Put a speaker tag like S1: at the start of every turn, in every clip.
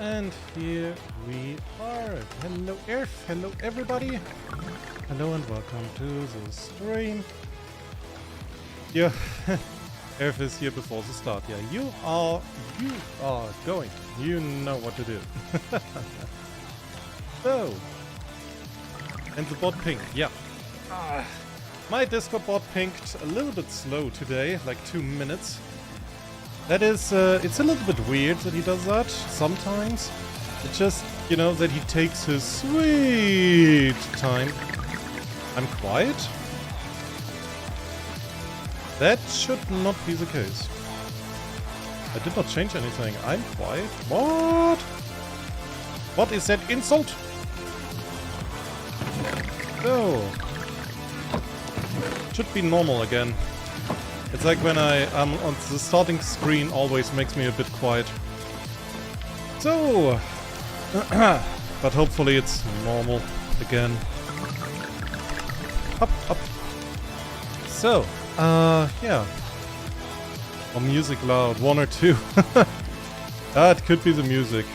S1: And here we are. Hello Earth, hello everybody. Hello and welcome to the stream. Yeah, Earth is here before the start. Yeah, you are going. You know what to do. So, and the bot pinged, yeah. My Discord bot pinged a little bit slow today, like 2 minutes. That is, it's a little bit weird that he does that sometimes. It's just, you know, that he takes his sweet time. I'm quiet? That should not be the case. I did not change anything. I'm quiet. What? What is that insult? No. Should be normal again. It's like when I am on the starting screen, always makes me a bit quiet. So, but hopefully it's normal again. Up, up. So, yeah. Or music loud, 1 or 2. It could be the music.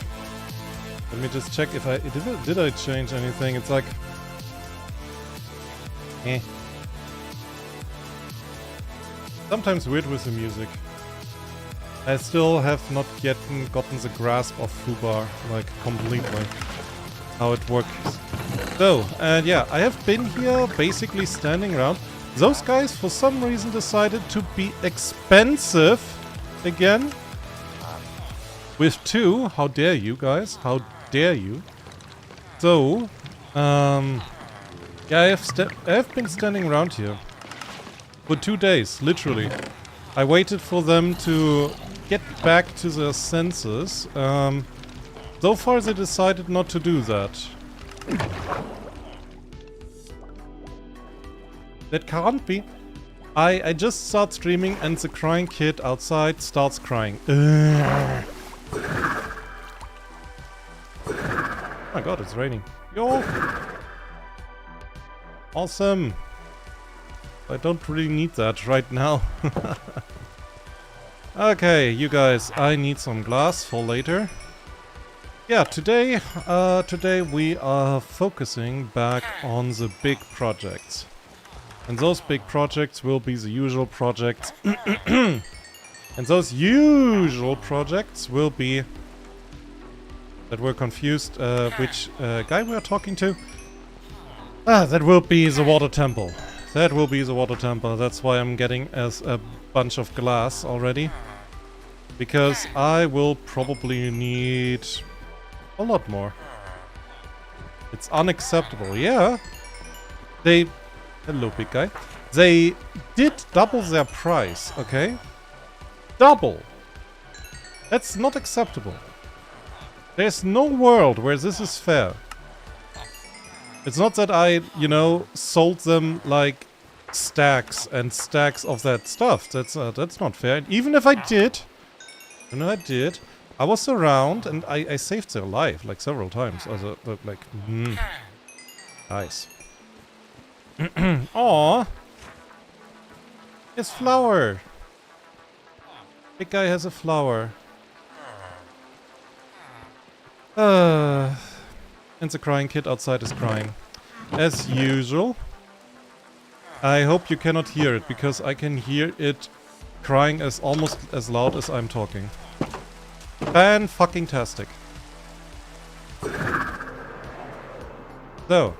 S1: Let me just check if I did I change anything. It's like, sometimes weird with the music. I still have not yet gotten the grasp of Fubar, like, completely. How it works. So, and yeah, I have been here basically standing around. Those guys for some reason decided to be expensive again. With 2, how dare you guys? How dare you? So, yeah, I have been standing around here. For 2 days, literally. I waited for them to get back to their senses. So far they decided not to do that. That can't be. I just start streaming and the crying kid outside starts crying. Oh my god, it's raining. Yo! Awesome! I don't really need that right now. Okay, you guys, I need some glass for later. Yeah, today we are focusing back on the big projects. And those big projects will be the usual projects. And those usual projects will be... That we're confused which guy we are talking to. That will be the Watertemple. That will be the Watertemple. That's why I'm getting as a bunch of glass already. Because I will probably need a lot more. It's unacceptable. Yeah. Hello, big guy. They did double their price, okay? Double! That's not acceptable. There's no world where this is fair. It's not that I, you know, sold them like stacks and stacks of that stuff. That's not fair. And even if I did, I was around and I saved their life like several times. Also, like, nice. Aww, his flower. Big guy has a flower. And the crying kid outside is crying. As usual. I hope you cannot hear it, because I can hear it crying as almost as loud as I'm talking. Fan-fucking-tastic. So.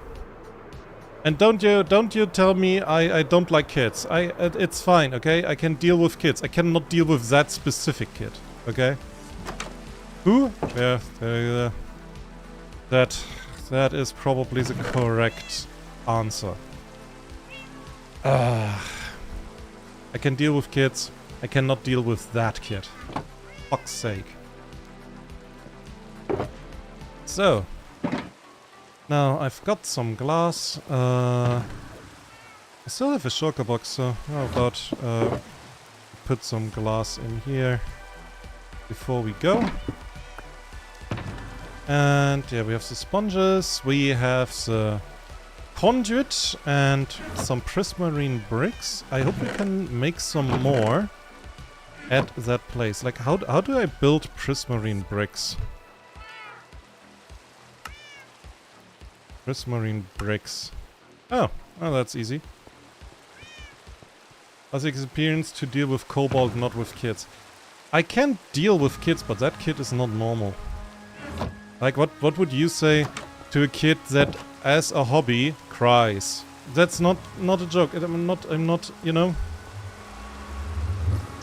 S1: And don't you tell me I don't like kids. It's fine, okay? I can deal with kids. I cannot deal with that specific kid, okay? Who? Yeah, that is probably the correct answer. I can deal with kids. I cannot deal with that kid. Fuck's sake. So. Now, I've got some glass. I still have a shulker box, so how about put some glass in here before we go. And yeah, we have the sponges, we have the conduit and some prismarine bricks. I hope we can make some more at that place. Like, how do I build prismarine bricks? Prismarine bricks. Oh, well, that's easy. Has experience to deal with kobold, not with kids. I can deal with kids, but that kid is not normal. Like, what would you say to a kid that, as a hobby, cries? That's not a joke. I'm not, you know...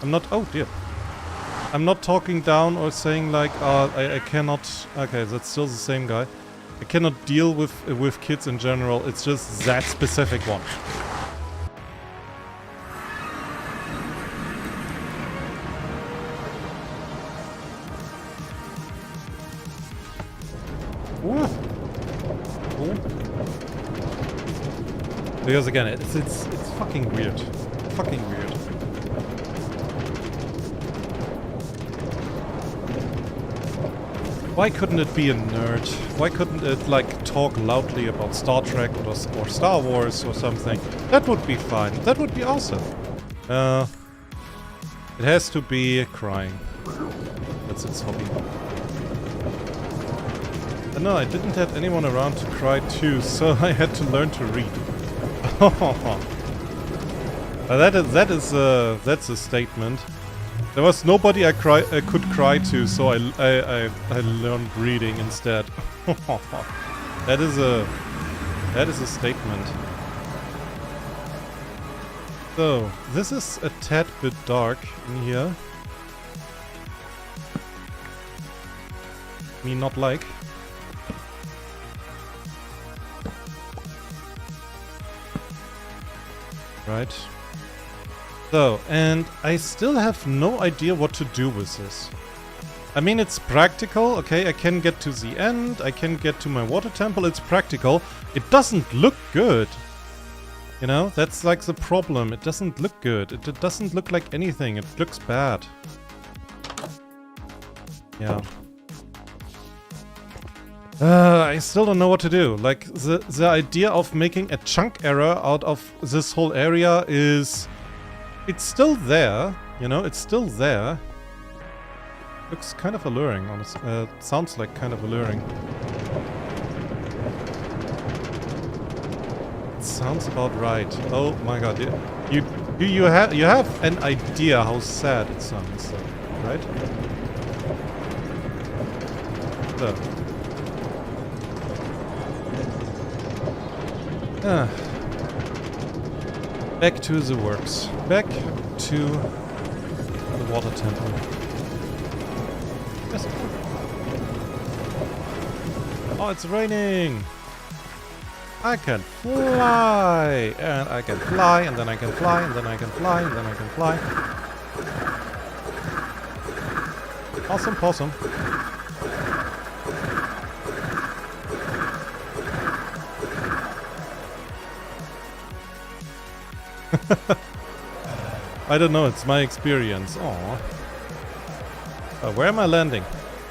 S1: I'm not... Oh, dear. I'm not talking down or saying, like, I cannot... Okay, that's still the same guy. I cannot deal with kids in general. It's just that specific one. Ooh. Cool. Because again, it's fucking weird. Fucking weird. Why couldn't it be a nerd? Why couldn't it, like, talk loudly about Star Trek or Star Wars or something? That would be fine. That would be awesome. It has to be crying. That's its hobby. And no, I didn't have anyone around to cry too, so I had to learn to read. That's a statement. There was nobody I could cry to, so I learned reading instead. That is a statement. So this is a tad bit dark in here. Me not like. Right. So, and I still have no idea what to do with this. I mean, it's practical, okay, I can get to the end, I can get to my water temple, it's practical. It doesn't look good. You know, that's like the problem. It doesn't look good. It doesn't look like anything. It looks bad. Yeah. I still don't know what to do. Like, the idea of making a chunk error out of this whole area is... It's still there, you know, it's still there. Looks kind of alluring, honestly. Sounds like kind of alluring. It sounds about right. Oh my god, you have an idea how sad it sounds, right? So. Back to the works. Back to the water temple. Yes. Oh, it's raining! I can fly! And I can fly, and then I can fly, and then I can fly, and then I can fly. Awesome possum. I don't know, it's my experience. Aww. Where am I landing?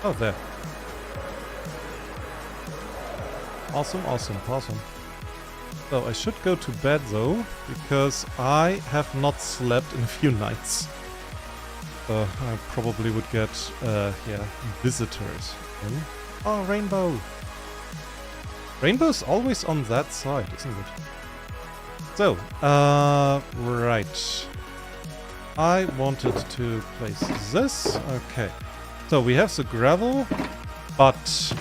S1: Oh, there. Awesome, awesome, awesome. So I should go to bed though, because I have not slept in a few nights. I probably would get, yeah, visitors in. Oh, rainbow! Rainbow's always on that side, isn't it? So, right. I wanted to place this. Okay. So we have the gravel, but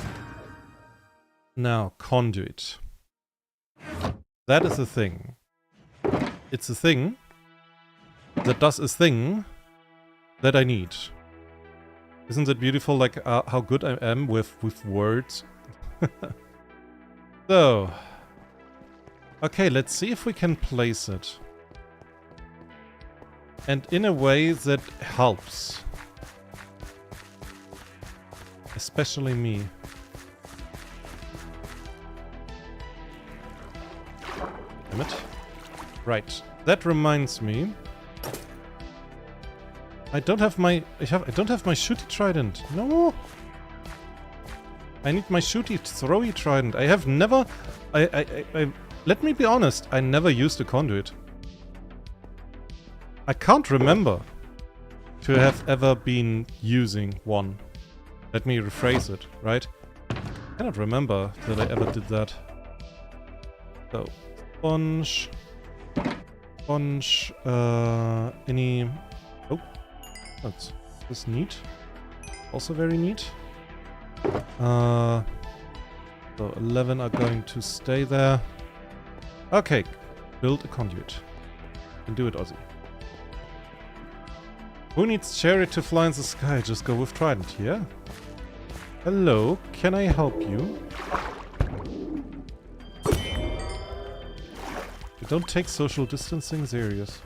S1: now conduit. That is a thing. It's a thing that does a thing that I need. Isn't it beautiful, like how good I am with words? So, okay, let's see if we can place it. And in a way that helps. Especially me. Damn it. Right. That reminds me. I don't have my shooty trident. No. I need my shooty throwy trident. I have never let me be honest, I never used a conduit. I can't remember to have ever been using one. Let me rephrase it, right? I cannot remember that I ever did that. So, sponge. Sponge. Any... Oh, that's this neat. Also very neat. So 11 are going to stay there. Okay, build a conduit. You can do it, Ozzy. Who needs chariot to fly in the sky? Just go with trident here. Hello, can I help you? You don't take social distancing serious.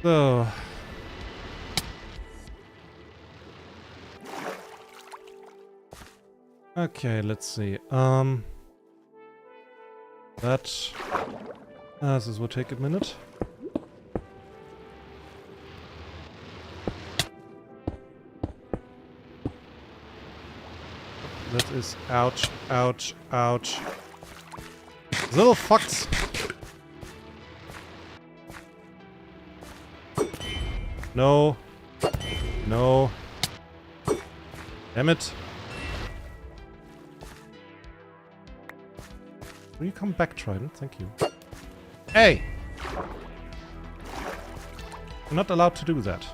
S1: So... Okay, let's see. This will take a minute. That is... Ouch, ouch, ouch. Little fucks! No. No. Damn it. Will you come back, Trident? Thank you. Hey! You're not allowed to do that.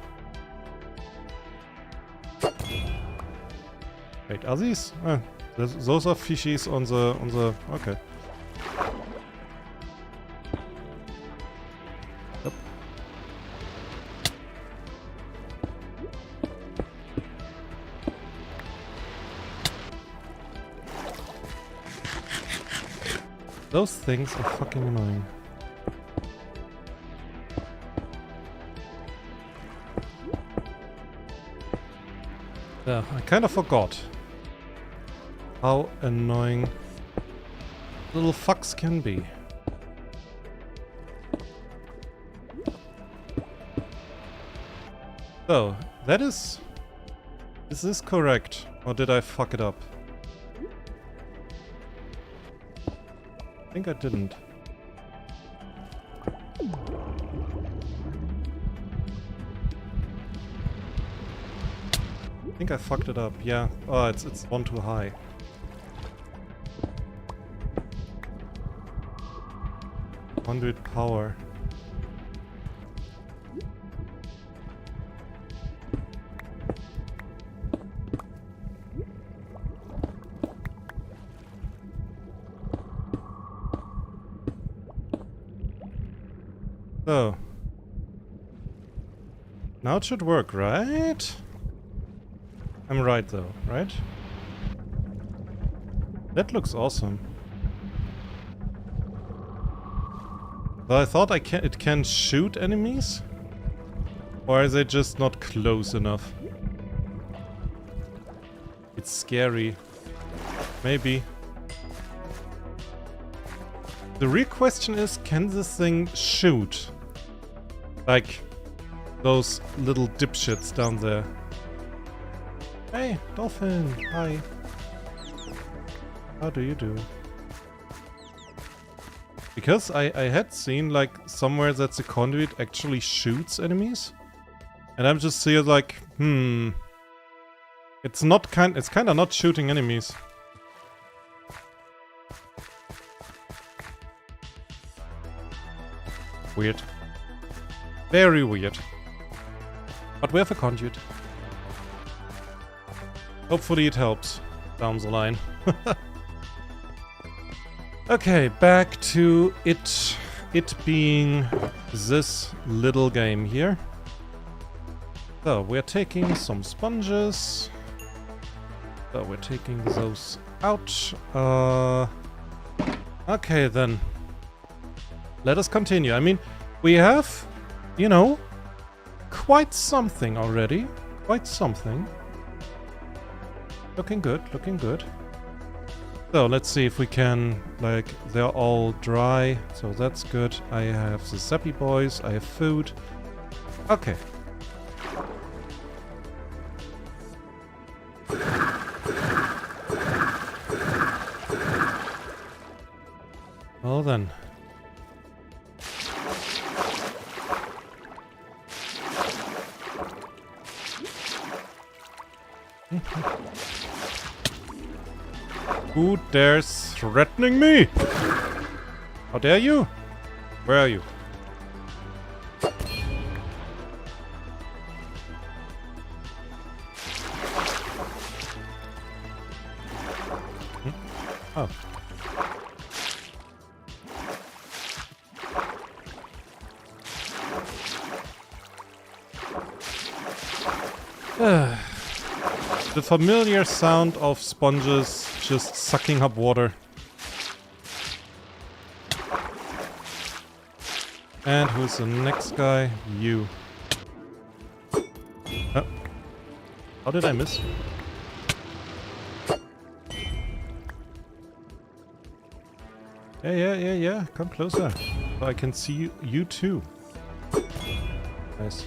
S1: Wait, are these? Those are fishies on the... Okay. Yep. Those things are fucking annoying. Yeah, I kind of forgot how annoying little fucks can be. So, that is... Is this correct? Or did I fuck it up? I think I didn't. I think I fucked it up, yeah. Oh, it's one too high. Conduit power. So. Now it should work, right? I'm right though, right? That looks awesome. But I thought it can shoot enemies? Or is it just not close enough? It's scary. Maybe. The real question is, can this thing shoot? Like those little dipshits down there. Hey, dolphin! Hi. How do you do? Because I had seen like somewhere that the conduit actually shoots enemies. And I'm just here like, it's kinda not shooting enemies. Weird. Very weird. But we have a conduit. Hopefully it helps down the line. Okay, back to it being this little game here. So, we're taking some sponges. So, we're taking those out. Okay, then. Let us continue. I mean, we have, you know, quite something already. Quite something. Looking good, looking good. So, let's see if we can, like, they're all dry, so that's good. I have the Zappy boys, I have food. Okay. Well then. Who dares threatening me? How dare you? Where are you? Oh. The familiar sound of sponges just sucking up water. And who's the next guy? You. Oh. How did I miss? Yeah. Come closer. So I can see you too. Nice.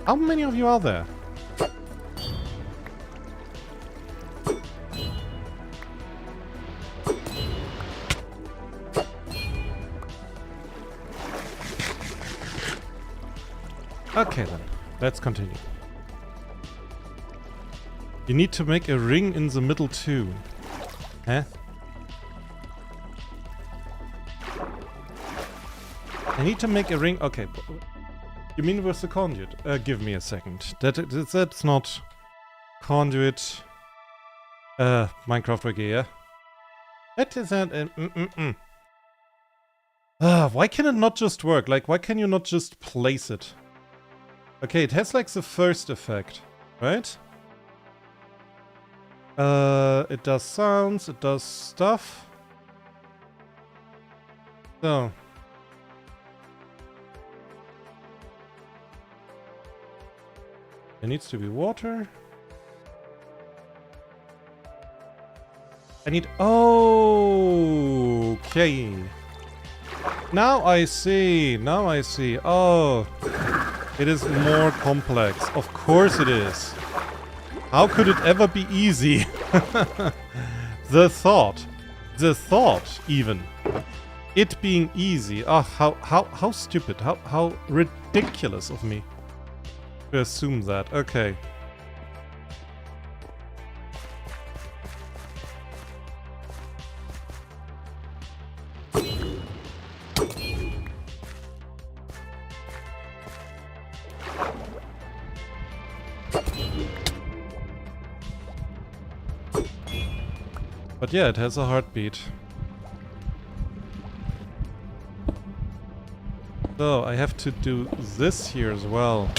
S1: How many of you are there? Okay then, let's continue. You need to make a ring in the middle too. Huh? I need to make a ring. Okay. You mean with the conduit? Give me a second. That's not conduit. Minecraft Wiki, yeah? That is that. Why can it not just work? Like, why can you not just place it? Okay, it has like the first effect, right? It does sounds, it does stuff. So. There needs to be water. I need... Oh, okay. Now I see. Now I see. Oh. It is more complex. Of course it is. How could it ever be easy? The thought. The thought, even. It being easy. Oh, how stupid. How ridiculous of me. To assume that. Okay. But yeah, it has a heartbeat. So I have to do this here as well.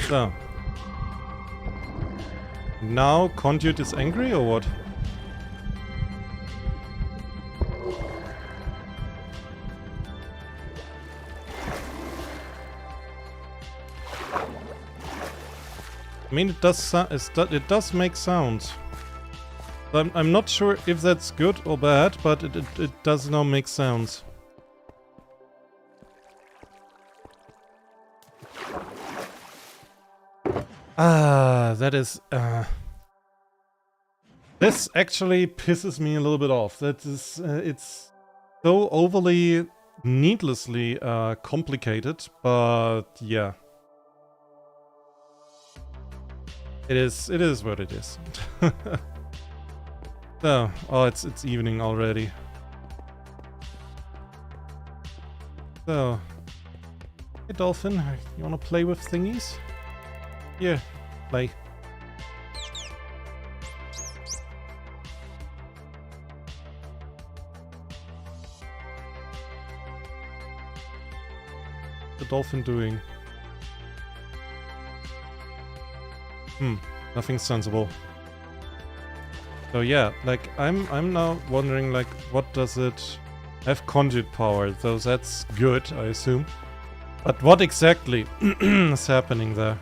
S1: So. Now Conduit is angry or what? I mean, it does make sounds. I'm not sure if that's good or bad, but it does now make sounds. That is... This actually pisses me a little bit off. That is... it's so overly, needlessly complicated, but yeah. It is what it is. So, oh, it's evening already. So, hey Dolphin, you wanna play with thingies? Here, play. What's the dolphin doing? Nothing sensible. So yeah, like I'm now wondering, like, what does it have conduit power? So that's good, I assume. But what exactly is happening there?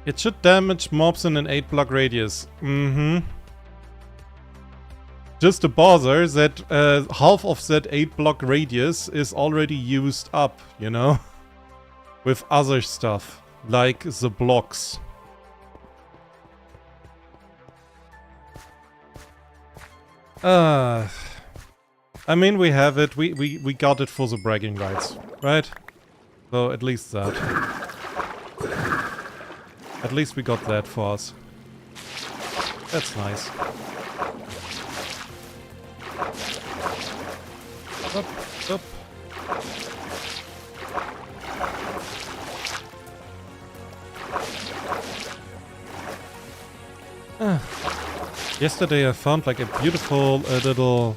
S1: It should damage mobs in an 8-block radius. Just a bother that half of that 8-block radius is already used up, you know? With other stuff. like the blocks. I mean, we have it. We got it for the bragging rights, right? So at least that. At least we got that for us. That's nice. Up, up. Yesterday I found like a beautiful little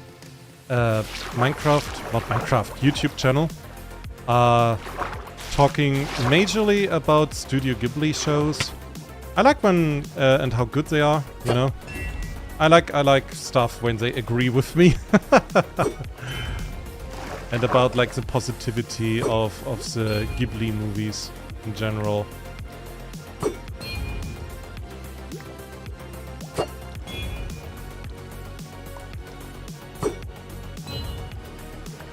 S1: YouTube channel talking majorly about Studio Ghibli shows. I like when and how good they are, you know. I like stuff when they agree with me. And about like the positivity of the Ghibli movies in general.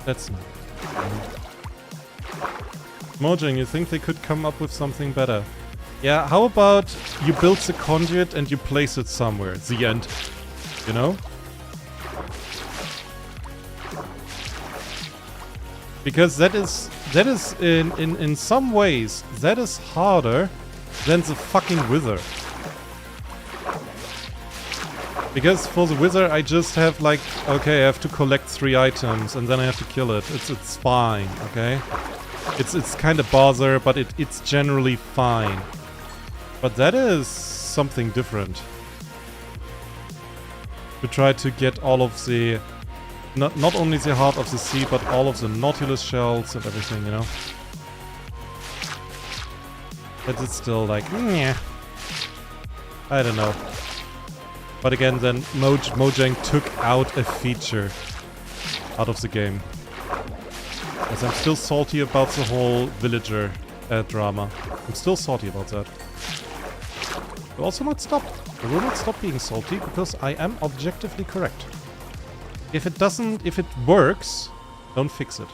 S1: That's nice. Mojang, you think they could come up with something better? Yeah, how about you build the conduit and you place it somewhere? The end. You know? Because that is in some ways that is harder than the fucking wither. Because for the wither I just have like, okay, I have to collect 3 items and then I have to kill it. It's fine, okay? It's kind of bother, but it's generally fine. But that is something different. To try to get all of the not only the heart of the sea, but all of the Nautilus shells and everything, you know? But it's still like, yeah. I don't know. But again, then Mojang took out a feature out of the game. As I'm still salty about the whole villager drama. I'm still salty about that. I will also not stop. I will not stop being salty because I am objectively correct. If it works, don't fix it.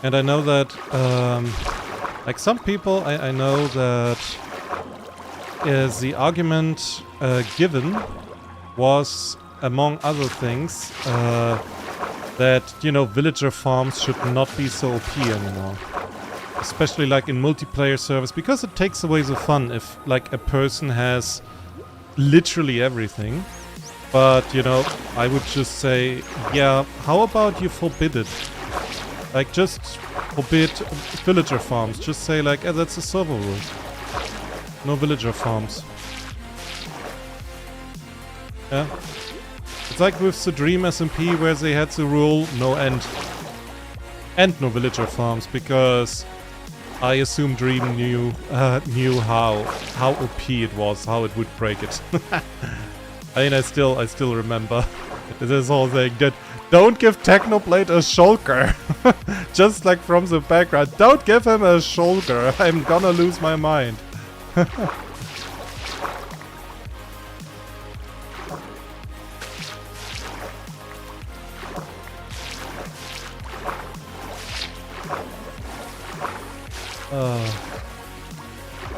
S1: And I know that, like some people, I know that the argument given was, among other things, that, you know, villager farms should not be so OP anymore. Especially like in multiplayer servers, because it takes away the fun if like a person has literally everything. But, you know, I would just say, yeah, how about you forbid it? Like, just forbid villager farms. Just say like, that's a server rule. No villager farms. Yeah? It's like with the Dream SMP where they had the rule, no end. And no villager farms, because I assume Dream knew how OP it was, how it would break it. I mean, I still remember this whole thing that don't give Technoblade a shulker. Just like from the background, don't give him a shulker. I'm gonna lose my mind.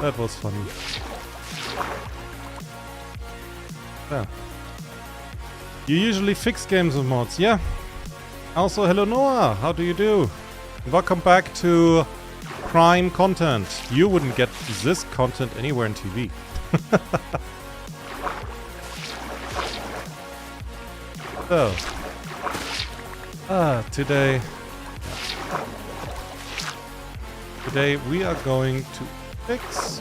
S1: That was funny. Yeah. You usually fix games with mods, yeah. Also, hello Noah, how do you do? Welcome back to Prime content. You wouldn't get this content anywhere in TV. So, today we are going to fix,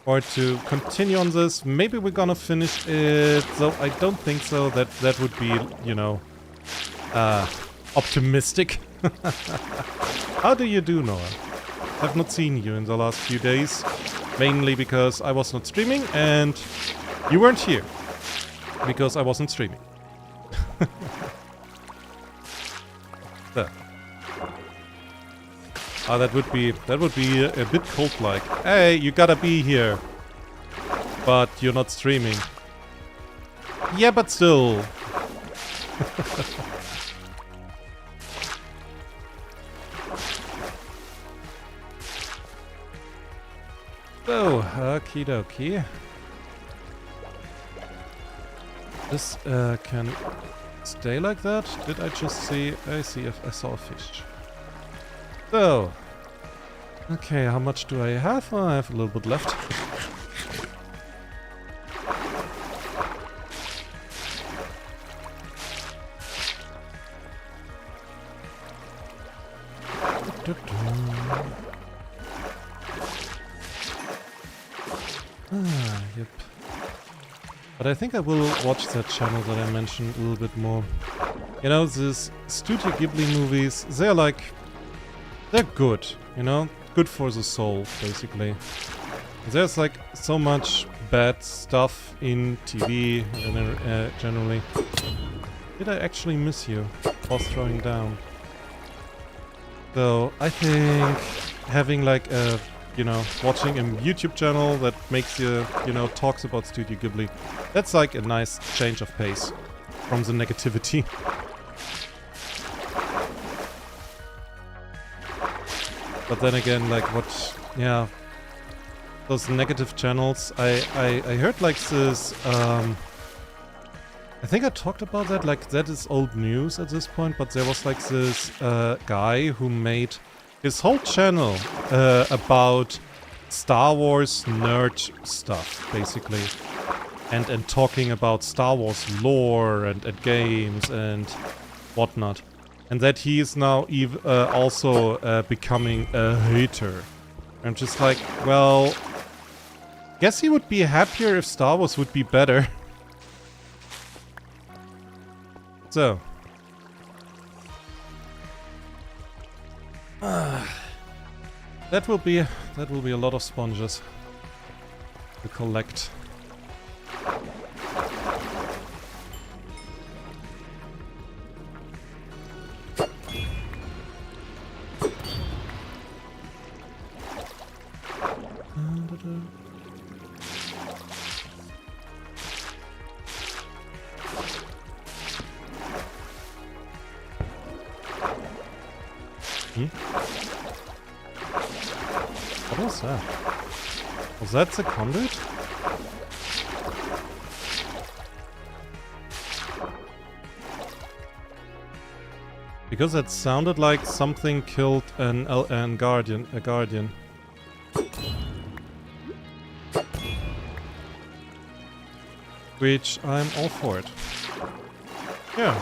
S1: or to continue on this. Maybe we're gonna finish it, though I don't think so. That would be, you know, optimistic. How do you do, Noah? I've not seen you in the last few days, mainly because I was not streaming and you weren't here because I wasn't streaming. There. That would be a bit cult-like. Hey, you gotta be here, but you're not streaming. Yeah, but still. So, okie dokie. This can stay like that. Did I just see? I see if I saw a fish. So, okay, how much do I have? Oh, I have a little bit left. Ah, yep. But I think I will watch that channel that I mentioned a little bit more. You know, these Studio Ghibli movies, they're good, you know? Good for the soul, basically. There's like so much bad stuff in TV generally. Did I actually miss you while throwing down? So I think having like a, you know, watching a YouTube channel that makes you, you know, talks about Studio Ghibli, that's like a nice change of pace from the negativity. But then again, like what, yeah, those negative channels, I heard like this, I think I talked about that, like that is old news at this point, but there was like this guy who made his whole channel about Star Wars nerd stuff, basically. And talking about Star Wars lore and games and whatnot. And that he is now also becoming a hater. I'm just like, well, guess he would be happier if Star Wars would be better. So. That will be a lot of sponges to collect. What was that? Was that the conduit? Because it sounded like something killed a guardian. Which I'm all for it. Yeah.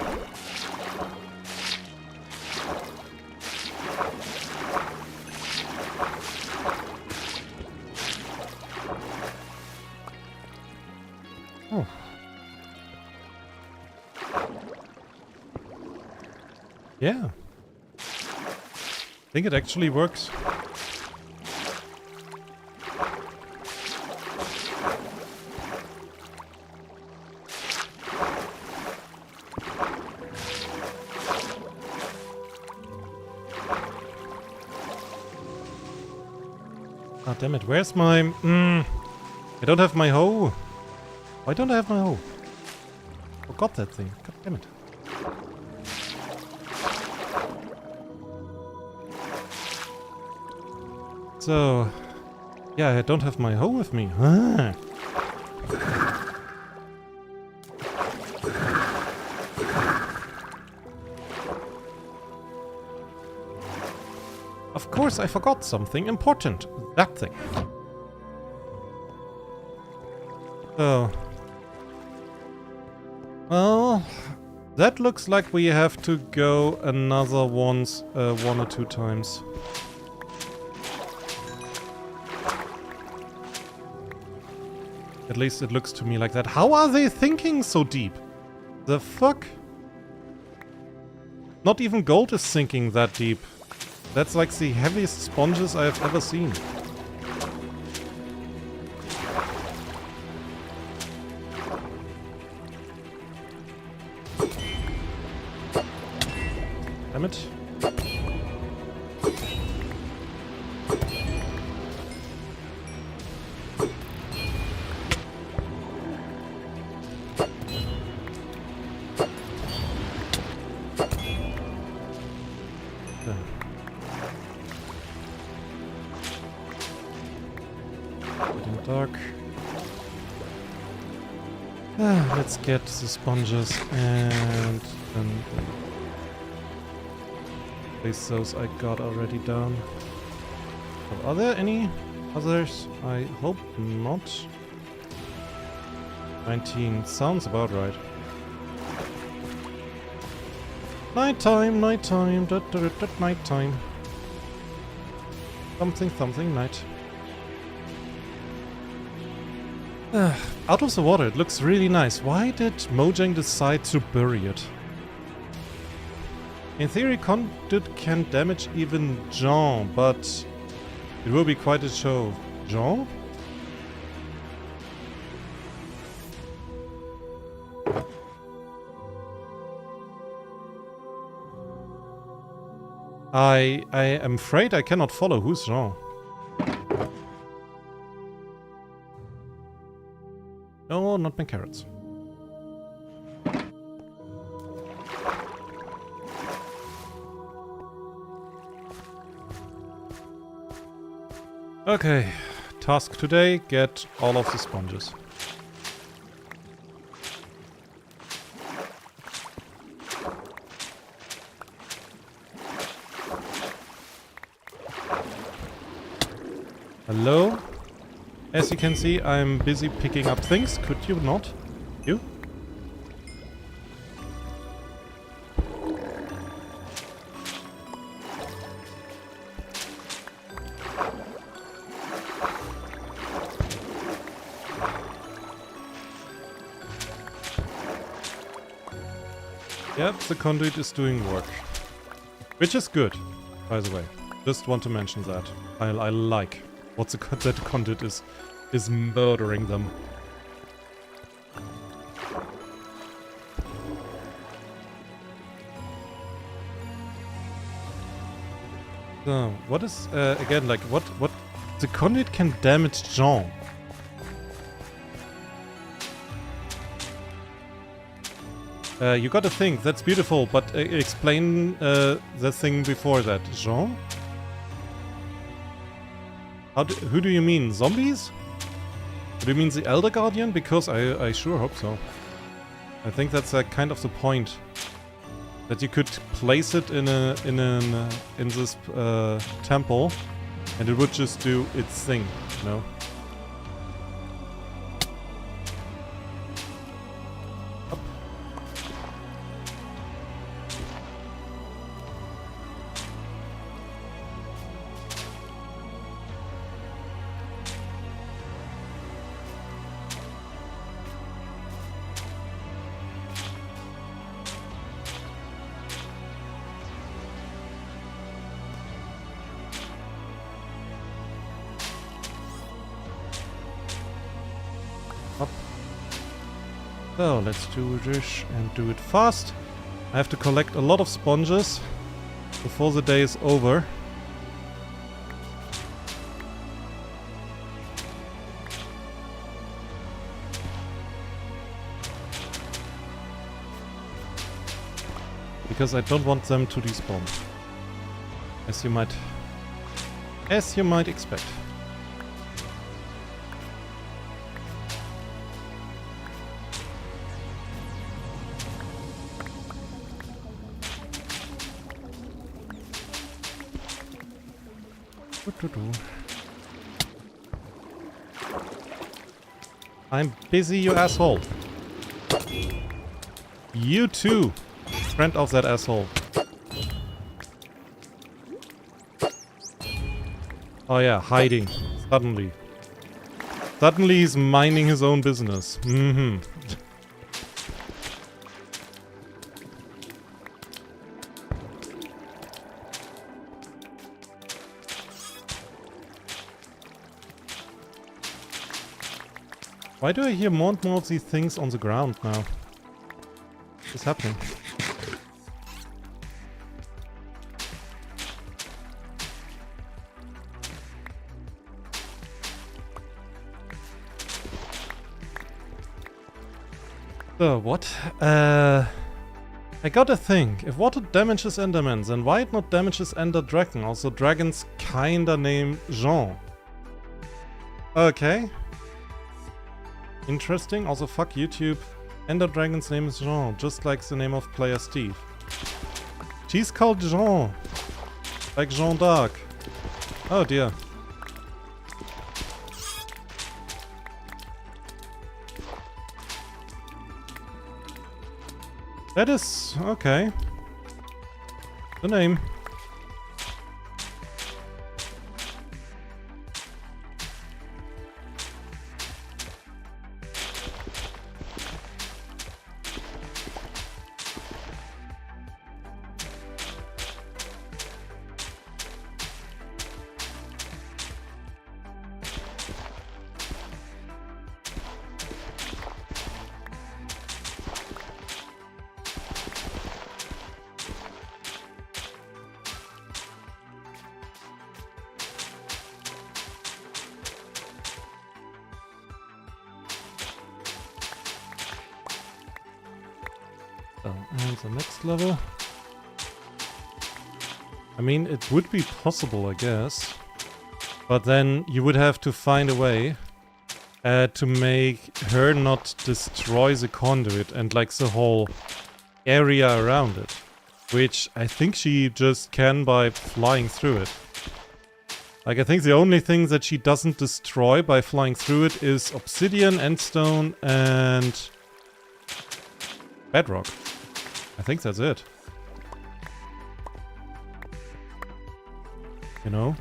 S1: Oh. Yeah. I think it actually works. Ah, damn it, where's my... I don't have my hoe. Why don't I have my hoe? Forgot that thing. God damn it. So... yeah, I don't have my hoe with me. Ah. Of course I forgot something important. That thing. So... well... that looks like we have to go another one or two times. At least it looks to me like that. How are they thinking so deep? The fuck? Not even gold is sinking that deep. That's like the heaviest sponges I have ever seen. Damn it. Getting dark. Let's get the sponges and then place those I got already down. Are there any others? I hope not. 19 sounds about right. Nighttime, nighttime, nighttime. Something, night. Out of the water, it looks really nice. Why did Mojang decide to bury it? In theory, Conduit can damage even Jean, but it will be quite a show. Jean? I am afraid I cannot follow. Who's Jean? No, not my carrots. Okay, task today, get all of the sponges. Hello? As you can see, I'm busy picking up things. Could you not? You? Yep, the conduit is doing work. Which is good, by the way. Just want to mention that. I like what that conduit is murdering them. So, what is, again, like, what, the conduit can damage Jean. You got a thing, that's beautiful, but explain the thing before that. Jean? Who do you mean? Zombies? Do you mean the Elder Guardian? Because I sure hope so. I think that's kind of the point. That you could place it in this temple, and it would just do its thing, you know? Up. So let's do this and do it fast. I have to collect a lot of sponges before the day is over. Because I don't want them to despawn. As you might expect. I'm busy, you asshole. You too, friend of that asshole. Oh yeah, hiding. Suddenly. Suddenly he's minding his own business. Mm-hmm. Why do I hear more and more of these things on the ground now? What's happening? So, what? I gotta think. If water damages Endermans, then why it not damages Ender Dragon? Also, dragons kinda name Jean. Okay. Interesting. Also, fuck YouTube. Ender Dragon's name is Jean, just like the name of player Steve. She's called Jean. Like Jean d'Arc. Oh dear. That is... okay. The name. And the next level. I mean, it would be possible, I guess. But then you would have to find a way to make her not destroy the conduit and like the whole area around it. Which I think she just can by flying through it. Like, I think the only thing that she doesn't destroy by flying through it is obsidian, endstone, and bedrock. I think that's it. You know?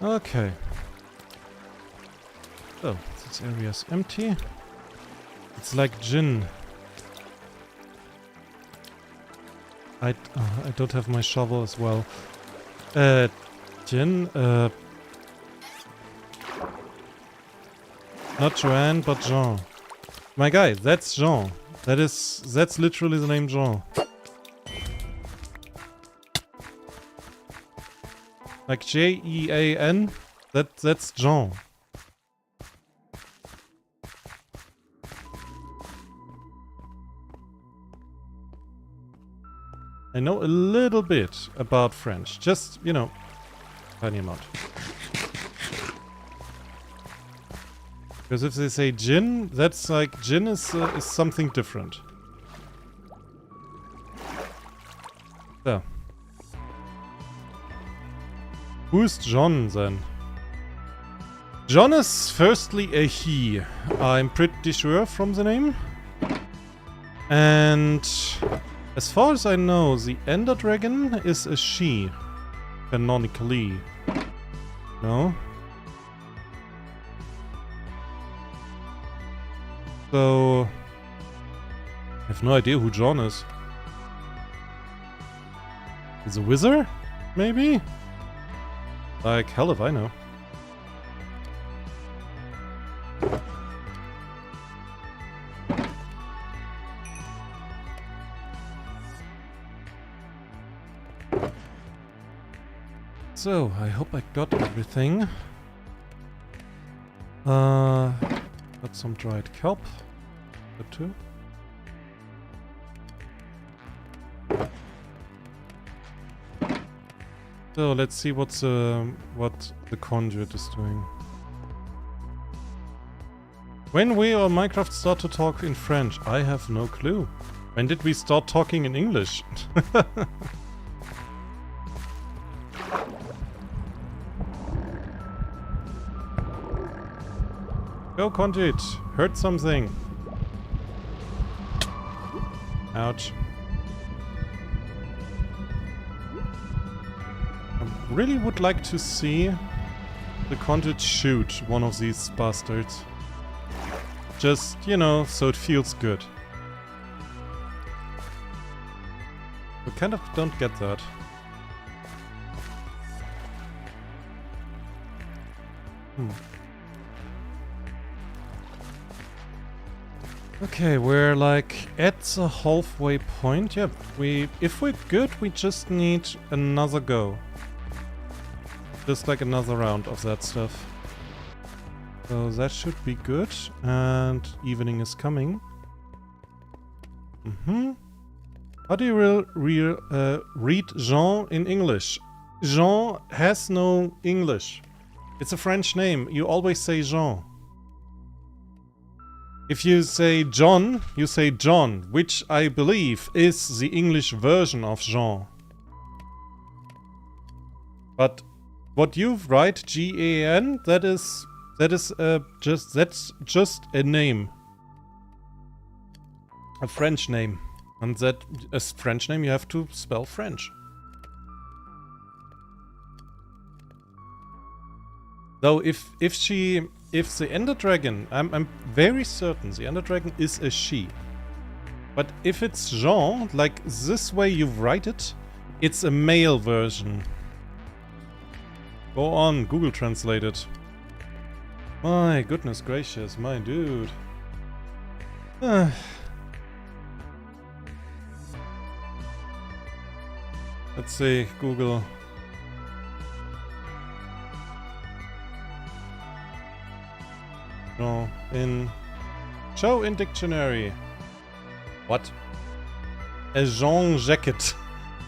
S1: Okay. So, this area is empty. It's like gin. I don't have my shovel as well. Gin, not Joanne, but Jean. My guy, that's Jean. That's literally the name Jean. Like J-E-A-N, that's Jean. I know a little bit about French, just, you know, tiny amount. Because if they say gin, that's like, gin is something different. So. Who's John then? John is firstly a he. I'm pretty sure from the name. And as far as I know, the Ender Dragon is a she. Canonically. No? So I have no idea who John is. He's a wizard? Maybe? Like, hell if I know. So, I hope I got everything. Got some dried kelp. Good too. So let's see what the conduit is doing. When we or Minecraft start to talk in French? I have no clue. When did we start talking in English? Go conduit! Heard something! Ouch. I really would like to see the conduit shoot one of these bastards. Just, you know, so it feels good. We kind of don't get that. Okay, we're like at the halfway point. Yep, if we're good, we just need another go. Just like another round of that stuff. So that should be good. And evening is coming. How do you read Jean in English? Jean has no English. It's a French name. You always say Jean. If you say John, you say John, which I believe is the English version of Jean. But what you write, G-A-N, that's just a name. A French name. And that a French name you have to spell French. Though if the Ender Dragon, I'm very certain the Ender Dragon is a she. But if it's Jean, like this way you write it, it's a male version. Go on, Google Translate it. My goodness gracious, my dude. Let's see, Google. No, show in dictionary. What? A Jean jacket.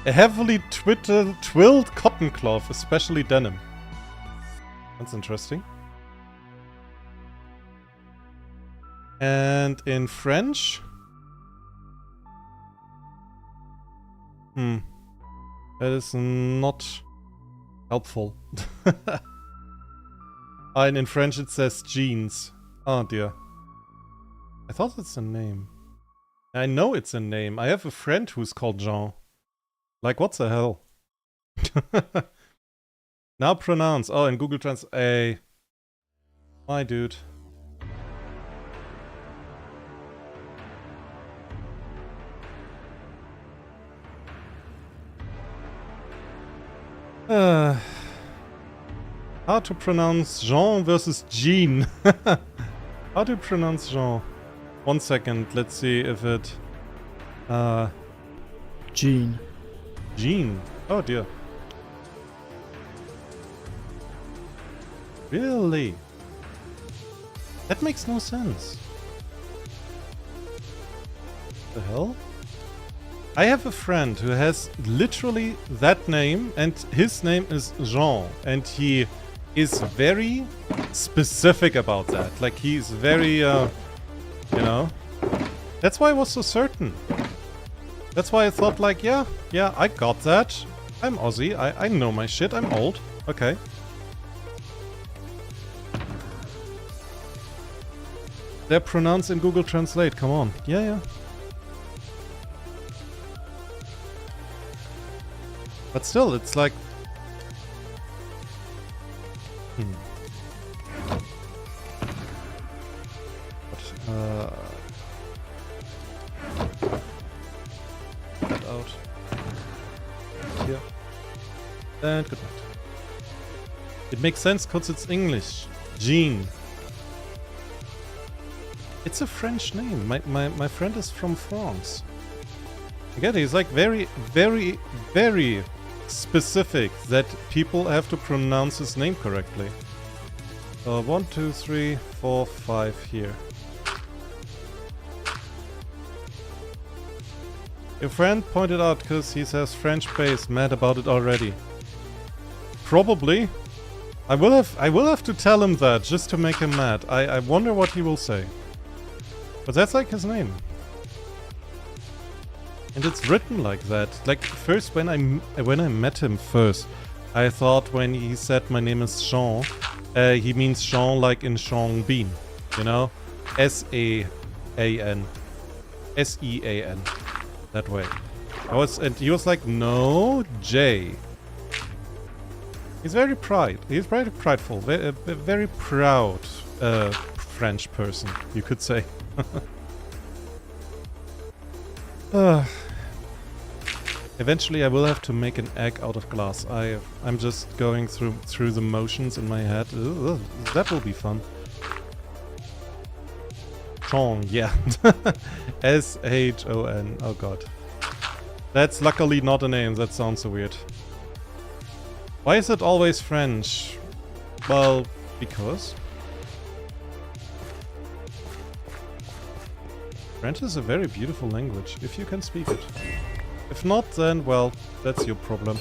S1: A heavily twilled cotton cloth, especially denim. That's interesting. And in French? That is not helpful. And in French it says jeans. Oh dear. I thought it's a name. I know it's a name. I have a friend who's called Jean. Like, what the hell? Now pronounce. Oh, in Google Translate. My dude. How to pronounce Jean versus Jean? How to pronounce Jean? 1 second, let's see if it...
S2: Jean.
S1: Jean? Oh dear. Really? That makes no sense. The hell? I have a friend who has literally that name, and his name is Jean, and he is very specific about that. Like, he's very, you know. That's why I was so certain. That's why I thought, like, yeah, I got that. I'm Aussie, I know my shit, I'm old. Okay. They're pronounced in Google Translate, come on. Yeah. But still, it's like... Get out. Here. And good night. It makes sense because it's English. Jean. It's a French name. My friend is from France. Again, he's like very specific that people have to pronounce his name correctly. 1, 2, 3, 4, 5 here. Your friend pointed out because he says French base, mad about it already. Probably. I will have to tell him that just to make him mad. I wonder what he will say. But that's like his name. And it's written like that. Like, first when I met him first, I thought when he said my name is Sean, he means Sean like in Sean Bean. You know? S-A-A-N. S-E-A-N. That way. And he was like, no, J. He's very prideful. Very proud French person, you could say. Eventually I will have to make an egg out of glass. I'm just going through the motions in my head. Ugh, that will be fun. Shon, yeah. S-H-O-N. Oh god. That's luckily not a name, that sounds so weird. Why is it always French? Well, because. French is a very beautiful language, if you can speak it. If not, then, well, that's your problem.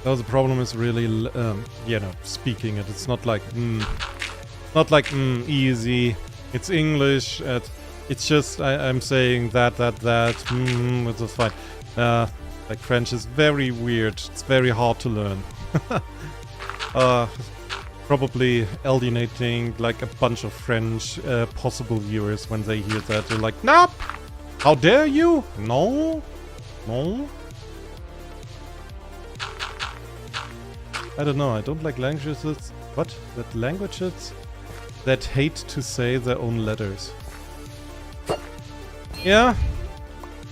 S1: No, the problem is really, you know, speaking it. It's not like, easy. It's English. It's just, I'm saying that, it's just fine. Like French is very weird. It's very hard to learn. Probably alienating like a bunch of French possible viewers when they hear that. They're like, nope! How dare you? No? No? I don't know, I don't like languages that hate to say their own letters. Yeah,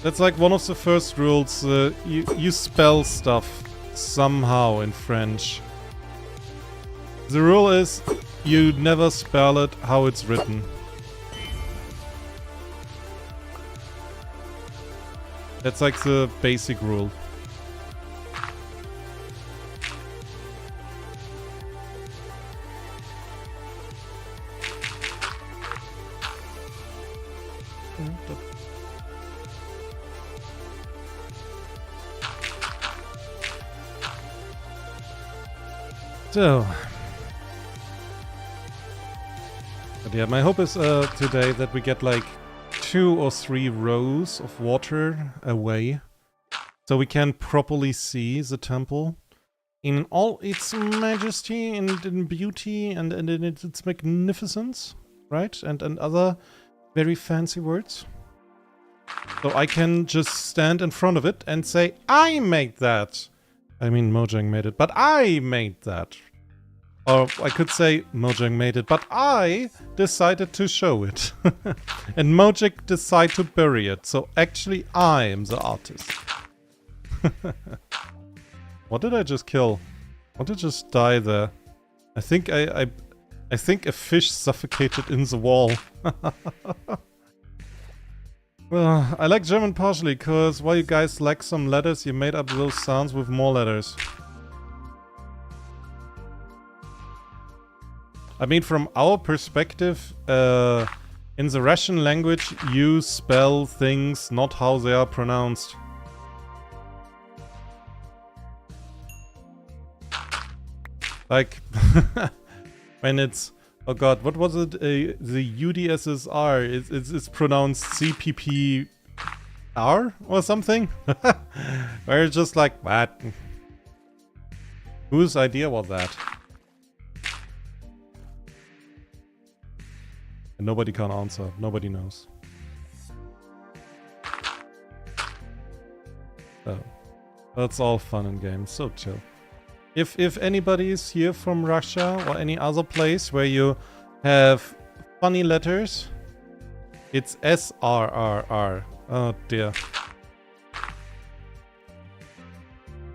S1: that's like one of the first rules. You spell stuff somehow in French. The rule is you never spell it how it's written. That's like the basic rule. So, but yeah, my hope is today that we get like 2 or 3 rows of water away, so we can properly see the temple in all its majesty and in beauty and in its magnificence, right? And other very fancy words. So I can just stand in front of it and say, I made that! I mean, Mojang made it, but I made that. Or I could say, Mojang made it, but I decided to show it. And Mojang decided to bury it, so actually I am the artist. What did I just kill? What did just die there? I think I think a fish suffocated in the wall. Well, I like German partially, because while you guys lack some letters, you made up those sounds with more letters. I mean, from our perspective, in the Russian language, you spell things not how they are pronounced. Like, when it's... Oh god, what was it? The UDSSR. It's pronounced CPPR or something? Where it's just like, what? Whose idea was that? And nobody can answer. Nobody knows. Oh. That's all fun and games. So chill. If anybody is here from Russia or any other place where you have funny letters, it's SRRR. Oh dear.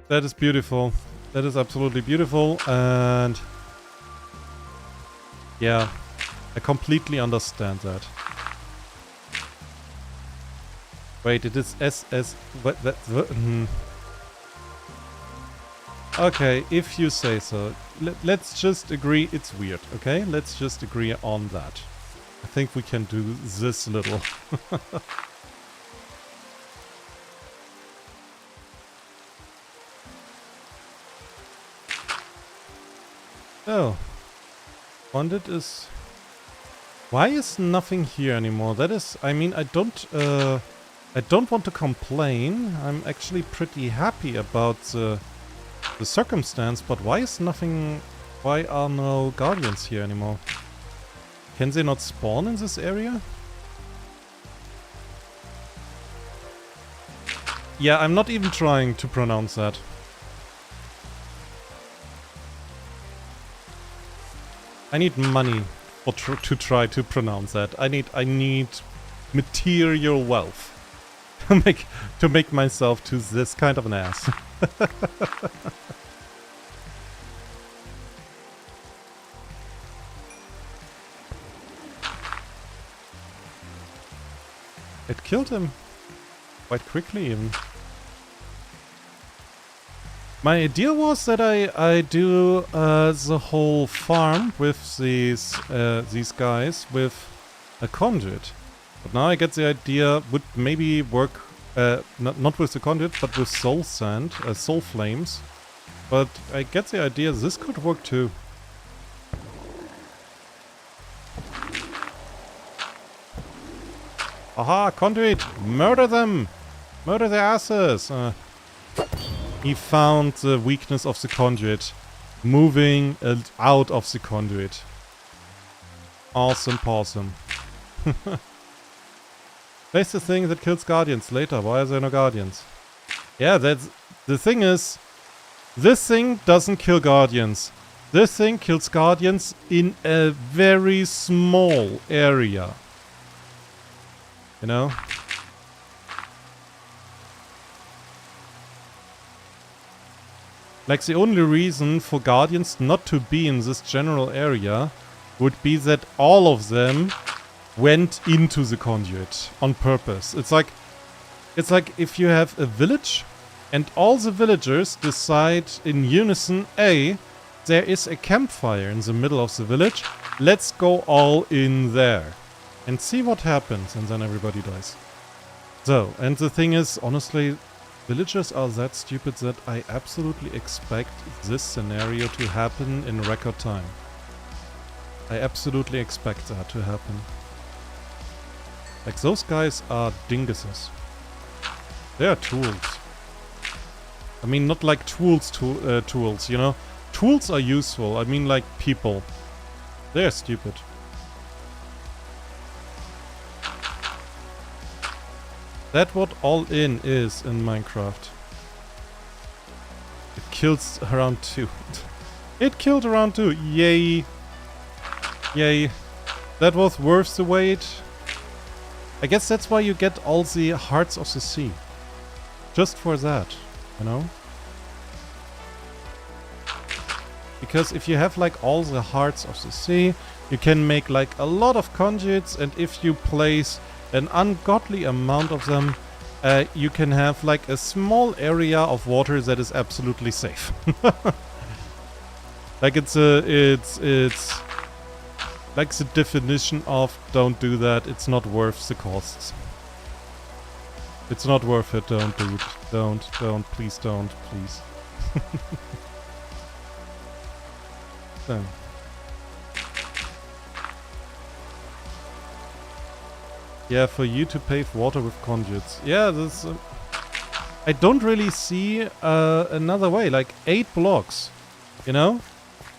S1: That is beautiful. That is absolutely beautiful, and yeah, I completely understand that. Wait, it is SS... What? Okay, if you say so. Let's just agree it's weird, okay? Let's just agree on that. I think we can do this little. Oh. Bonded is... Why is nothing here anymore? That is... I mean, I don't want to complain. I'm actually pretty happy about the circumstance, but why is nothing... Why are no guardians here anymore? Can they not spawn in this area? Yeah, I'm not even trying to pronounce that. I need money to try to pronounce that. I need material wealth. to make myself to this kind of an ass. It killed him quite quickly even. My idea was that I do the whole farm with these guys with a conduit. But now I get the idea would maybe work not with the conduit but with soul sand, soul flames. But I get the idea this could work too. Aha, conduit! Murder them! Murder their asses! He found the weakness of the conduit. Moving out of the conduit. Awesome possum. Place the thing that kills guardians later. Why are there no guardians? Yeah, that's... The thing is... This thing doesn't kill guardians. This thing kills guardians in a very small area. You know? Like, the only reason for guardians not to be in this general area would be that all of them went into the conduit on purpose. It's like if you have a village and all the villagers decide in unison, there is a campfire in the middle of the village, let's go all in there and see what happens, and then everybody dies. So, and the thing is, honestly, villagers are that stupid that I absolutely expect this scenario to happen in record time. I absolutely expect that to happen. Like, those guys are dinguses. They are tools. I mean, not like tools, you know? Tools are useful. I mean, like people. They are stupid. That's what all-in is in Minecraft. It kills around 2. It killed around 2. Yay. Yay. That was worth the wait. I guess that's why you get all the hearts of the sea. Just for that, you know? Because if you have like all the hearts of the sea, you can make like a lot of conduits, and if you place an ungodly amount of them, you can have like a small area of water that is absolutely safe. Like it's like the definition of don't do that, it's not worth the costs. It's not worth it, don't do it. Don't, please don't, please. So. Yeah, for you to pave water with conduits. Yeah, this... I don't really see another way. Like, 8 blocks. You know?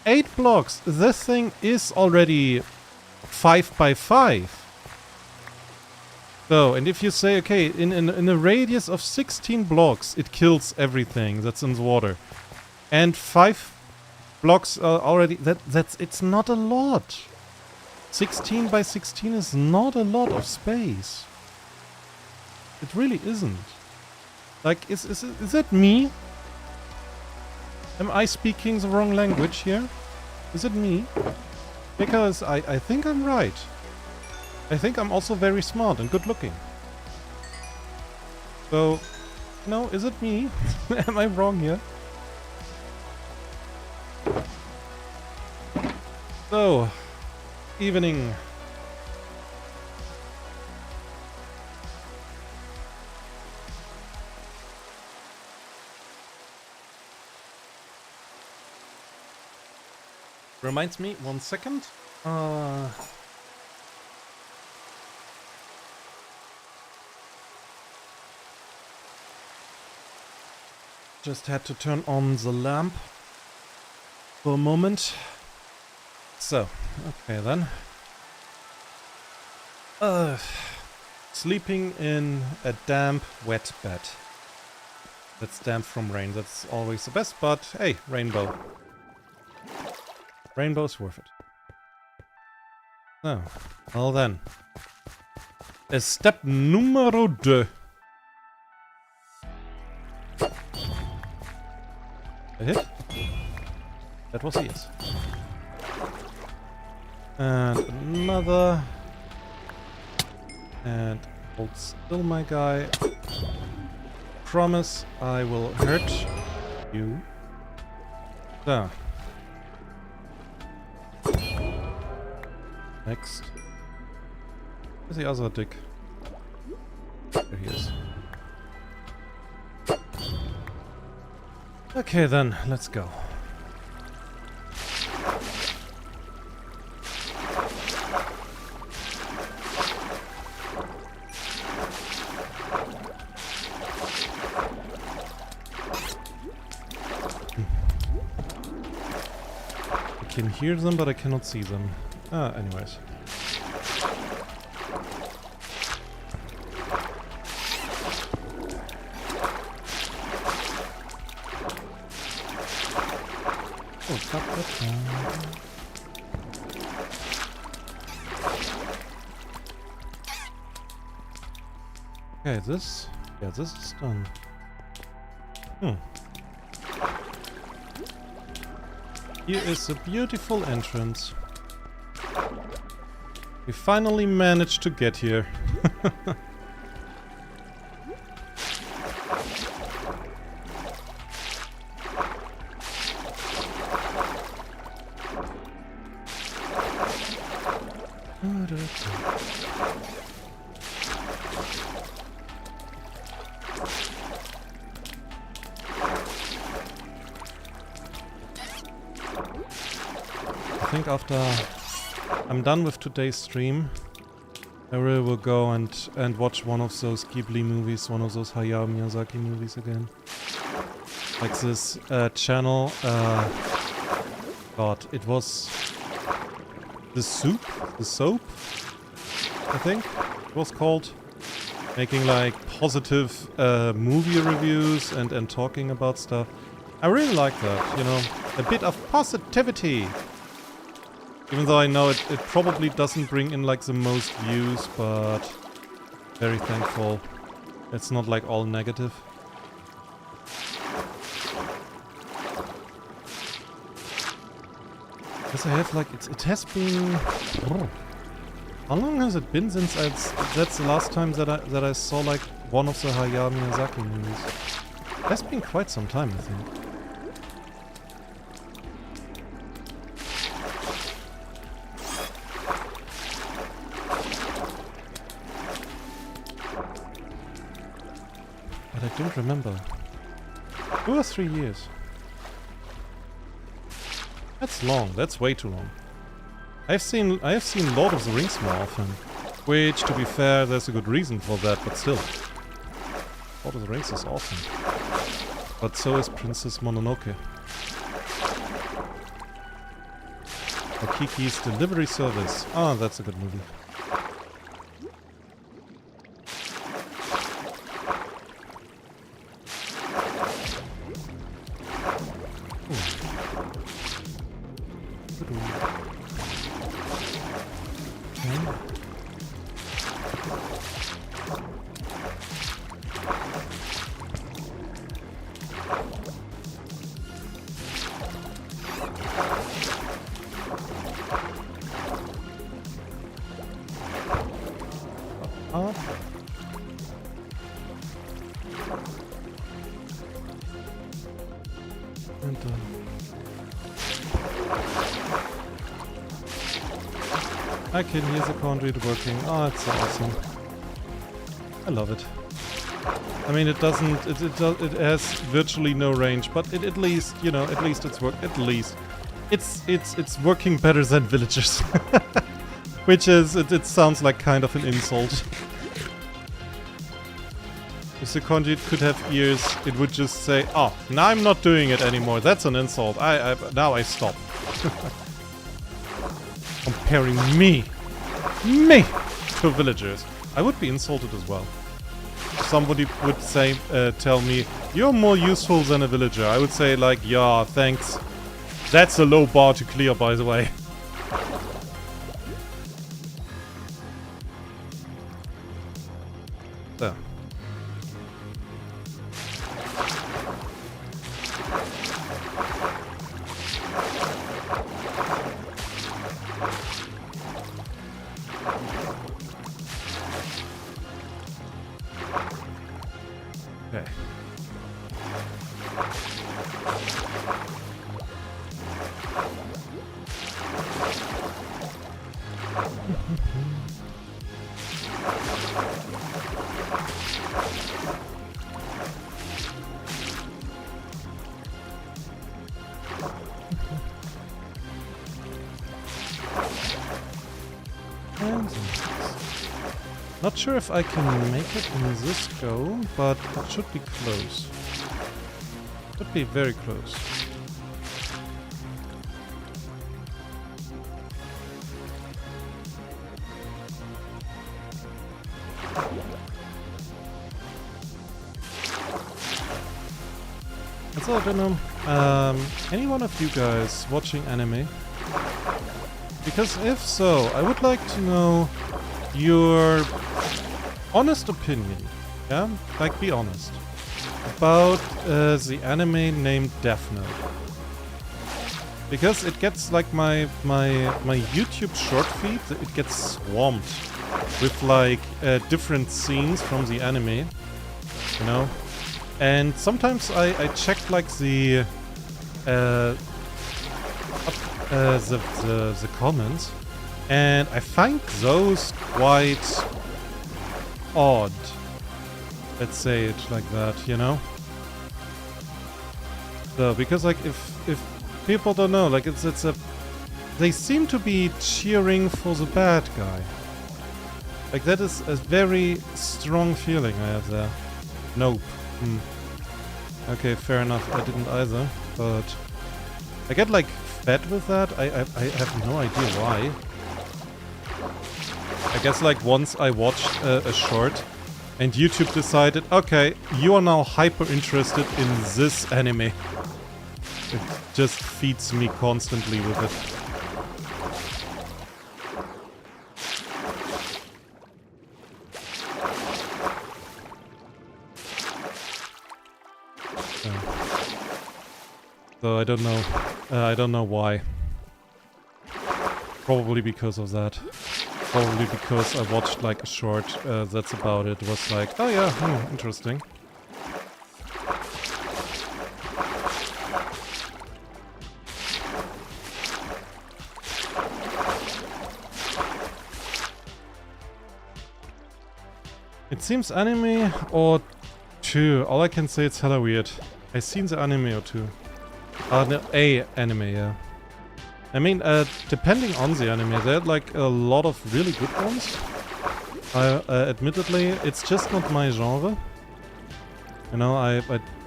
S1: 8 blocks. This thing is already 5 by 5. So, and if you say, okay, in a radius of 16 blocks, it kills everything that's in the water. And 5 blocks already... It's not a lot. 16 by 16 is not a lot of space. It really isn't. Like, is it me? Am I speaking the wrong language here? Is it me? Because I think I'm right. I think I'm also very smart and good looking. So, no, is it me? Am I wrong here? So... Evening. Reminds me, 1 second. Just had to turn on the lamp for a moment. So, okay then. Sleeping in a damp, wet bed. That's damp from rain. That's always the best, but hey, rainbow. Rainbow's worth it. So, well then. Step numero 2. A hit? That was a yes. And another. And hold still, my guy. Promise I will hurt you. There. Next. Where's the other dick? There he is. Okay then, let's go. I can hear them, but I cannot see them. Anyways. Oh, cut that down. Okay, this... Yeah, this is done. Here is a beautiful entrance. We finally managed to get here. I think after I'm done with today's stream, I really will go and watch one of those Ghibli movies, one of those Hayao Miyazaki movies again. Like this channel, God, it was the soap, I think it was called. Making like positive movie reviews and talking about stuff. I really like that, you know, a bit of positivity. Even though I know it probably doesn't bring in like the most views, but very thankful. It's not like all negative. Because I have like, it has been... How long has it been since that's the last time that I saw like one of the Hayao Miyazaki movies? It has been quite some time, I think. But I don't remember. 2 or 3 years. That's long. That's way too long. I have seen Lord of the Rings more often. Which, to be fair, there's a good reason for that, but still. Lord of the Rings is awesome. But so is Princess Mononoke. Or Kiki's Delivery Service. Ah, that's a good movie. I can hear the conduit working. Oh, it's so awesome. I love it. I mean, it doesn't. It has virtually no range, but at least, you know, at least it's it's working better than villagers, which is it sounds like kind of an insult. If the conduit could have ears, it would just say, "Oh, now I'm not doing it anymore." That's an insult. Now I stop. Comparing me to villagers, I would be insulted as well. If somebody would say, tell me, "You're more useful than a villager," I would say like, "Yeah, thanks. That's a low bar to clear, by the way." There. Not sure if I can make it in this go, but it should be close. Should be very close. So I don't know, any one of you guys watching anime? Because if so, I would like to know your honest opinion, yeah? Like, be honest. About the anime named Death Note. Because it gets, like, my YouTube short feed, it gets swamped with, like, different scenes from the anime, you know? And sometimes I check, like, the comments, and I find those quite odd. Let's say it like that, you know? So, because, like, if people don't know, like, it's a... They seem to be cheering for the bad guy. Like, that is a very strong feeling I have there. Nope. Okay, fair enough, I didn't either, but... I get, like, fed with that. I have no idea why. I guess, like, once I watched a short and YouTube decided, okay, you are now hyper interested in this anime. It just feeds me constantly with it. So I don't know. I don't know why. Probably because of that. Probably because I watched, like, a short that's about it. It was like, oh yeah, interesting. It seems anime or two. All I can say, it's hella weird. I seen the anime or two. No, a anime, yeah. I mean, depending on the anime, there are, like, a lot of really good ones. Admittedly, it's just not my genre. You know, I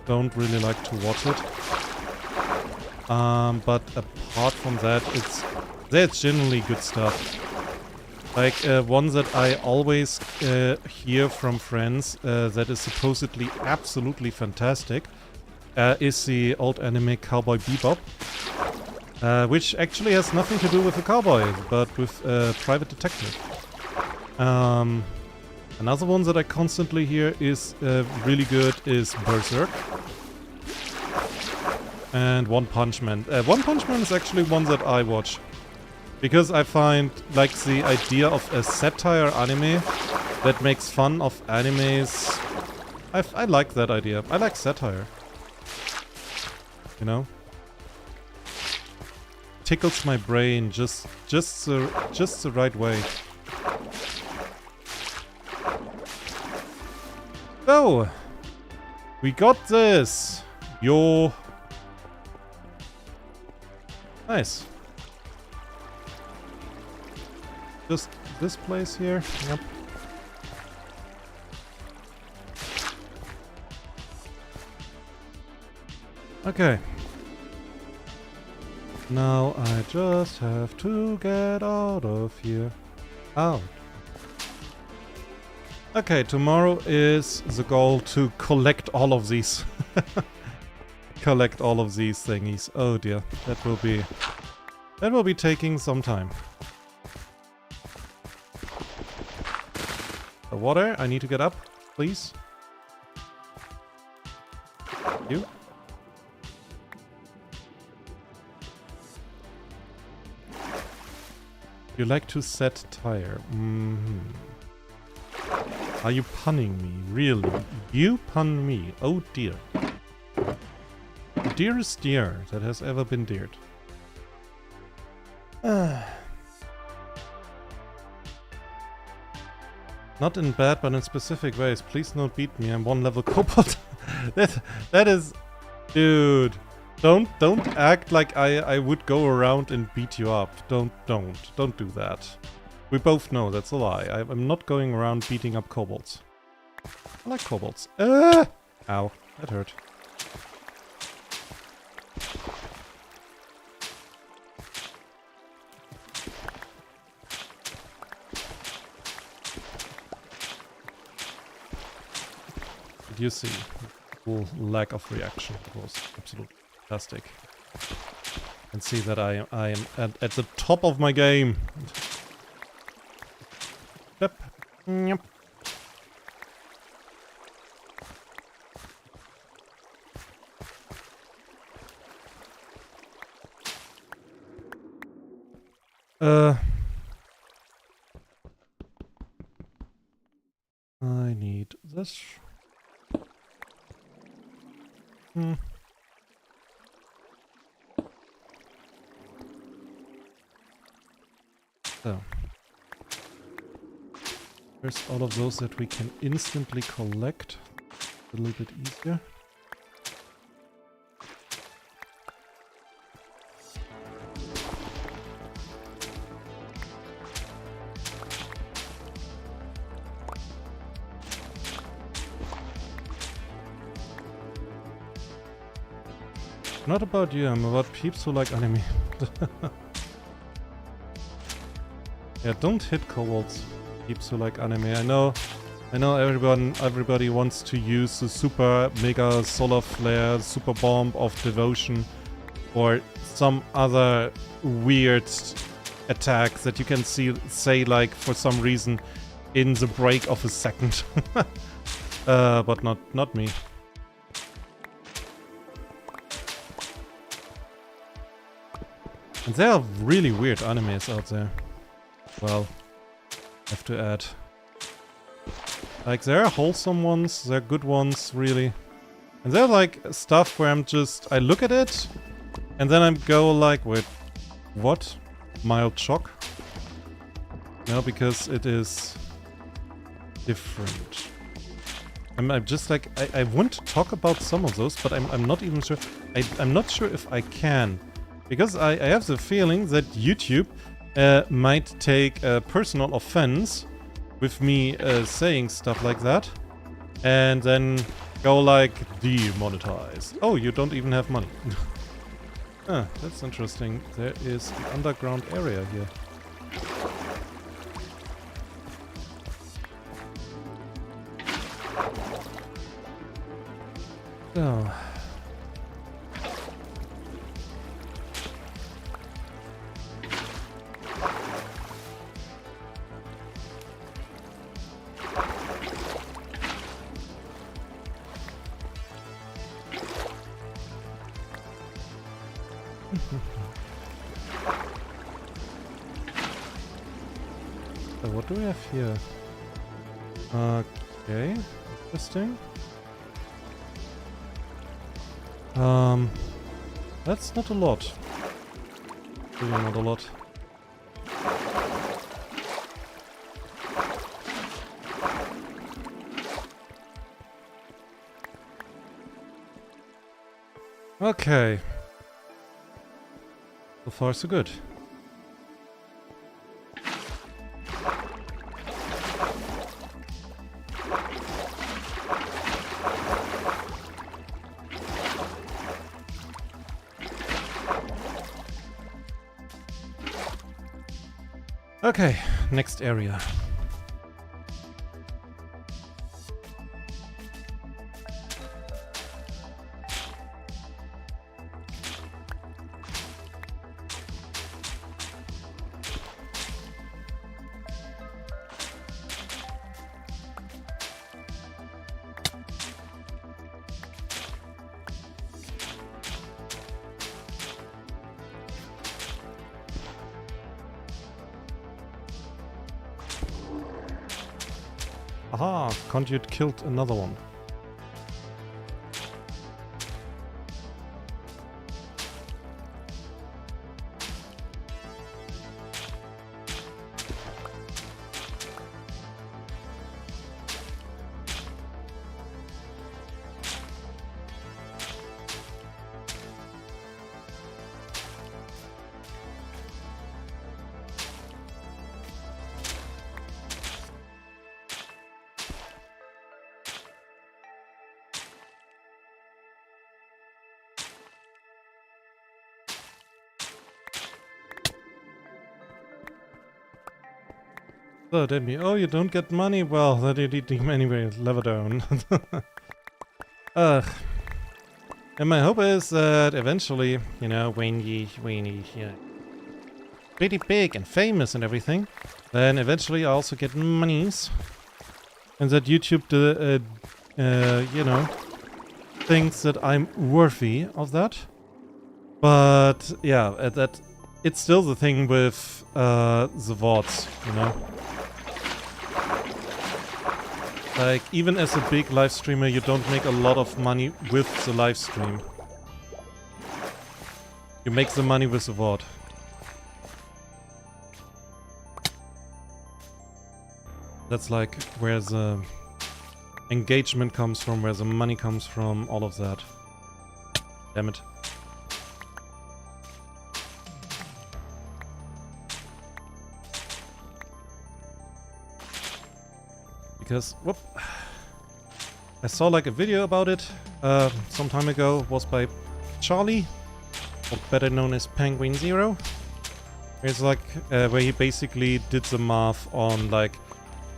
S1: don't really like to watch it. But apart from that, there's generally good stuff. Like, one that I always hear from friends that is supposedly absolutely fantastic is the old anime Cowboy Bebop. Which actually has nothing to do with a cowboy, but with a private detective. Another one that I constantly hear is really good is Berserk. And One Punch Man. One Punch Man is actually one that I watch. Because I find, like, the idea of a satire anime that makes fun of animes... I like that idea. I like satire. You know? Tickles my brain just the right way. So, we got this. Yo. Nice. Just this place here. Yep. Okay. Now I just have to get out of here. Oh. Okay, tomorrow is the goal to collect all of these. Collect all of these thingies. Oh dear, that will be taking some time. The water, I need to get up, please. You. You like to set tire. Are you punning me? Really? You pun me? Oh dear. dearest deer that has ever been deared. Not in bad, but in specific ways. Please don't beat me. I'm 1 level kobold. that is... Dude. Don't act like I would go around and beat you up. Don't do that. We both know that's a lie. I'm not going around beating up kobolds. I like kobolds. Ow. That hurt. Did you see? Full lack of reaction. It was absolutely fantastic. And see that I am at the top of my game. Yep. Yep. I need this. So. There's all of those that we can instantly collect. A little bit easier. Not about you, I'm about peeps who like anime. Yeah, don't hit kobolds. Peeps who like anime. I know everybody wants to use the super mega solar flare, super bomb of devotion, or some other weird attack that you can say like for some reason in the break of a second. But not me. And there are really weird animes out there. Well, I have to add. Like, there are wholesome ones, there are good ones, really. And they're like stuff where I look at it, and then I go like, wait, what? Mild shock? No, because it is different. I'm just like, I want to talk about some of those, but I'm not even sure. I'm not sure if I can. Because I have the feeling that YouTube might take personal offense with me saying stuff like that. And then go like, demonetize. Oh, you don't even have money. Ah, that's interesting. There is an underground area here. So... So what do we have here? Okay, interesting. That's not a lot. Really not a lot. Okay. So far so good. Okay, next area. Aha, Conduit killed another one. So, Demi, oh, you don't get money? Well, that you need him anyway, level down. And my hope is that eventually, you know, when you pretty big and famous and everything, then eventually I also get monies. And that YouTube, you know, thinks that I'm worthy of that. But, yeah, it's still the thing with the VODs, you know. Like, even as a big live streamer, you don't make a lot of money with the live stream. You make the money with the VOD. That's like where the engagement comes from, where the money comes from, all of that. Damn it. Because, whoop, I saw like a video about it some time ago. It was by Charlie, or better known as Penguin Zero. It's like where he basically did the math on like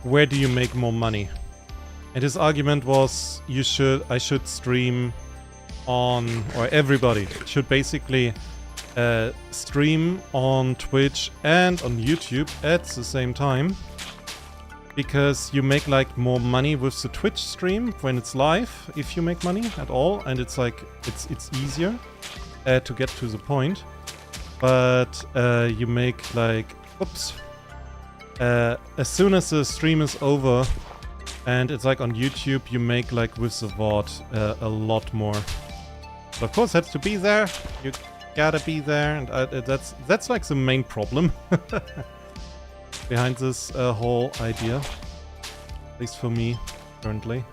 S1: where do you make more money, and his argument was I should stream on, or everybody should basically stream on Twitch and on YouTube at the same time. Because you make like more money with the Twitch stream when it's live, if you make money at all, and it's like it's easier to get to the point. But you make like, oops, as soon as the stream is over and it's like on YouTube, you make like with the VOD a lot more. But of course, has to be there. You gotta be there, and that's like the main problem. Behind this whole idea, at least for me, currently.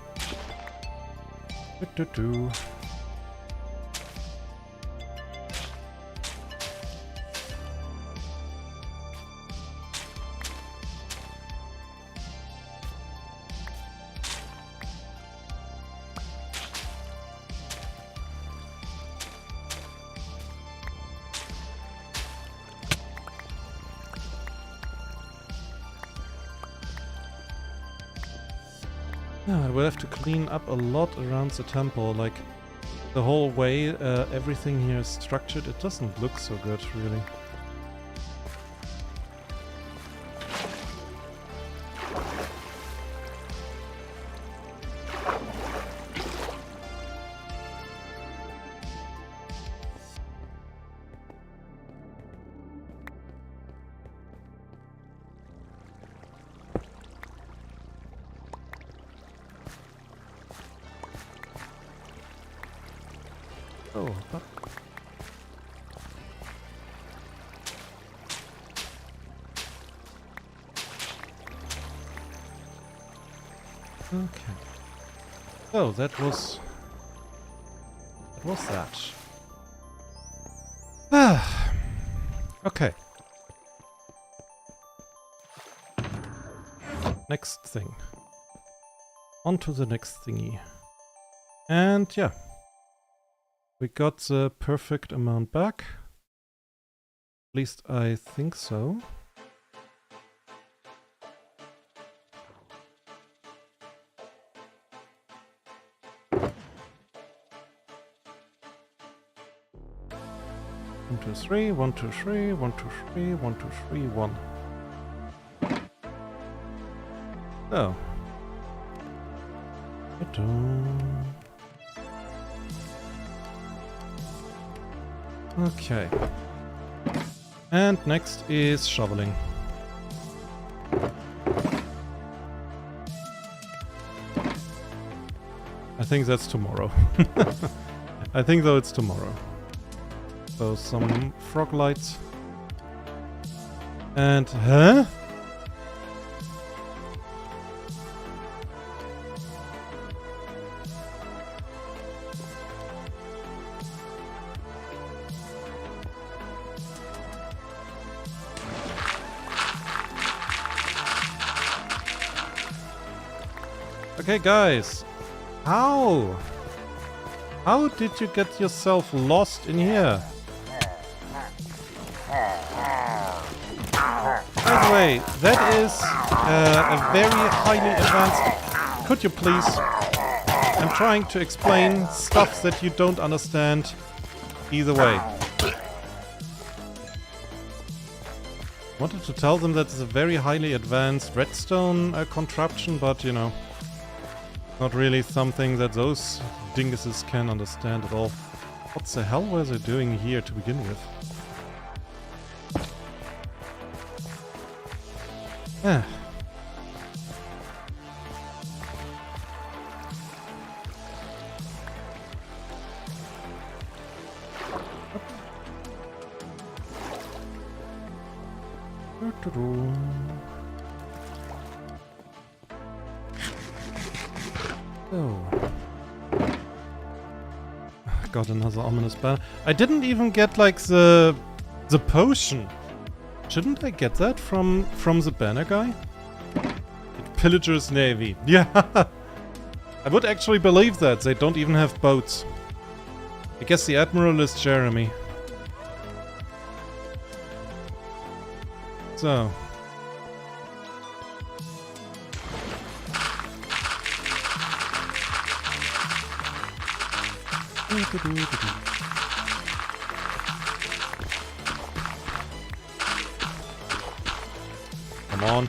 S1: Yeah, I will have to clean up a lot around the temple, like the whole way everything here is structured. It doesn't look so good, really. Oh, but okay. Oh, that was that. Ah. Okay. Next thing. On to the next thingy. And yeah. We got the perfect amount back. At least I think so. One, two, three, 1, 2, 3, 1, 2, 3, 1, 2, 3, 1. Oh. Okay. And next is shoveling. I think that's tomorrow. I think though it's tomorrow. So some frog lights. And huh? Okay, guys, how did you get yourself lost in here? Guys, the way, that is a very highly advanced... Could you please? I'm trying to explain stuff that you don't understand either way. Wanted to tell them that it's a very highly advanced redstone contraption, but you know, not really something that those dinguses can understand at all. What the hell were they doing here to begin with? Ah. Oh. Got another ominous banner. I didn't even get like the potion. Shouldn't I get that from the banner guy? Pillager's Navy. Yeah. I would actually believe that. They don't even have boats. I guess the Admiral is Jeremy. So. Come on.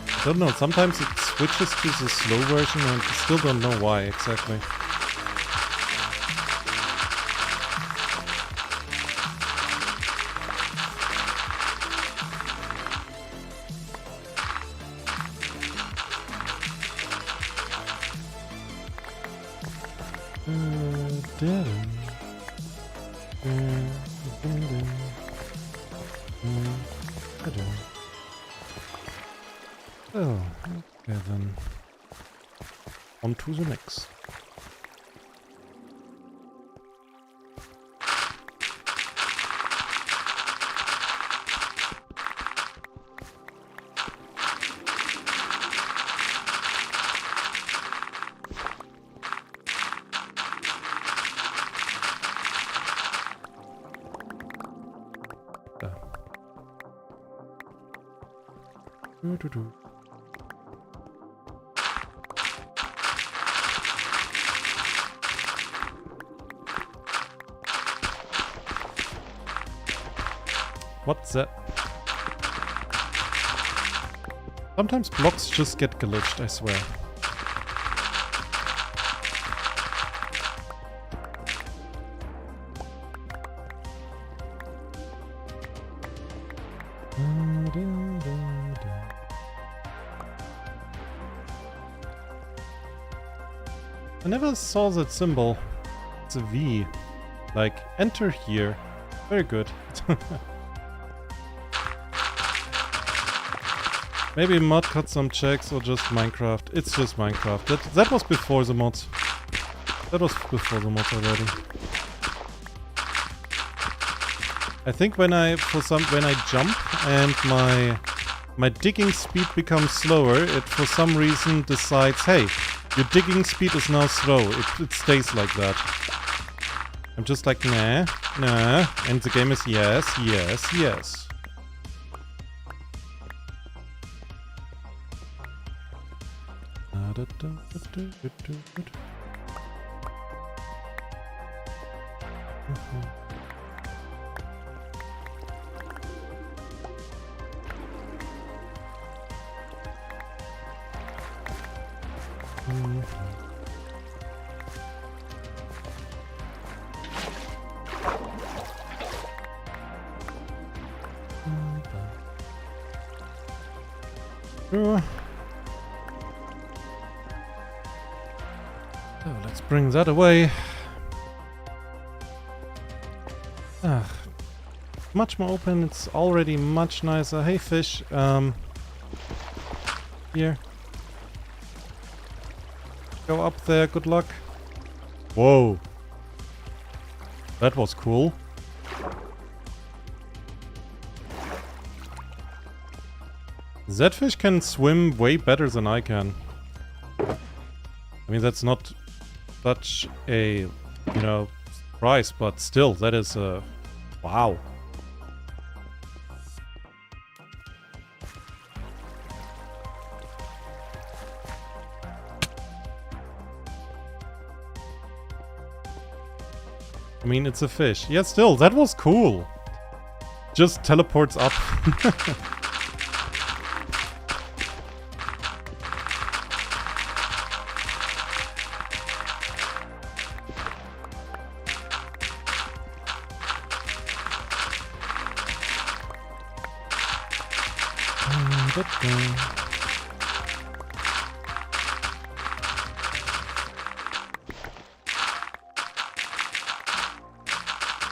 S1: I don't know, sometimes it switches to the slow version and I still don't know why exactly. Oh, okay then. On to the next. What's that? Sometimes blocks just get glitched, I swear. I never saw that symbol. It's a V. Like, enter here. Very good. Maybe mod cut some checks or just Minecraft. It's just Minecraft. That was before the mods. That was before the mods already. I think when I jump and my digging speed becomes slower, it for some reason decides, hey, your digging speed is now slow. It stays like that. I'm just like, nah, nah, and the game is yes, yes, yes. So let's bring that away. Much more open, it's already much nicer. Hey fish, here. Go up there, good luck. Whoa. That was cool. That fish can swim way better than I can. I mean, that's not such a, you know, surprise, but still, that is Wow. I mean, it's a fish. Yeah, still, that was cool. Just teleports up.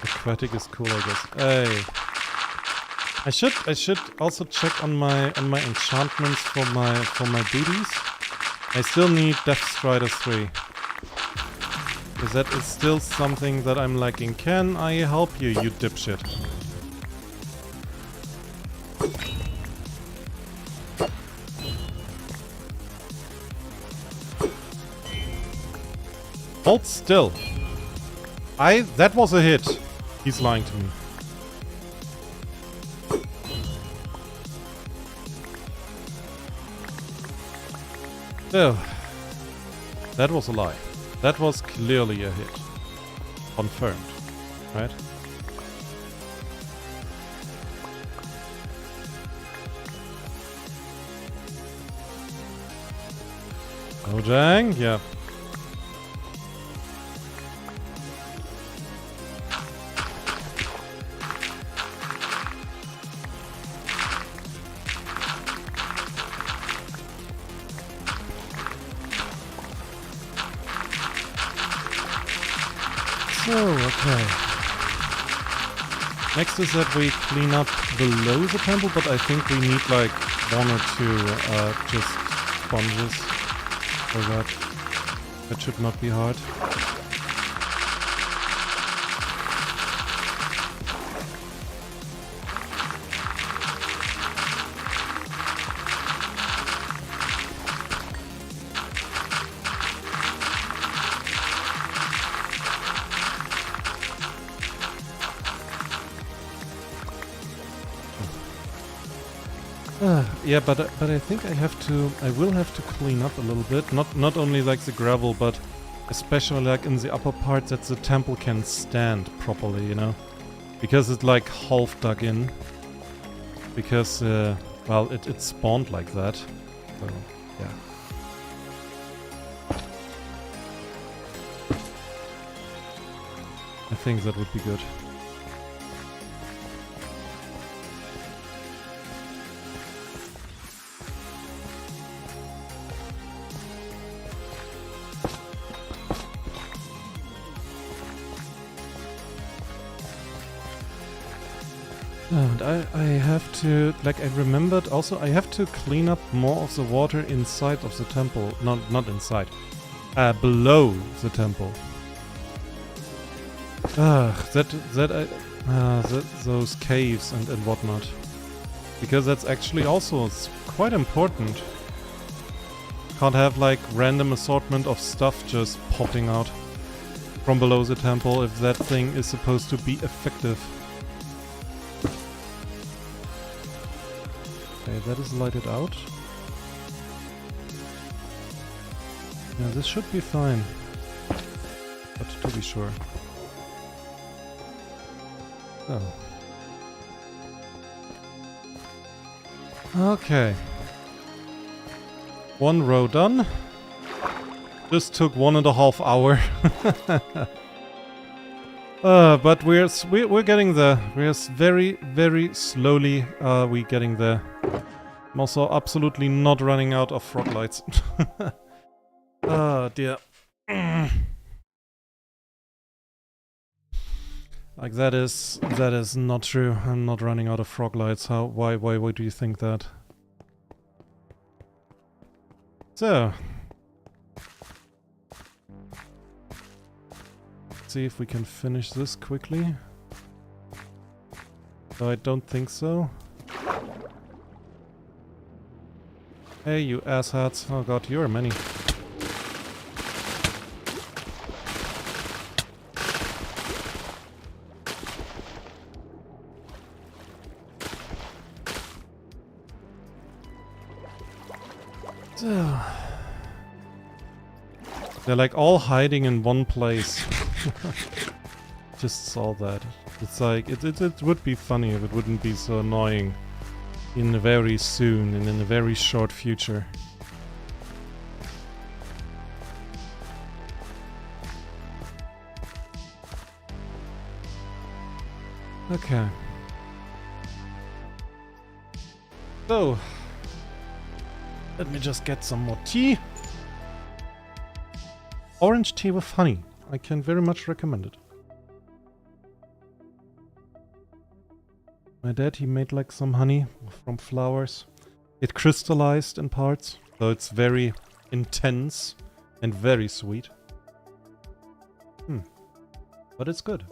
S1: Aquatic is cool, I guess. Hey. I should also check on my enchantments for my booties. I still need Death Strider 3. Because that is still something that I'm lacking. Can I help you, you dipshit? Hold still. That was a hit. He's lying to me. So, that was a lie. That was clearly a hit. Confirmed, right? Mojang, yeah. Okay. Next is that we clean up below the temple, but I think we need like 1 or 2 just sponges for that. That should not be hard. Yeah, but I think I will have to clean up a little bit. Not only like the gravel, but especially like in the upper part that the temple can stand properly, you know? Because it's like half dug in. Because, well, it spawned like that. So, yeah. I think that would be good. And I have to, like I remembered also, I have to clean up more of the water inside of the temple. Not inside. Below the temple. Those caves and whatnot. Because that's actually also quite important. Can't have like random assortment of stuff just popping out from below the temple if that thing is supposed to be effective. Okay, that is lighted out. Yeah, this should be fine. But to be sure. So. Okay. 1 row done. This took 1.5 hours. But we're getting there. We're very, very slowly we getting there. I'm also absolutely not running out of frog lights. Oh dear. Like that is not true. I'm not running out of frog lights. Why do you think that? So. See if we can finish this quickly. I don't think so. Hey, you asshats. Oh god, you're many. So. They're like all hiding in one place. Just saw that. It's like, it would be funny if it wouldn't be so annoying in very soon and in a very short future. Okay. So, let me just get some more tea. Orange tea with honey. I can very much recommend it. My dad, he made like some honey from flowers. It crystallized in parts, so it's very intense and very sweet. But it's good.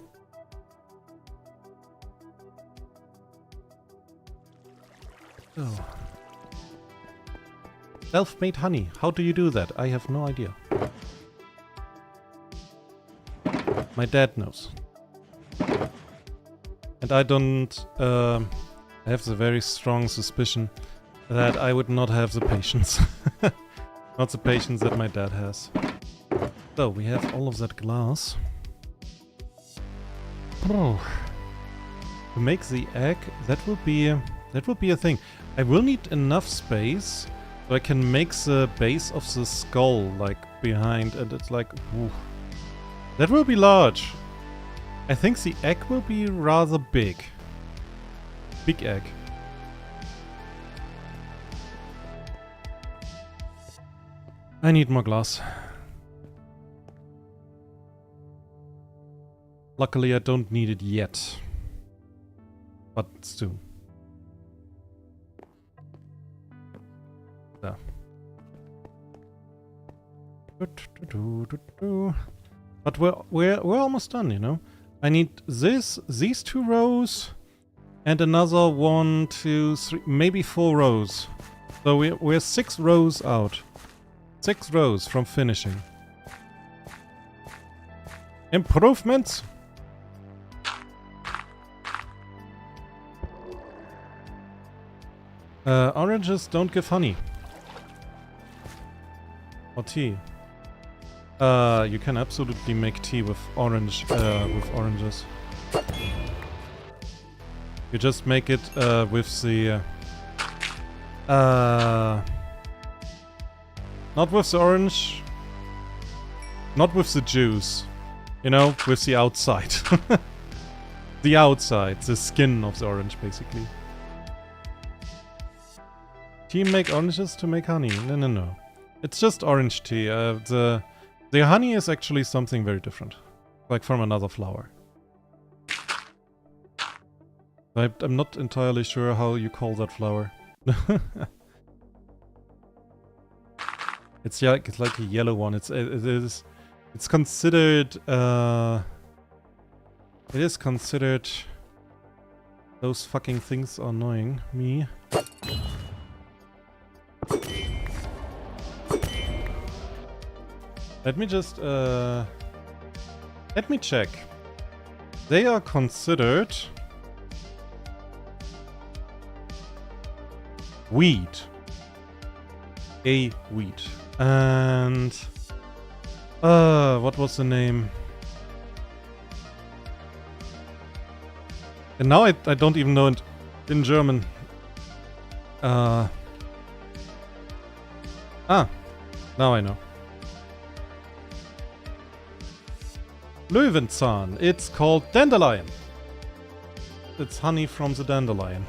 S1: Oh. Self-made honey. How do you do that? I have no idea. My dad knows. And I don't... I have the very strong suspicion that I would not have the patience. Not the patience that my dad has. So, we have all of that glass. Oh. To make the egg, that will be a thing. I will need enough space so I can make the base of the skull like behind, and it's like, ooh. That will be large. I think the egg will be rather big. Big egg. I need more glass. Luckily I don't need it yet. But soon. There. But we're almost done, you know. I need these 2 rows, and another 1, 2, 3, maybe 4 rows. So we're 6 rows out. 6 rows from finishing. Improvements. Oranges don't give honey. Or tea. You can absolutely make tea with oranges. You just make it with the not with the orange, not with the juice, you know, with the outside. The outside, the skin of the orange, basically. Tea make oranges to make honey? No. It's just orange tea. The honey is actually something very different. Like from another flower. I'm not entirely sure how you call that flower. It's like a yellow one. It's considered it is considered, those fucking things are annoying me. Let me just, let me check. They are considered weed. A weed. And, what was the name? And now I don't even know it in German. Now I know. Löwenzahn. It's called dandelion. It's honey from the dandelion.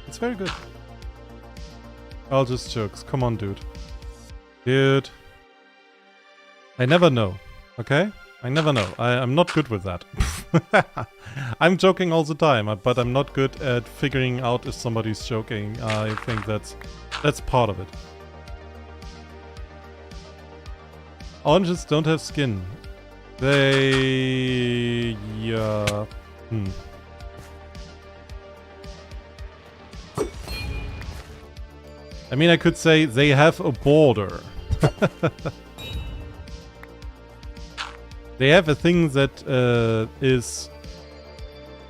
S1: It's very good. All just jokes. Come on, dude. Dude. I never know. Okay? I never know. I'm not good with that. I'm joking all the time, but I'm not good at figuring out if somebody's joking. I think that's part of it. Oranges don't have skin. They... yeah... I mean, I could say they have a border. They have a thing that is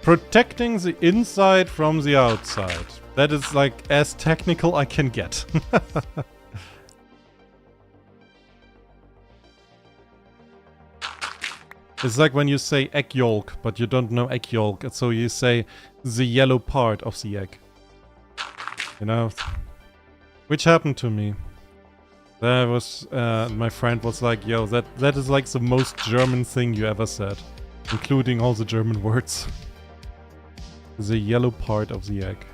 S1: Protecting the inside from the outside. That is like as technical I can get. It's like when you say egg yolk, but you don't know egg yolk, and so you say the yellow part of the egg. You know? Which happened to me. There was, my friend was like, yo, that is like the most German thing you ever said. Including all the German words. The yellow part of the egg.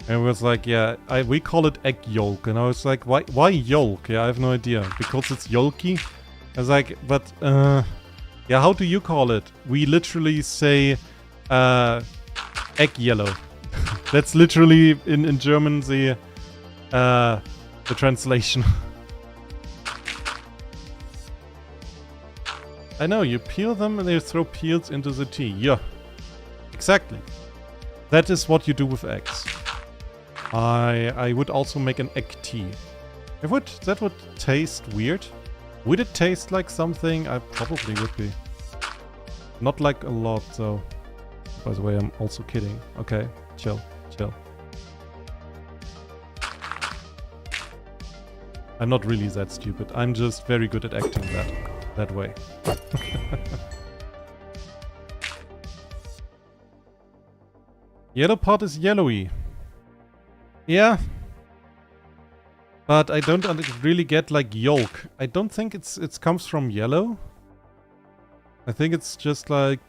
S1: And it was like, yeah, we call it egg yolk. And I was like, why yolk? Yeah, I have no idea. Because it's yolky? I was like, but, yeah, how do you call it? We literally say, egg yellow. That's literally, in German, the translation. I know, you peel them and they throw peels into the tea. Yeah, exactly. That is what you do with eggs. I would also make an egg tea. That would taste weird. Would it taste like something? I probably would be. Not like a lot, though. By the way, I'm also kidding. Okay, chill. I'm not really that stupid. I'm just very good at acting that way. Yellow part is yellowy. Yeah. But I don't really get like yolk. I don't think it comes from yellow. I think it's just like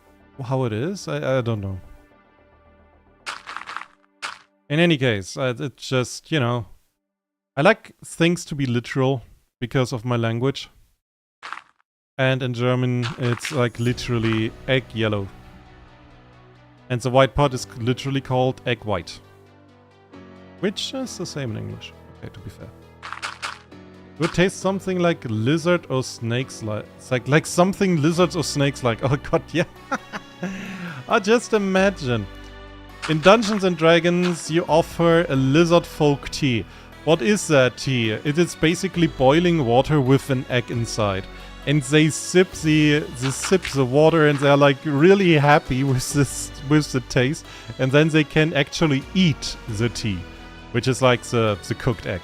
S1: how it is. I don't know. In any case, it's just, you know, I like things to be literal because of my language. And in German, it's like literally egg yellow. And the white part is literally called egg white. Which is the same in English. Okay, to be fair. It would taste something like lizard or snakes like. It's like something lizards or snakes like. Oh god, yeah. I just imagine. In Dungeons and Dragons, you offer a lizard folk tea. What is that tea? It is basically boiling water with an egg inside. And they sip the water and they're like really happy with the taste. And then they can actually eat the tea. Which is like the cooked egg.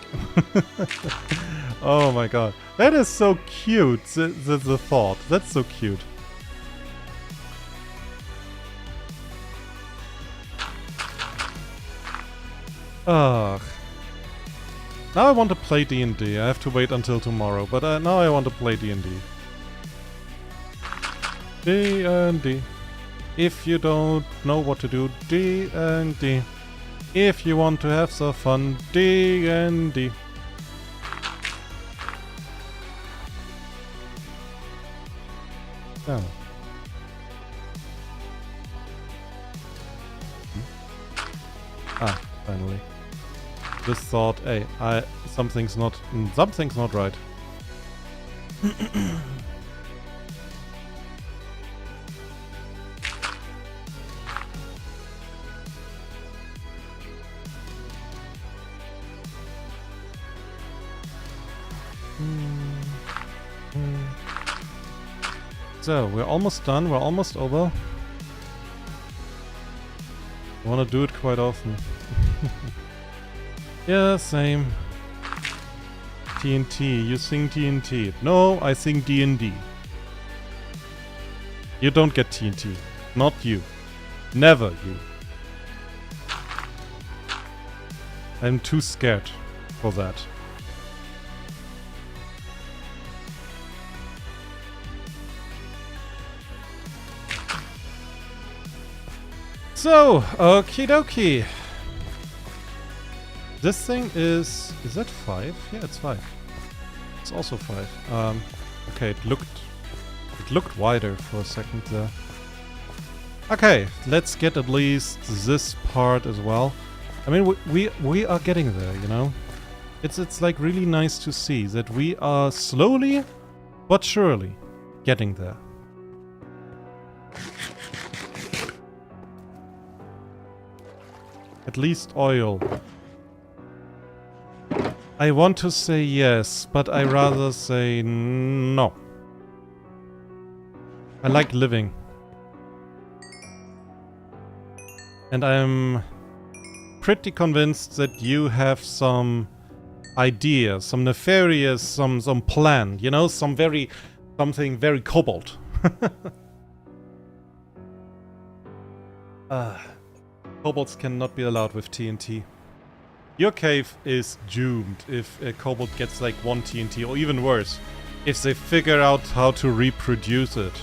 S1: Oh my god. That is so cute, the thought. That's so cute. Ugh. Now I want to play D&D. I have to wait until tomorrow, but now I want to play D&D. D&D. If you don't know what to do, D&D. If you want to have some fun, D&D. Oh. Ah, finally. Just thought, hey, something's not right. So, we're almost done, we're almost over. I wanna do it quite often. Yeah, same. TNT, you sing TNT. No, I sing D&D. You don't get TNT. Not you. Never you. I'm too scared for that. So, okie dokie. This thing is that 5? Yeah, it's 5. It's also 5. Okay, it looked wider for a second there. Okay, let's get at least this part as well. I mean, we are getting there, you know? It's like really nice to see that we are slowly but surely getting there. At least oil. I want to say yes, but I rather say no. I like living. And I'm pretty convinced that you have some idea, some nefarious, some plan, you know, something very cobalt. Kobolds cannot be allowed with TNT. Your cave is doomed if a kobold gets like 1 TNT, or even worse, if they figure out how to reproduce it.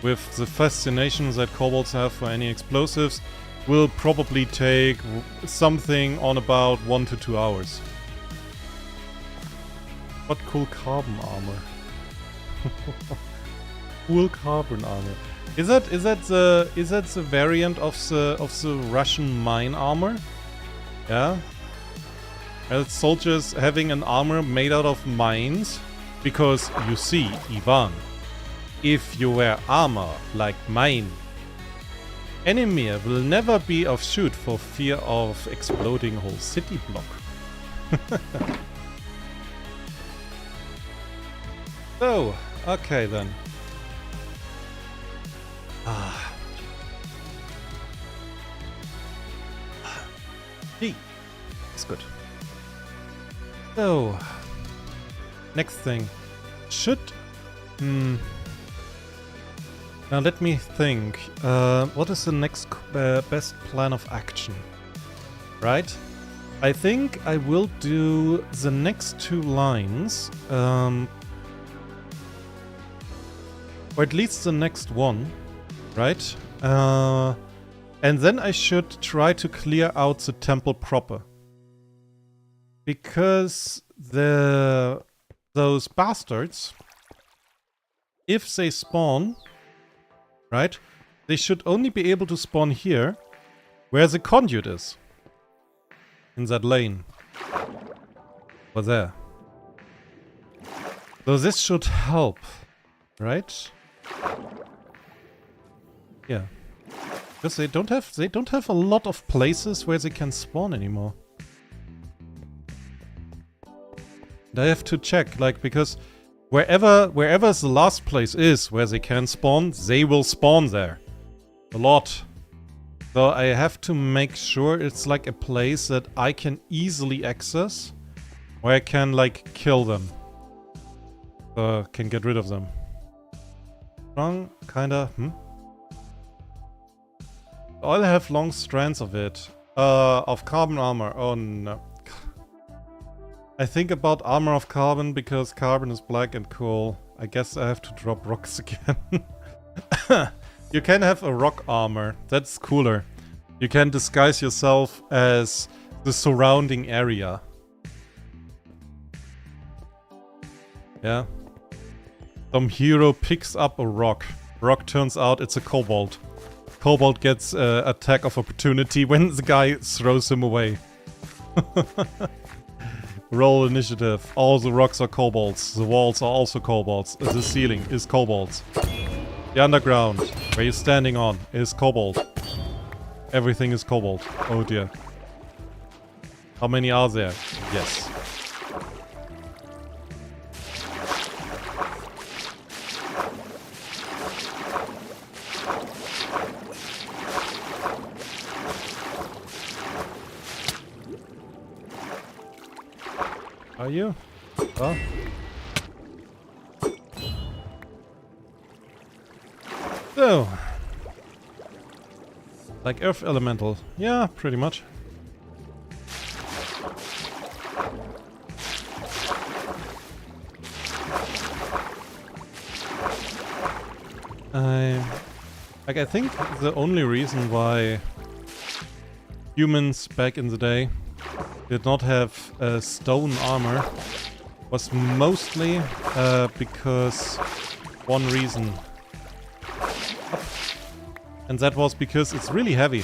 S1: With the fascination that kobolds have for any explosives, will probably take something on about 1 to 2 hours. What cool carbon armor. Cool carbon armor. Is that the variant of the Russian mine armor? Yeah? Soldiers having an armor made out of mines? Because you see, Ivan, if you wear armor like mine, enemy will never be of shoot for fear of exploding a whole city block. So, okay then. Hey, it's good. So, next thing. Should... Now let me think. What is the next best plan of action? Right? I think I will do the next 2 lines. Or at least the next one. Right? And then I should try to clear out the temple proper. Because those bastards, if they spawn, right, they should only be able to spawn here, where the conduit is. In that lane. Or there. So this should help, right? Yeah. Because they don't have a lot of places where they can spawn anymore. And I have to check, like, because wherever the last place is where they can spawn, they will spawn there. A lot. So I have to make sure it's like a place that I can easily access, where I can like kill them. Can get rid of them. Strong, kinda, I'll have long strands of it. Of carbon armor. Oh no. I think about armor of carbon because carbon is black and cool. I guess I have to drop rocks again. You can have a rock armor. That's cooler. You can disguise yourself as the surrounding area. Yeah. Some hero picks up a rock. Rock turns out it's a kobold. Kobold gets attack of opportunity when the guy throws him away. Roll initiative. All the rocks are kobolds. The walls are also kobolds. The ceiling is kobolds. The underground, where you're standing on, is kobold. Everything is kobold. Oh dear. How many are there? Yes. Are you? Oh. So. Like Earth Elemental. Yeah, pretty much. I think the only reason why humans back in the day did not have stone armor was mostly because one reason. And that was because it's really heavy.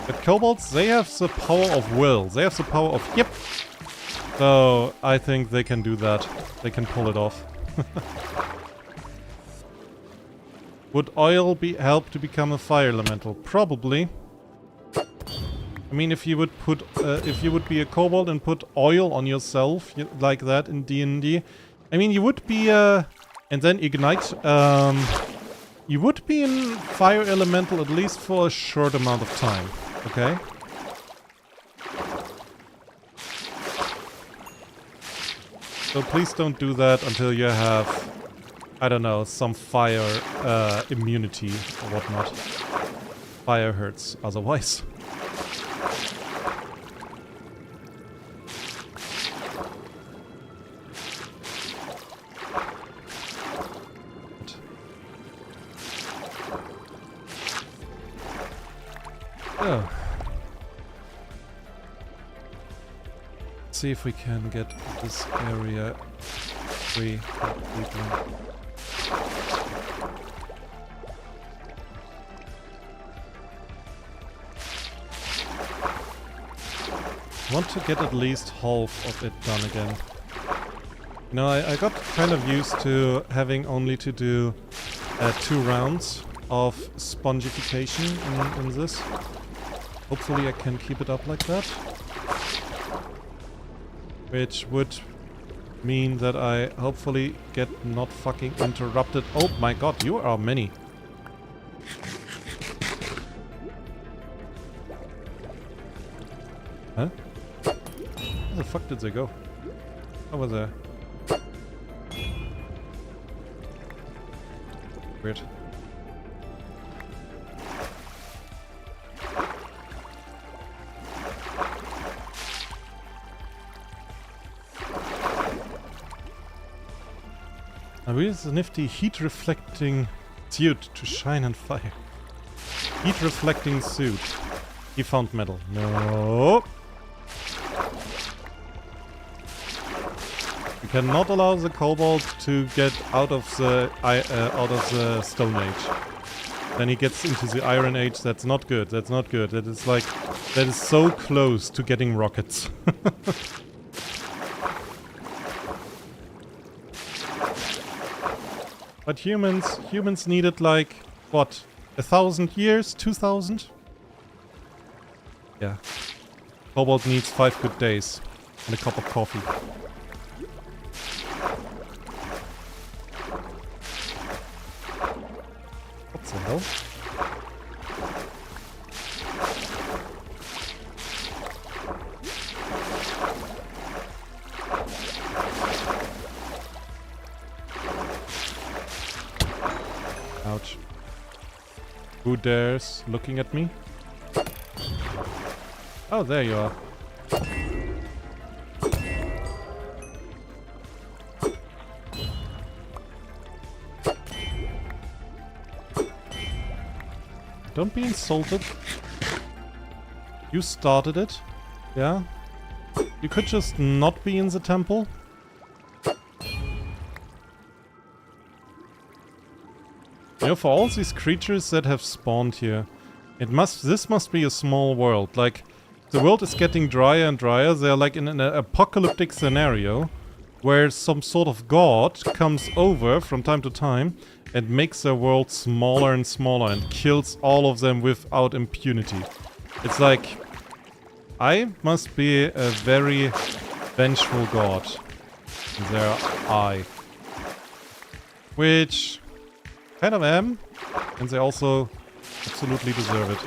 S1: But kobolds, they have the power of will. They have the power of yep. So I think they can do that. They can pull it off. Would oil help to become a fire elemental? Probably. I mean, if you would put, if you would be a kobold and put oil on yourself like that in D&D, I mean, you would be and then ignite. You would be in fire elemental at least for a short amount of time, okay? So please don't do that until you have, I don't know, some fire immunity or whatnot. Fire hurts otherwise. Oh. Let's see if we can get this area free completely. I want to get at least half of it done again. You know, I got kind of used to having only to do 2 rounds of spongification in this. Hopefully I can keep it up like that. Which would mean that I hopefully get not fucking interrupted. Oh my god, you are many. Huh? Where the fuck did they go? Over there. Weird. A really nifty heat-reflecting suit to shine and fire. Heat-reflecting suit. He found metal. No. You cannot allow the kobold to get out of the Stone Age. Then he gets into the Iron Age. That's not good. That's not good. That is like, that is so close to getting rockets. But humans needed like, what, 1,000 years? 2,000? Yeah. Kobold needs 5 good days and a cup of coffee. What the hell? Ouch. Who dares looking at me? Oh, there you are. Don't be insulted. You started it. Yeah? You could just not be in the temple. You know, for all these creatures that have spawned here, this must be a small world. Like, the world is getting drier and drier. They're like in an apocalyptic scenario where some sort of god comes over from time to time and makes their world smaller and smaller and kills all of them without impunity. It's like, I must be a very vengeful god in their eye. Which kind of am, and they also absolutely deserve it.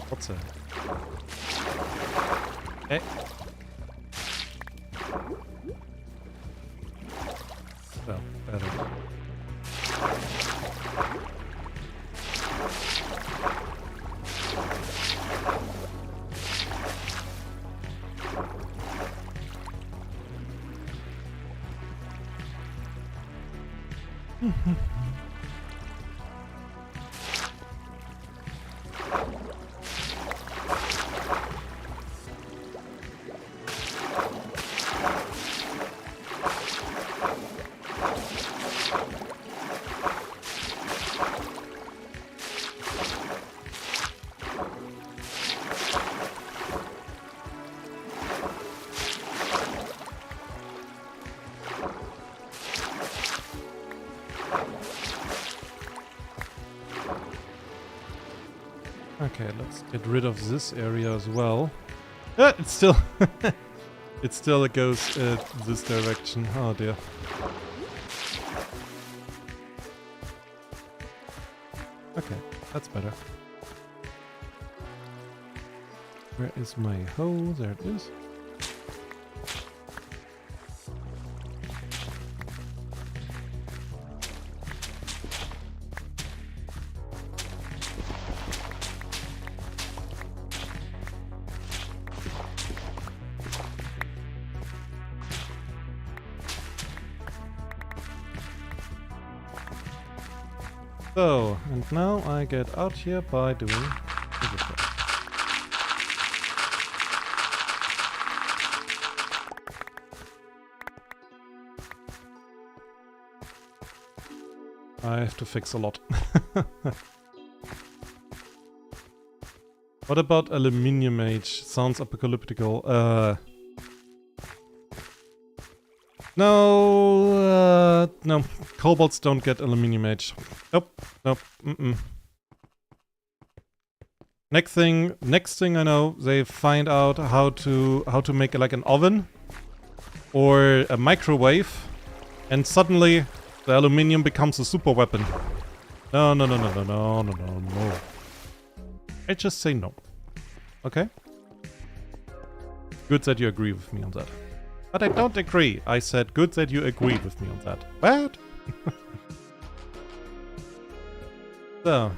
S1: What's that? Hey. So, better. Okay, let's get rid of this area as well. It's still... it still goes this direction. Oh dear. Okay, that's better. Where is my hole? There it is. So, and now I get out here by doing this. I have to fix a lot. What about Aluminium Age? Sounds apocalyptical. No, kobolds don't get Aluminium Age. Nope, Next thing I know, they find out how to make like an oven or a microwave, and suddenly the aluminium becomes a super weapon. No. I just say no. Okay? Good that you agree with me on that. But I don't agree. I said good that you agree with me on that. What? So.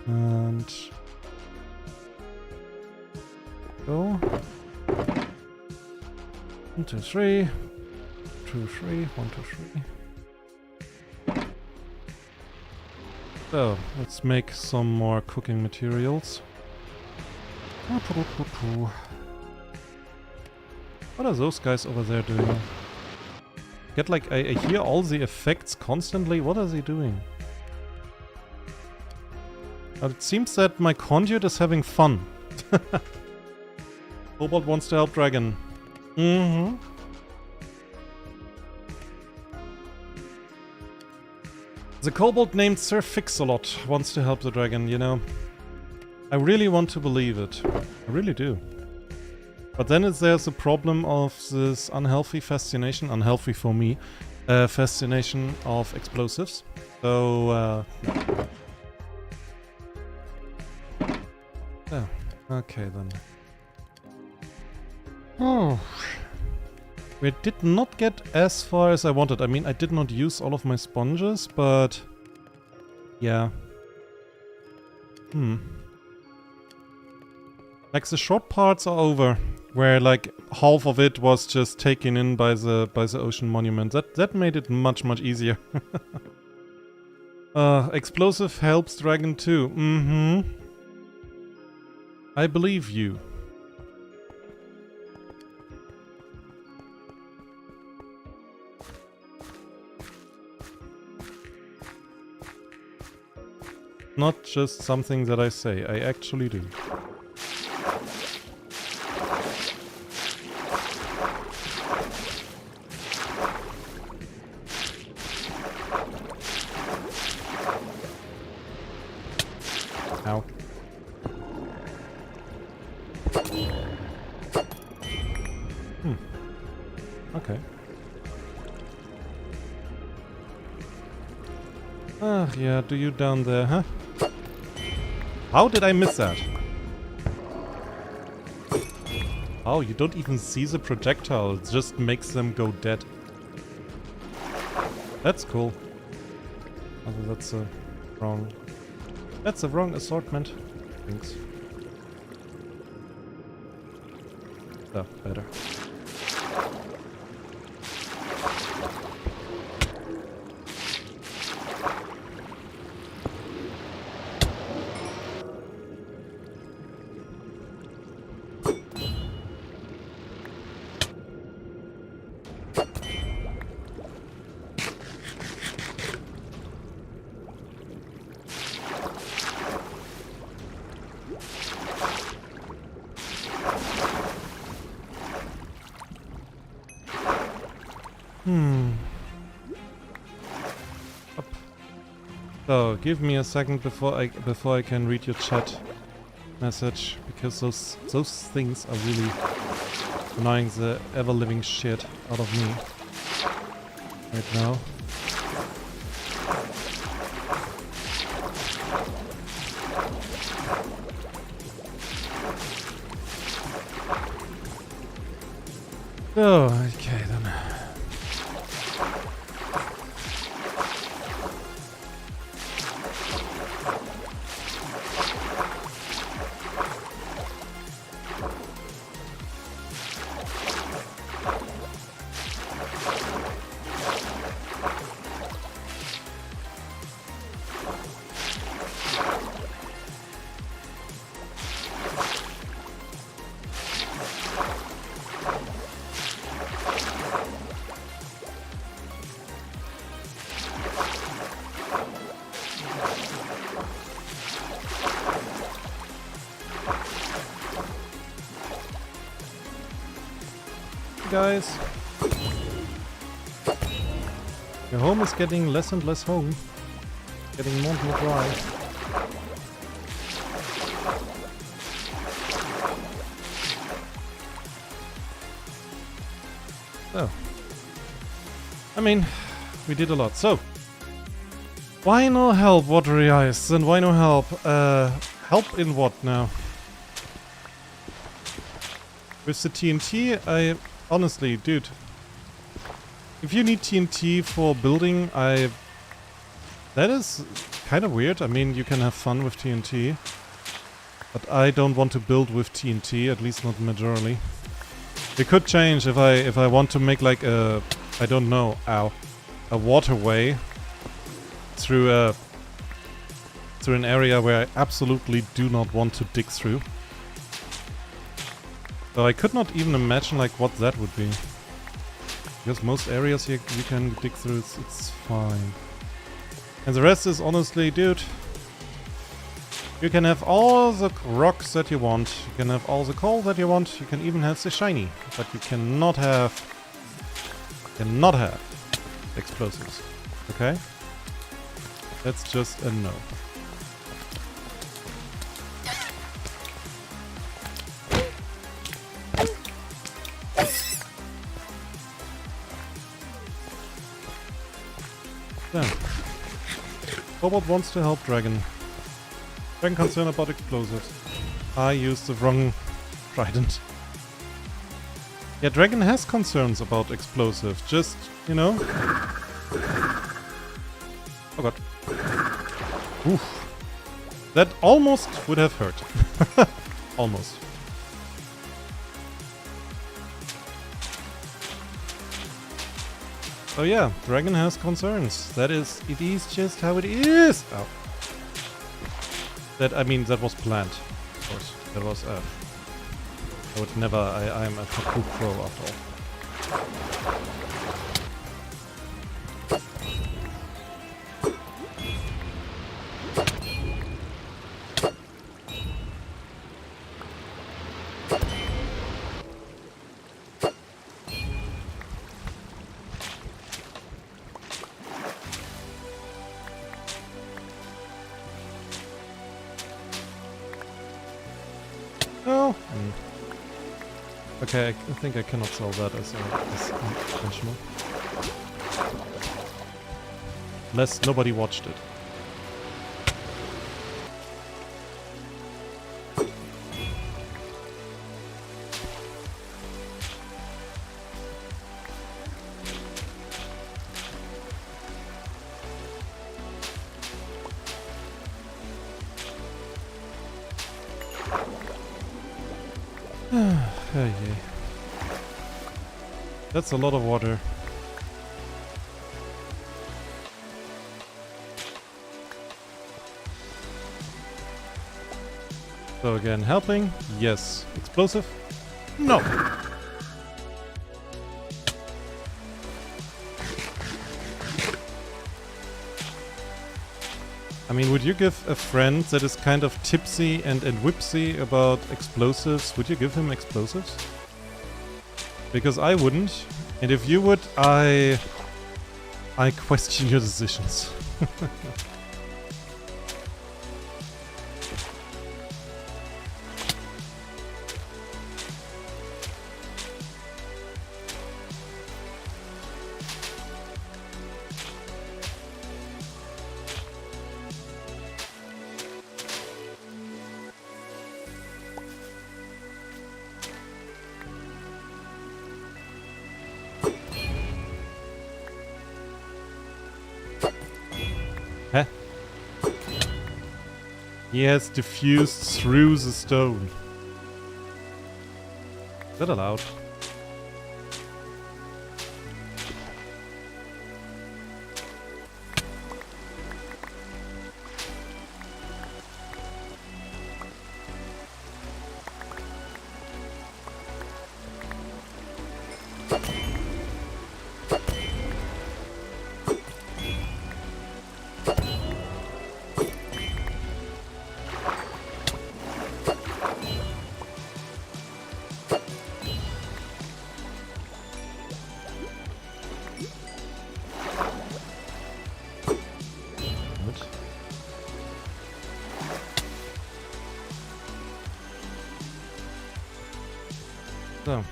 S1: And... go. 1, 2, 3. 2, 3. 1, 2, 3. So, let's make some more cooking materials. What are those guys over there doing? Get like, I hear all the effects constantly. What are they doing? It seems that my conduit is having fun. Kobold wants to help Dragon. Mm-hmm. The kobold named Sir Fix-a-Lot wants to help the dragon, you know. I really want to believe it. I really do. But then there's a problem of this unhealthy fascination, unhealthy for me, fascination of explosives. So, oh, okay then. Oh. We did not get as far as I wanted. I mean, I did not use all of my sponges, but... yeah. Like, the short parts are over, where, like, half of it was just taken in by the ocean monument. That made it much easier. Explosive helps Dragon too. Mm-hmm. I believe you. Not just something that I say, I actually do. Ow. Okay. Ah, yeah, do you down there, huh? How did I miss that? Oh, you don't even see the projectile. It just makes them go dead. That's cool. Although that's a wrong... that's a wrong assortment. Thanks. Oh, better. Up. So, give me a second before I can read your chat message, because those things are really annoying the ever-living shit out of me right now. Oh, okay then. Guys, your home is getting less and less home, getting more and more dry. So, I mean, we did a lot. So, why no help, Watery Eyes? And why no help? Help in what now? With the TNT, honestly, dude, if you need TNT for building, that is kind of weird. I mean, you can have fun with TNT, but I don't want to build with TNT, at least not majorly. It could change if I want to make like a, I don't know, a waterway through an area where I absolutely do not want to dig through. So I could not even imagine like what that would be. Because most areas you can dig through, it's fine. And the rest is honestly, dude, you can have all the rocks that you want, you can have all the coal that you want, you can even have the shiny, but you cannot have explosives. Okay? That's just a no. Robot wants to help Dragon. Dragon concerned about explosives. I used the wrong trident. Yeah, Dragon has concerns about explosives. Just, you know. Oh god. Oof. That almost would have hurt. Almost. So yeah, Dragon has concerns. It is just how it is. Oh. That was planned. Of course. That was, I would never, I'm a Tapu Pro after all. Okay, I think I cannot sell that as intentional. Unless nobody watched it. Oh, yeah. That's a lot of water. So again, helping. Yes. Explosive? No. I mean, would you give a friend that is kind of tipsy and whipsy about explosives, would you give him explosives? Because I wouldn't. And if you would, I question your decisions. Huh? He has diffused through the stone. Is that allowed? So.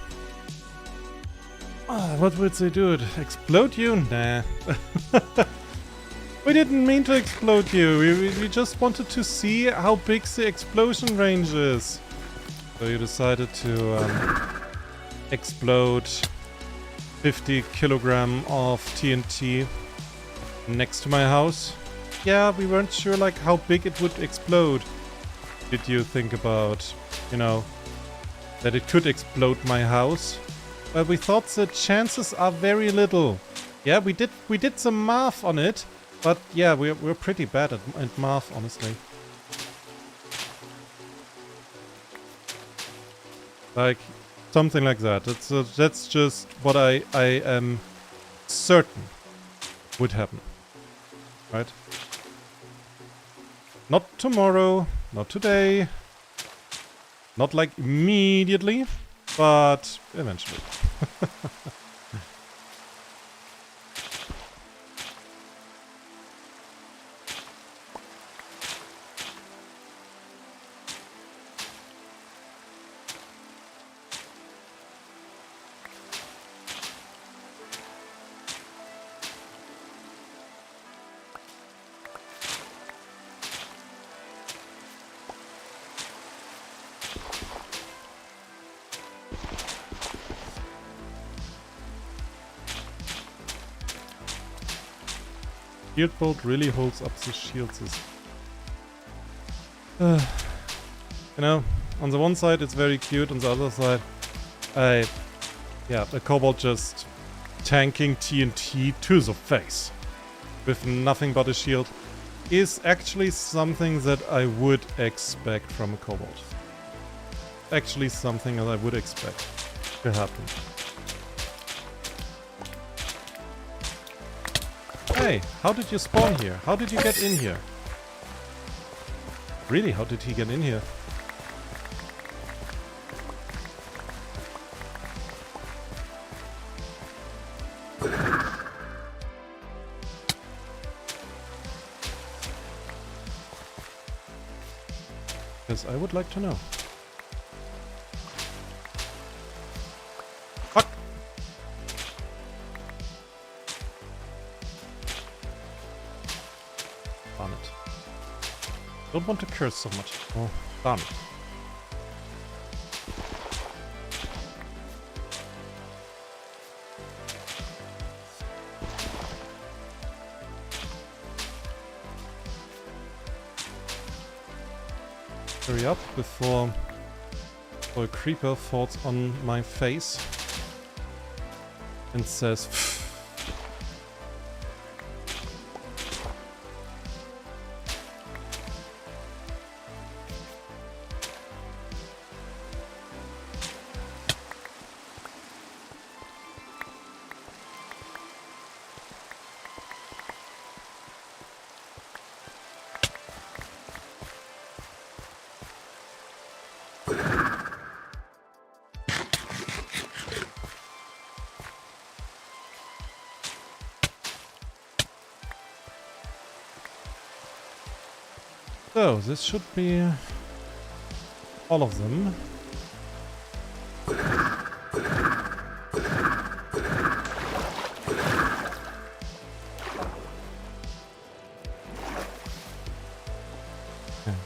S1: What would they do? Explode you? Nah. We didn't mean to explode you. We just wanted to see how big the explosion range is. So you decided to explode 50 kilogram of TNT next to my house. Yeah, we weren't sure like how big it would explode. Did you think about, you know, that it could explode my house? Well, we thought the chances are very little. Yeah, we did some math on it, but yeah, we're pretty bad at math, honestly. Like something like that. That's just what I am certain would happen, right? Not tomorrow, not today. Not like immediately, but eventually. Shield bolt really holds up the shield system. You know, on the one side it's very cute, on the other side, yeah, the kobold just tanking TNT to the face with nothing but a shield is actually something that I would expect from a kobold. Actually something that I would expect to happen. Hey, how did you spawn here? How did you get in here? Really, how did he get in here? Because I would like to know. Fuck! Darn it. Don't want to curse so much. Oh, darn it. Hurry up before a creeper falls on my face. and says, so this should be all of them. Okay.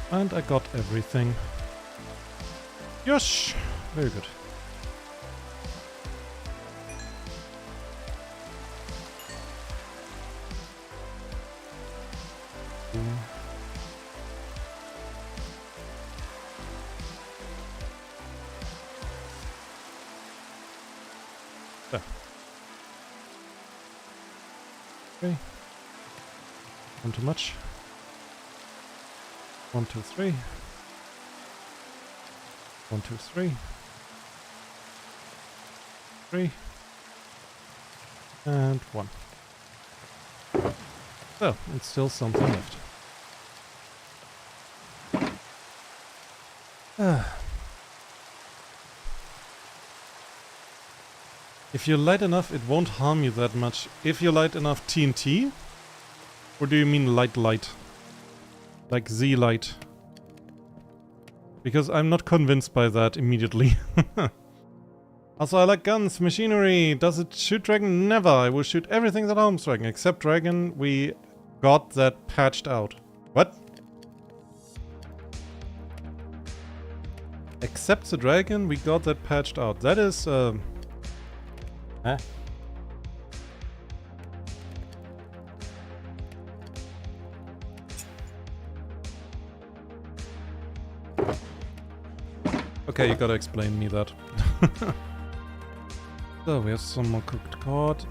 S1: And I got everything. Yes! Very good. There. Okay. Not too much. 1, 2, 3. 1, 2, 3. 3. And 1. So, it's still something left. If you light enough, it won't harm you that much. If you light enough TNT? Or do you mean light? Like Z-light? Because I'm not convinced by that immediately. Also, I like guns, machinery. Does it shoot dragon? Never. I will shoot everything that harms dragon. Except dragon, we got that patched out. What? Except the dragon, we got that patched out. That is, Huh? Okay, you gotta explain me that. So, we have some more cooked cod.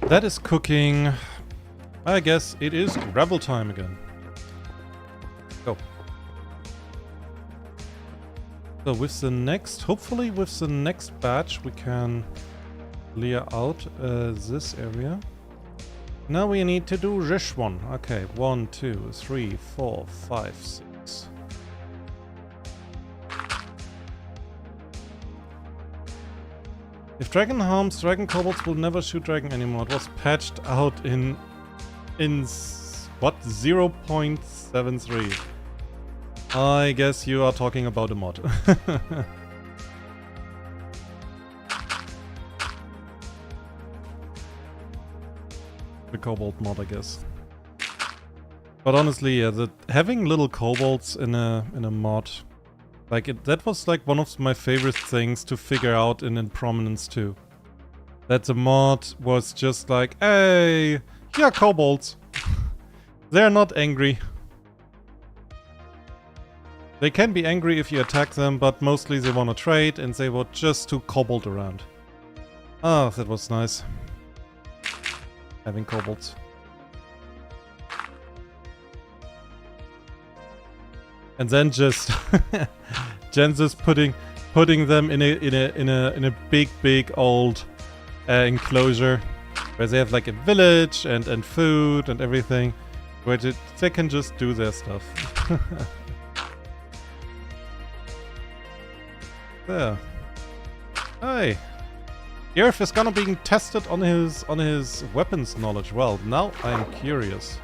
S1: That is cooking. I guess it is gravel time again. Go. So with the next, hopefully with the next batch, we can clear out this area. Now we need to do this one. Okay, 1, 2, 3, 4, 5, 6. If dragon harms, dragon kobolds will never shoot dragon anymore. It was patched out in what, 0.73. I guess you are talking about a mod. The kobold mod, I guess. But honestly, yeah, having little kobolds in a mod, like that was like one of my favorite things to figure out in Prominence 2. That the mod was just like, hey, here are kobolds. They're not angry. They can be angry if you attack them, but mostly they want to trade and they were just to kobold around. Ah, that was nice. Having kobolds. And then just putting them in a big old enclosure where they have like a village and food and everything, where they can just do their stuff. There. Hey. Yerf is gonna be tested on his weapons knowledge. Well, now I'm curious.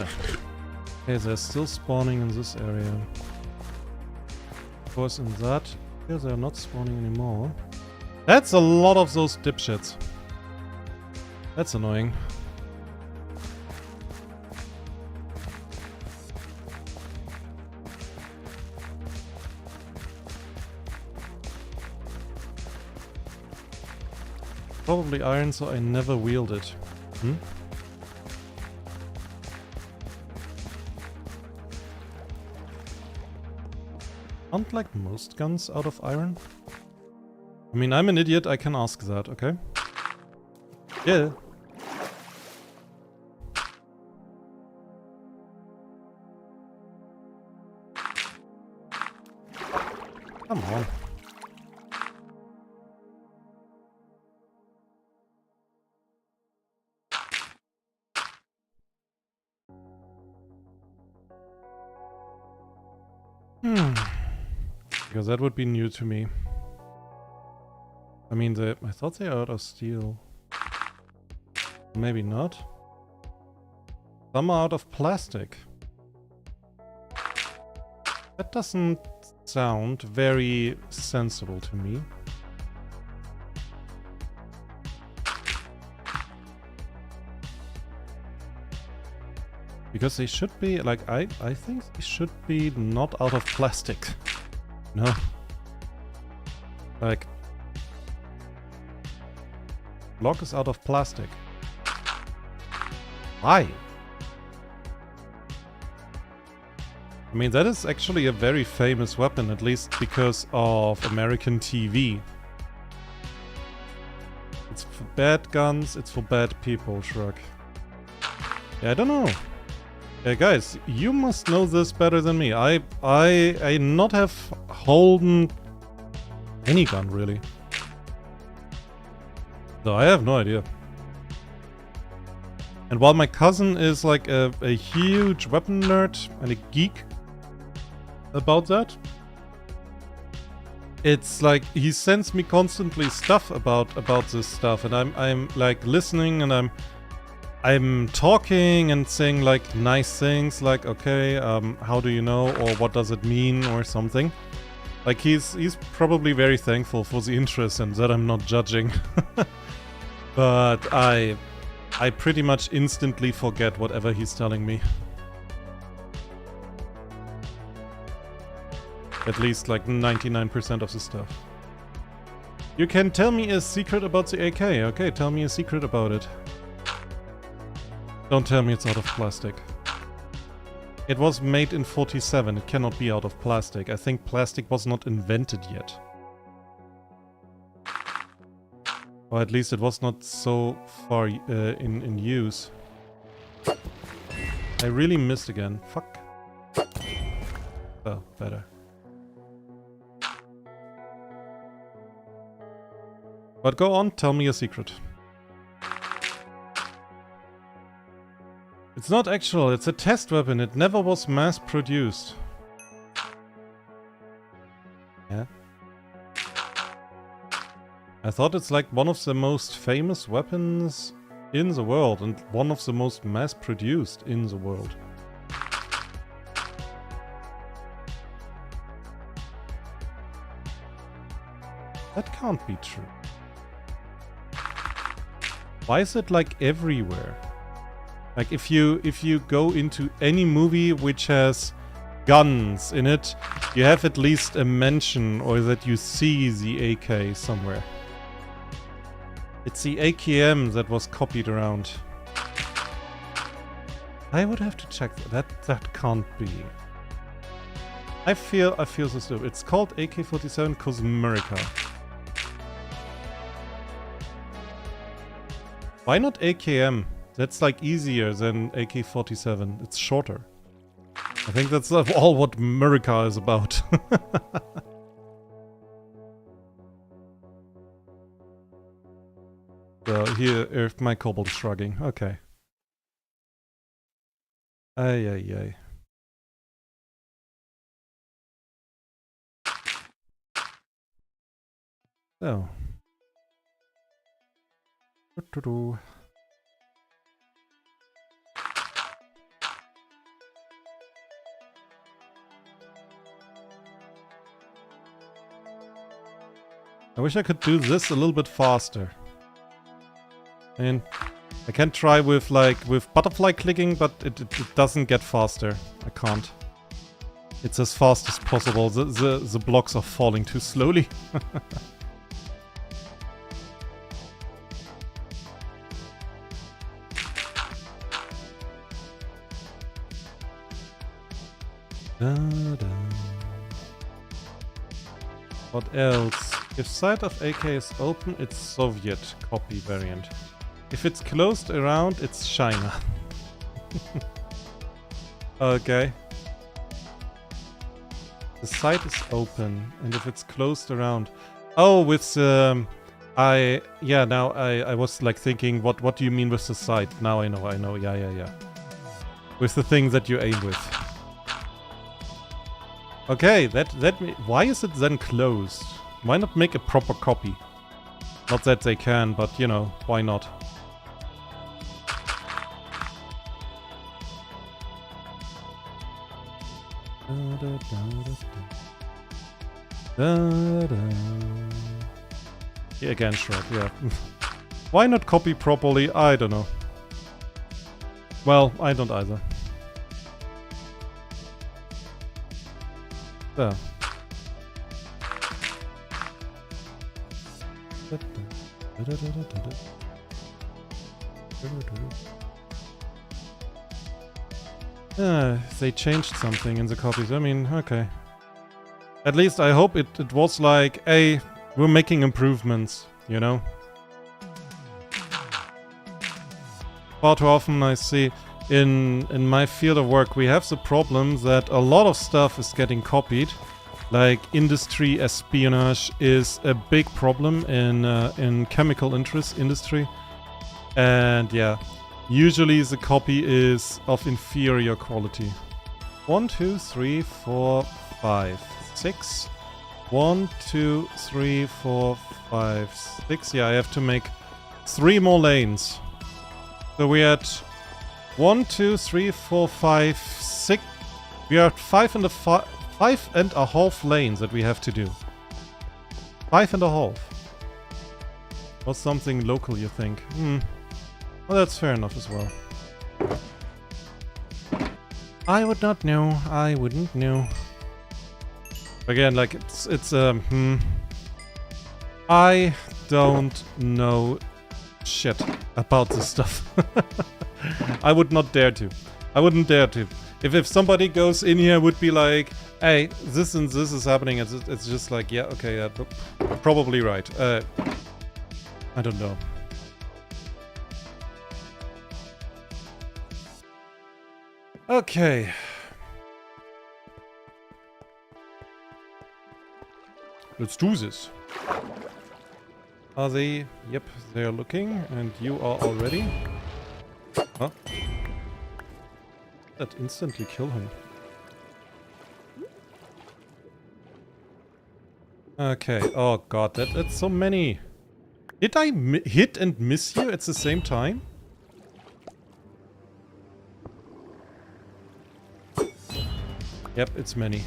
S1: Okay, they're still spawning in this area. Of course, in that here they're not spawning anymore. That's a lot of those dipshits. That's annoying. Probably iron, so I never wield it. Hmm? Aren't like most guns out of iron? I mean, I'm an idiot, I can ask that, okay? Yeah. Come on. Because that would be new to me. I mean, I thought they are out of steel. Maybe not. Some are out of plastic. That doesn't sound very sensible to me. Because they should be, like, I think they should be not out of plastic. No. Like, block is out of plastic. Why? I mean, that is actually a very famous weapon, at least because of American TV. It's for bad guns, it's for bad people, Shrug. Yeah, I don't know. Guys, you must know this better than me. I not have holden any gun, really. So I have no idea. And while my cousin is like a huge weapon nerd and a geek about that, it's like he sends me constantly stuff about this stuff, and I'm like listening, and I'm talking and saying like nice things, like, okay, how do you know, or what does it mean, or something. Like he's probably very thankful for the interest and that I'm not judging. But I pretty much instantly forget whatever he's telling me. At least like 99% of the stuff. You can tell me a secret about the AK. Okay, tell me a secret about it. Don't tell me it's out of plastic. It was made in 47. It cannot be out of plastic. I think plastic was not invented yet. Or at least it was not so far in use. I really missed again. Fuck. Oh, better. But go on, tell me a secret. It's not actual, it's a test weapon. It never was mass-produced. Yeah. I thought it's like one of the most famous weapons in the world and one of the most mass-produced in the world. That can't be true. Why is it like everywhere? Like if you go into any movie which has guns in it, you have at least a mention or that you see the AK somewhere. It's the AKM that was copied around. I would have to check that. That can't be. I feel so stupid. It's called AK-47 'cause America. Why not AKM? That's like easier than AK-47. It's shorter. I think that's all what America is about. So here, my kobold is shrugging. Okay. Ay, ay, ay. So. I wish I could do this a little bit faster. I mean, I can try with with butterfly clicking, but it doesn't get faster. I can't. It's as fast as possible. The blocks are falling too slowly. What else? If side of AK is open, it's Soviet copy variant. If it's closed around, it's China. Okay. The site is open, and if it's closed around... Oh, with now I was like thinking, what do you mean with the site? Now I know, yeah. With the thing that you aim with. Okay, why is it then closed? Why not make a proper copy? Not that they can, but you know, why not? Yeah, again, shrug, yeah. Why not copy properly? I don't know. Well, I don't either. There. They changed something in the copies. I mean, okay. At least I hope it was like, hey, we're making improvements, you know? Far too often I see in my field of work we have the problem that a lot of stuff is getting copied. Like industry espionage is a big problem in chemical industry. And yeah, usually the copy is of inferior quality. 1, 2, 3, 4, 5, 6. 1, 2, 3, 4, 5, 6. Yeah, I have to make 3 more lanes. So we had 1, 2, 3, 4, 5, 6. We are 5.5 lanes that we have to do. 5.5. Or something local, you think? Well, that's fair enough as well. I would not know. I wouldn't know. Again, like I don't know shit about this stuff. I would not dare to. I wouldn't dare to. If somebody goes in here would be like, hey, this and this is happening, it's just like, yeah, okay, yeah, probably right. I don't know. Okay. Let's do this. Are they? Yep, they are looking, and you are already. Huh? That instantly kill him. Okay. Oh god, that's so many. Did I hit and miss you at the same time? Yep, it's many.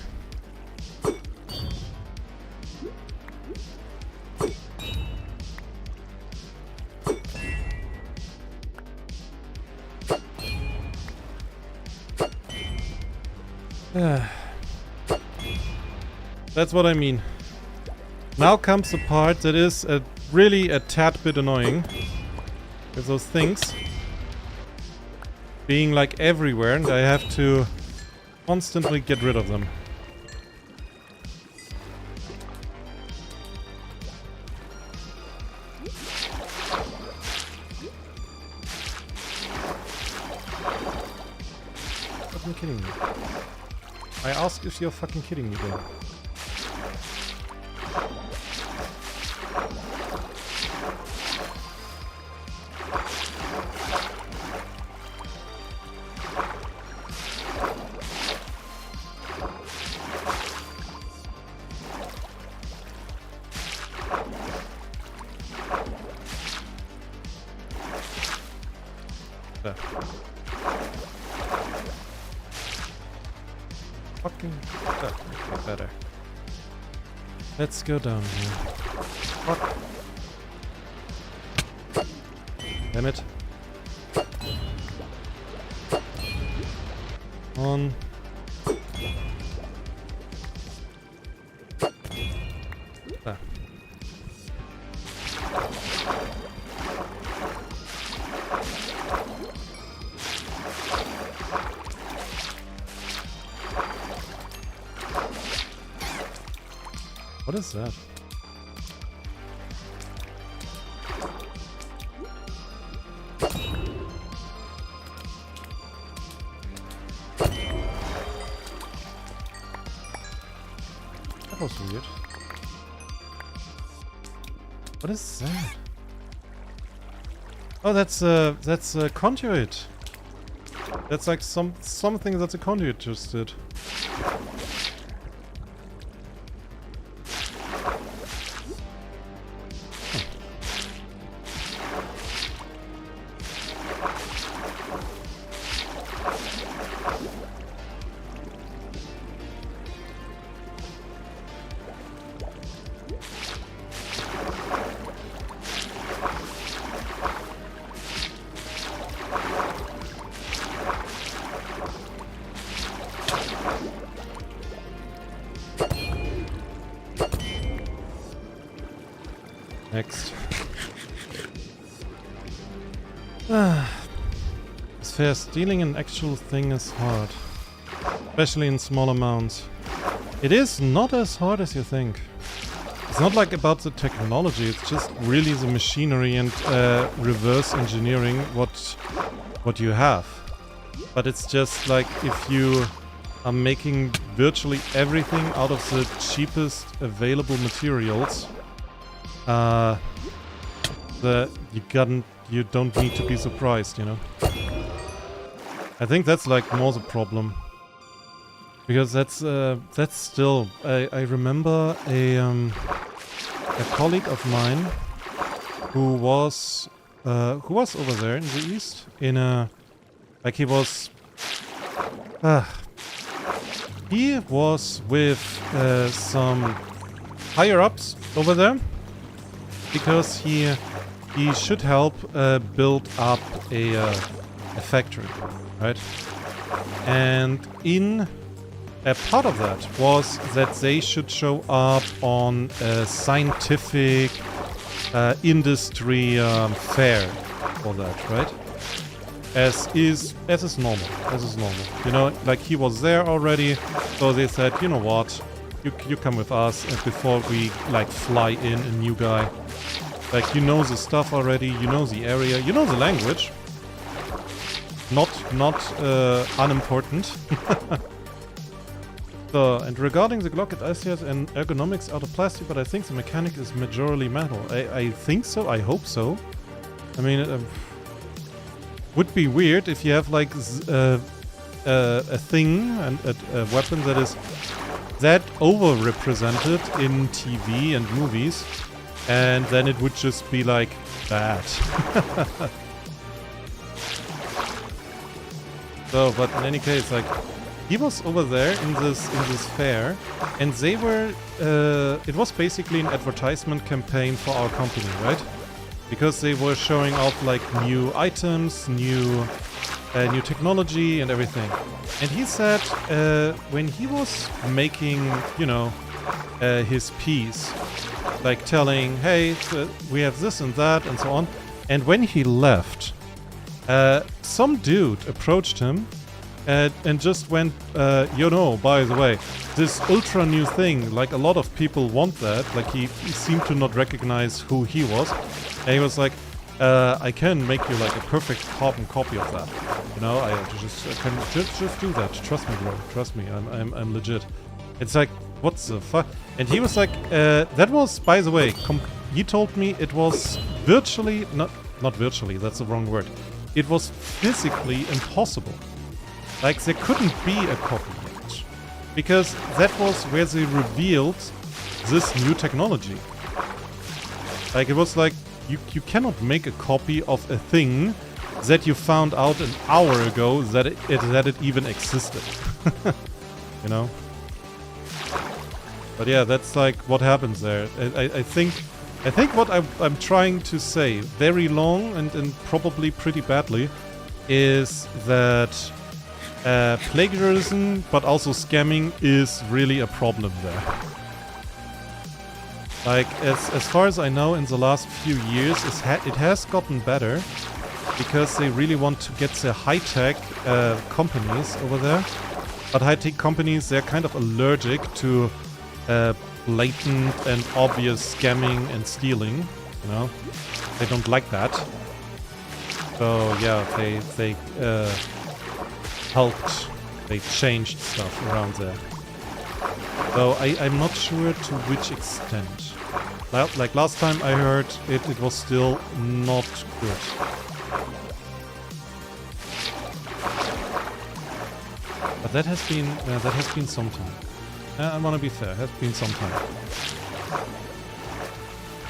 S1: That's what I mean. Now comes the part that is really a tad bit annoying. With those things being like everywhere, and I have to constantly get rid of them. Fucking kidding me. I ask if you're fucking kidding me, bro. Fucking okay, better. Let's go down here. Fuck. Damn it. On. There. What is that? That was weird. What is that? Oh, that's a conduit. That's like something that a conduit just did. Next. It's fair, stealing an actual thing is hard. Especially in small amounts. It is not as hard as you think. It's not like about the technology, it's just really the machinery and reverse engineering what you have. But it's just like if you are making virtually everything out of the cheapest available materials, you don't need to be surprised, you know. I think that's like more the problem, because that's still. I remember a colleague of mine who was over there in the east in a like he was with some higher ups over there. Because he should help build up a factory, right? And in a part of that was that they should show up on a scientific industry fair for that, right? As is normal, You know, like he was there already, so they said, you know what? You come with us, and before we like fly in a new guy. Like, you know the stuff already, you know the area, you know the language. Not unimportant. So, and regarding the Glock, it has an ergonomics out of plastic, but I think the mechanic is majorly metal. I think so, I hope so. I mean, would be weird if you have like a thing, and a weapon that is that overrepresented in TV and movies, and then it would just be like that. So, but in any case, like, he was over there in this fair, and they were. It was basically an advertisement campaign for our company, right? Because they were showing off like new items, new technology, and everything. And he said when he was making, you know, his piece, like telling, hey, we have this and that, and so on. And when he left, some dude approached him and just went, you know, by the way, this ultra new thing, like a lot of people want that. Like he seemed to not recognize who he was. And he was like, I can make you like a perfect carbon copy of that. You know, I can just do that. Trust me, bro. Trust me. I'm legit. It's like, what the fuck? And he was like, that was, by the way, he told me it was virtually, not virtually, that's the wrong word. It was physically impossible. Like, there couldn't be a copy yet. Because that was where they revealed this new technology. Like, it was like, you cannot make a copy of a thing that you found out an hour ago that it even existed. You know? But yeah, that's like what happens there. I think I think what I'm trying to say, very long and probably pretty badly, is that plagiarism, but also scamming, is really a problem there. Like, as far as I know, in the last few years, it has gotten better, because they really want to get their high-tech companies over there. But high-tech companies, they're kind of allergic to blatant and obvious scamming and stealing, you know? They don't like that. So yeah, they helped, they changed stuff around there. So I'm not sure to which extent. Like last time I heard, it was still not good. But that has been some time. I want to be fair, it has been some time.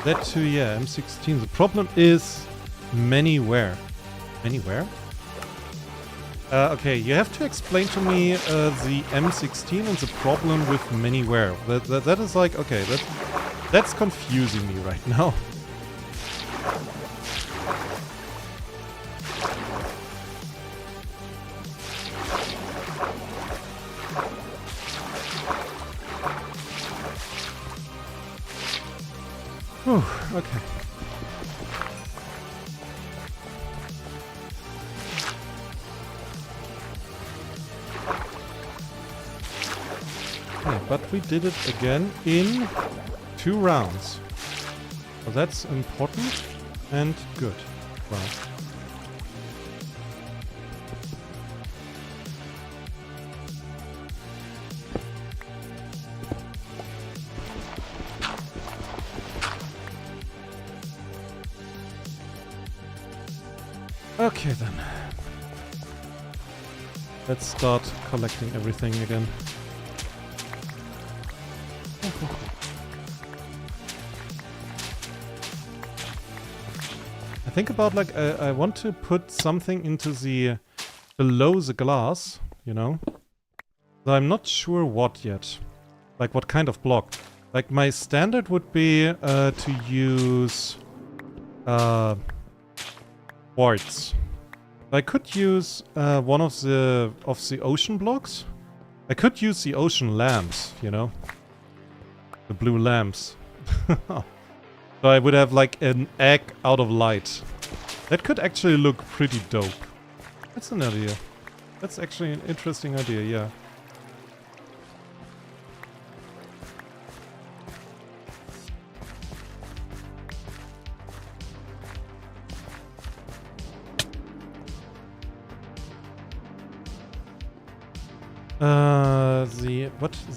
S1: That too, yeah, M16. The problem is manywhere. Manywhere? Okay, you have to explain to me the M16 and the problem with manywhere. That is like, okay, that's confusing me right now. Whew, okay. Okay, but we did it again in 2 rounds. So that's important and good. Well. Okay then. Let's start collecting everything again. I think about like I want to put something into the below the glass, you know. Though I'm not sure what yet. Like what kind of block. Like my standard would be to use quartz. I could use one of the ocean blocks. I could use the ocean lamps, you know, the blue lamps. So I would have like an egg out of light. That could actually look pretty dope. That's an idea. That's actually an interesting idea, yeah.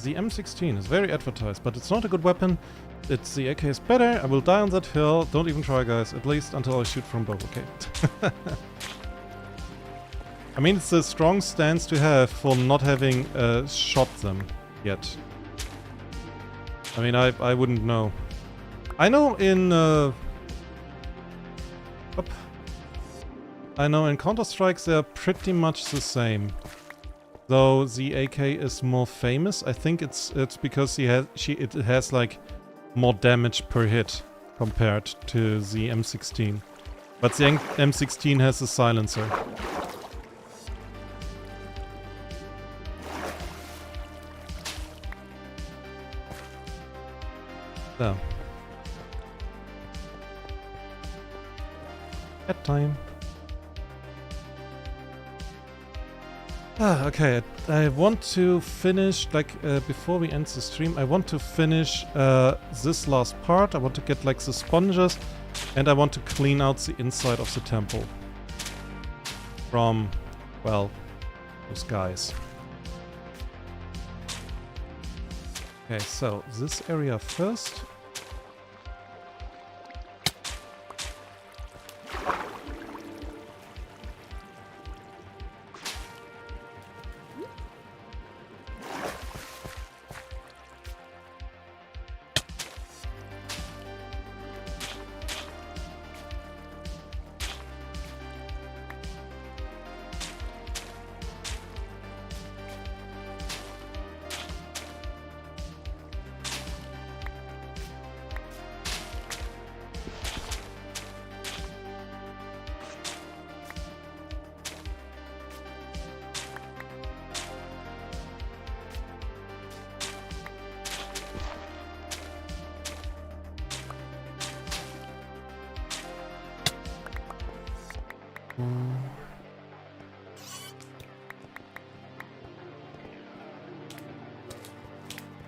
S1: The M16 is very advertised, but it's not a good weapon. It's the AK is better. I will die on that hill. Don't even try, guys. At least until I shoot from both. Okay. I mean, it's a strong stance to have for not having shot them yet. I mean, I wouldn't know. I know in I know in Counter-Strikes they're pretty much the same. Though the AK is more famous. I think it's because it has like more damage per hit compared to the M16. But the M16 has a silencer. So. At time. Okay, I want to finish, like, before we end the stream, I want to finish this last part. I want to get, like, the sponges, and I want to clean out the inside of the temple. From, well, those guys. Okay, so, this area first.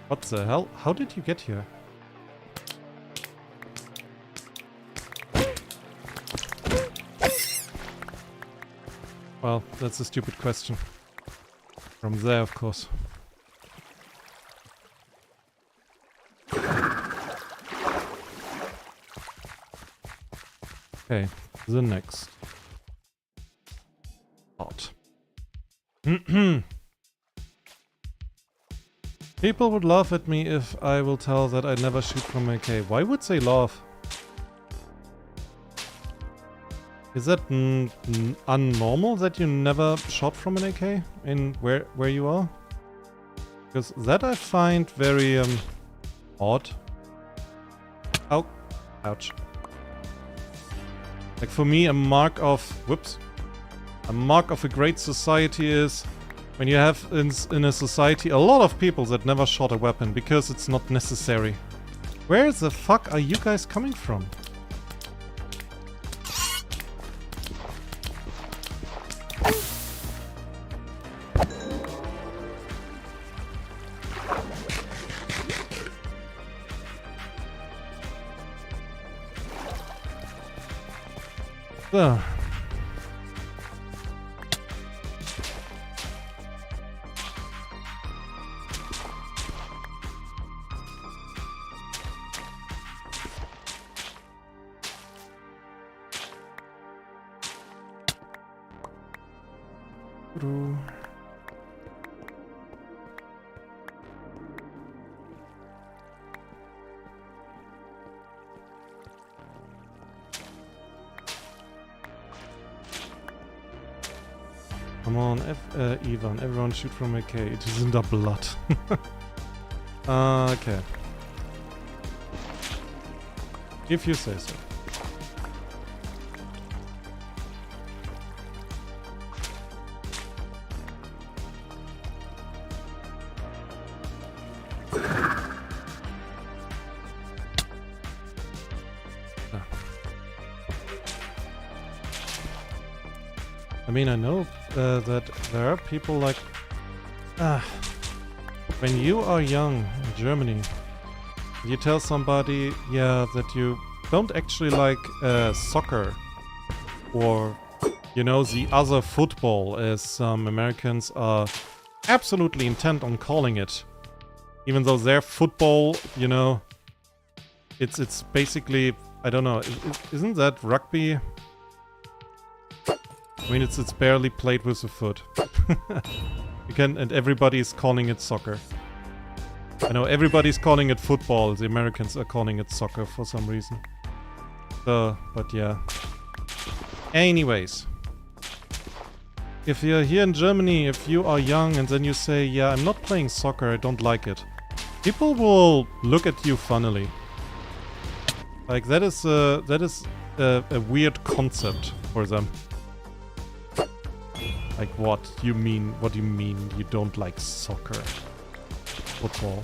S1: What the hell? How did you get here? Well, that's a stupid question. From there, of course. Okay, the next part. People would laugh at me if I will tell that I never shoot from AK. Why would they laugh? Is that unnormal that you never shot from an AK in where you are? Because that I find very odd. Oh, ouch. Like for me, a mark of a great society is when you have in a society a lot of people that never shot a weapon because it's not necessary. Where the fuck are you guys coming from? So. Come on, Ivan, everyone shoot from AK. It is in the blood. Okay. If you say so. I mean, I know that there are people like... when you are young in Germany, you tell somebody, yeah, that you don't actually like soccer or, you know, the other football, as some Americans are absolutely intent on calling it. Even though their football, you know, it's basically, I don't know, isn't that rugby? I mean, it's barely played with the foot. And everybody's calling it soccer. I know everybody's calling it football. The Americans are calling it soccer for some reason. But yeah. Anyways. If you're here in Germany, if you are young and then you say, yeah, I'm not playing soccer, I don't like it. People will look at you funnily. Like, that is a weird concept for them. Like, what do you mean you don't like soccer? Football.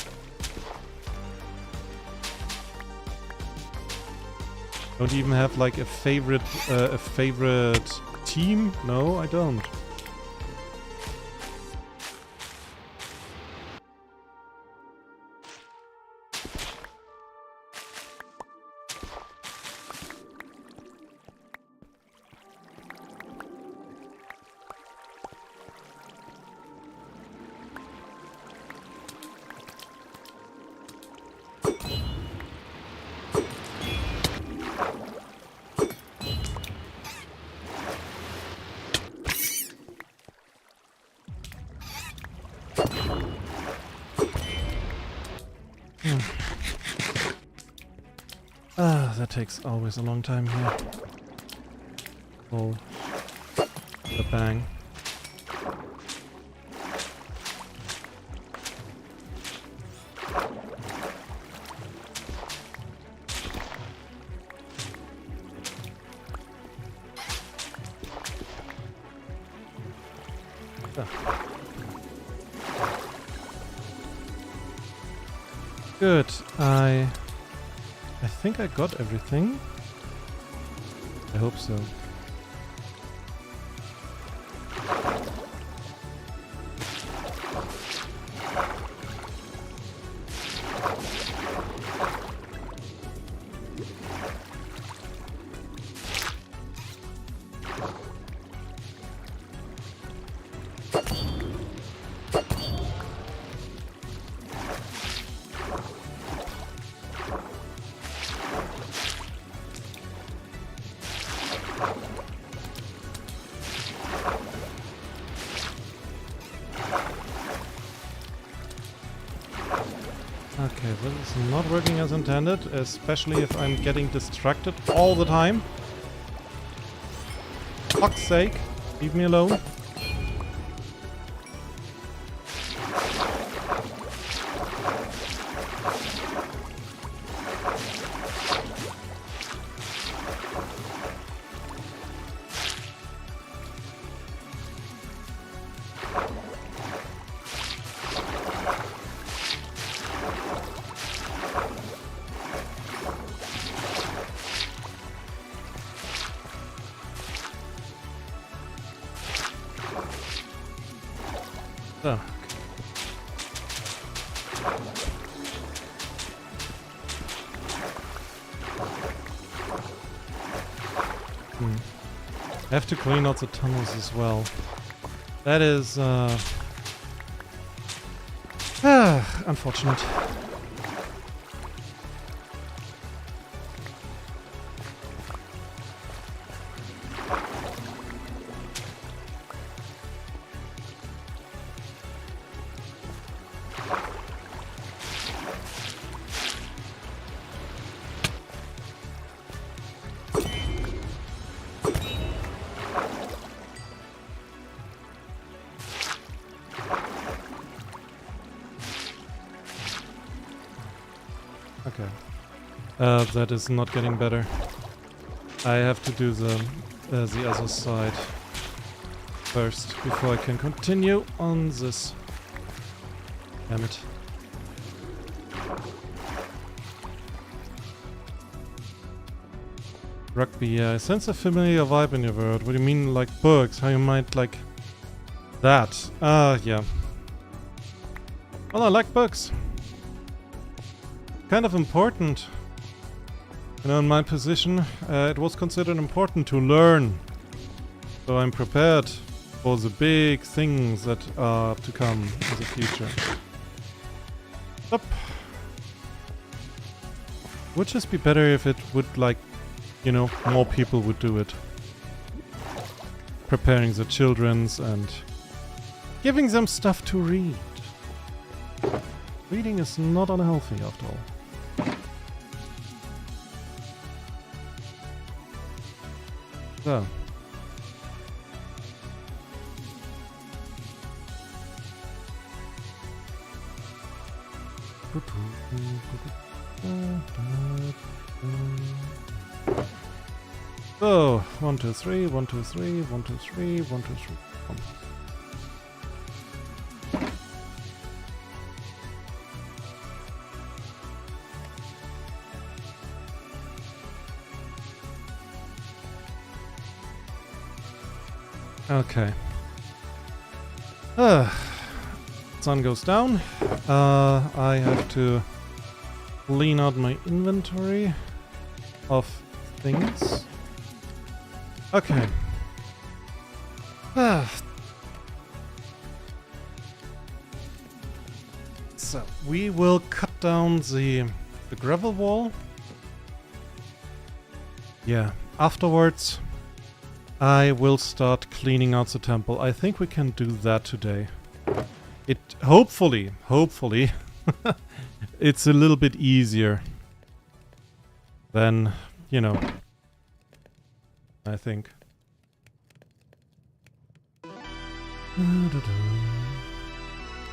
S1: Don't you even have like a favorite team? No, I don't. That takes always a long time here. Oh, the bang. Good. I think I got everything. I hope so. Okay, this is not working as intended, especially if I'm getting distracted all the time. Fuck's sake, leave me alone. So. I have to clean out the tunnels as well. That is unfortunate. Okay. That is not getting better. I have to do the other side first before I can continue on this. Damn it. Rugby, yeah. I sense a familiar vibe in your word. What do you mean, like books? How you might like that? Yeah. Well, I like books. Kind of important. You know, in my position, it was considered important to learn. So I'm prepared for the big things that are to come in the future. Stop. Would just be better if it would, like, you know, more people would do it. Preparing the children's and giving them stuff to read. Reading is not unhealthy after all. So. So, 1, 2, 3, 1, 2, 3, 1, 2, 3, 1, 2, 3. Okay. Sun goes down. I have to clean out my inventory of things. Okay. So we will cut down the gravel wall. Yeah. Afterwards, I will start cleaning out the temple. I think we can do that today. It hopefully, it's a little bit easier than, you know, I think.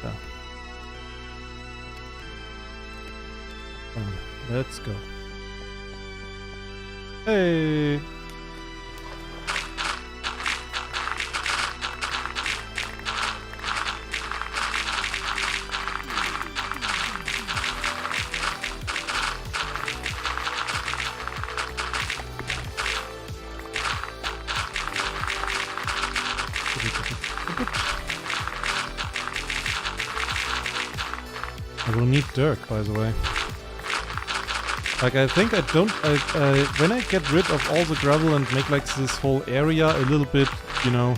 S1: Yeah. Let's go. Hey! I will need Dirk, by the way. Like, I think I don't... when I get rid of all the gravel and make, like, this whole area a little bit, you know,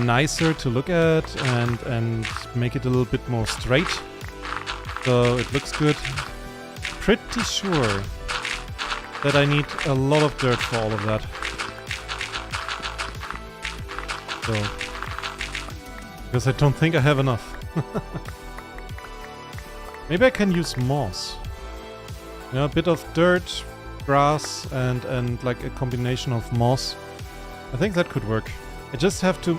S1: nicer to look at and make it a little bit more straight, so it looks good, pretty sure that I need a lot of dirt for all of that. So... because I don't think I have enough. Maybe I can use moss. You know, a bit of dirt, grass, and like a combination of moss. I think that could work. I just have to...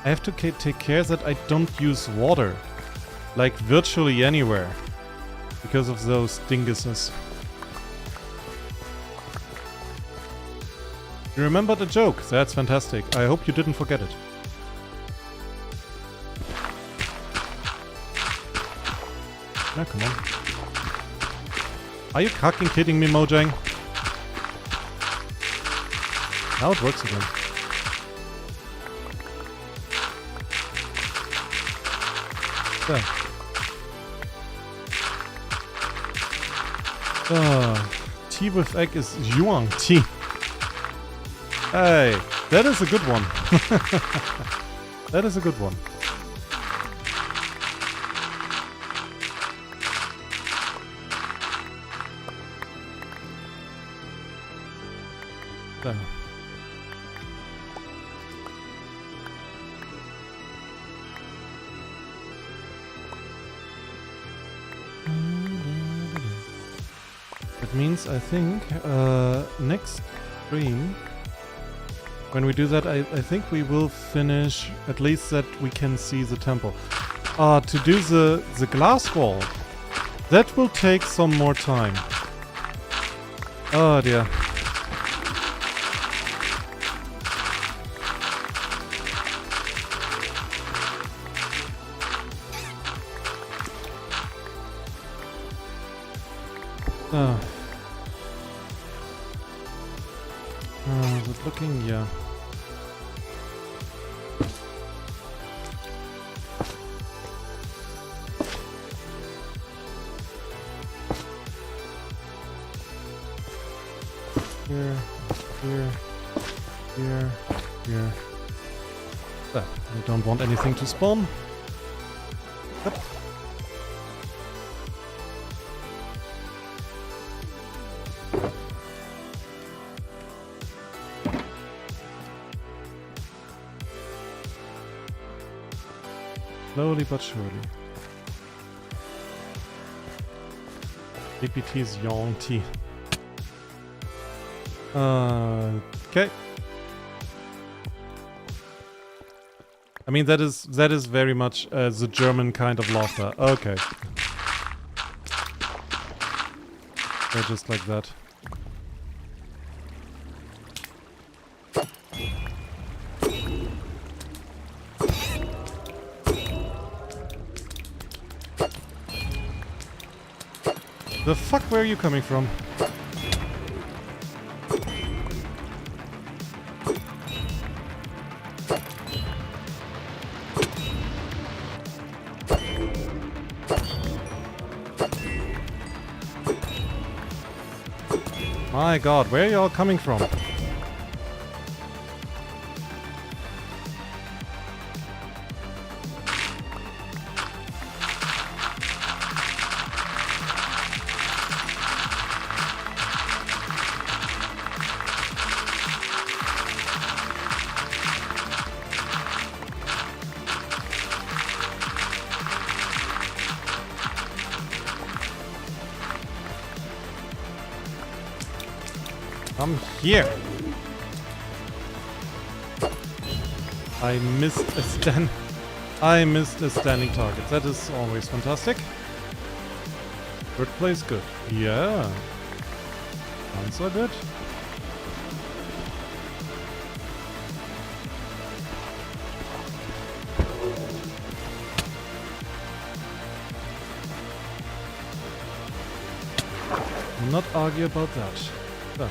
S1: I have to take care that I don't use water. Like, virtually anywhere. Because of those dinguses. You remember the joke? That's fantastic. I hope you didn't forget it. Yeah, come on. Are you fucking kidding me, Mojang? Now it works again. There. Tea with egg is Yuan tea. Hey, that is a good one. That is a good one. There. That means, I think, next stream, when we do that, I think we will finish, at least that we can see the temple. To do the glass wall, that will take some more time. Oh dear. Is it looking? Yeah. Here. There. I don't want anything to spawn. Yep. Slowly but surely. APT's Yang T. Okay. I mean, that is very much the German kind of laughter. Okay. They're just like that. The fuck, where are you coming from? My god, where are you all coming from? Come here. I missed a standing target. That is always fantastic. Third place, good. Yeah. Sounds so good. Will not argue about that. So.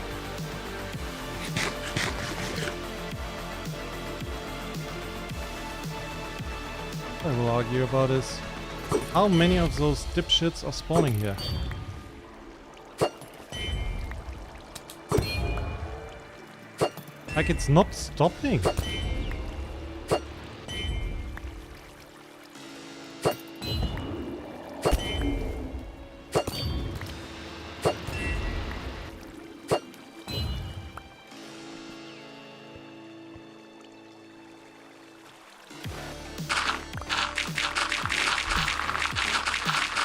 S1: I will argue about is how many of those dipshits are spawning here. Like it's not stopping.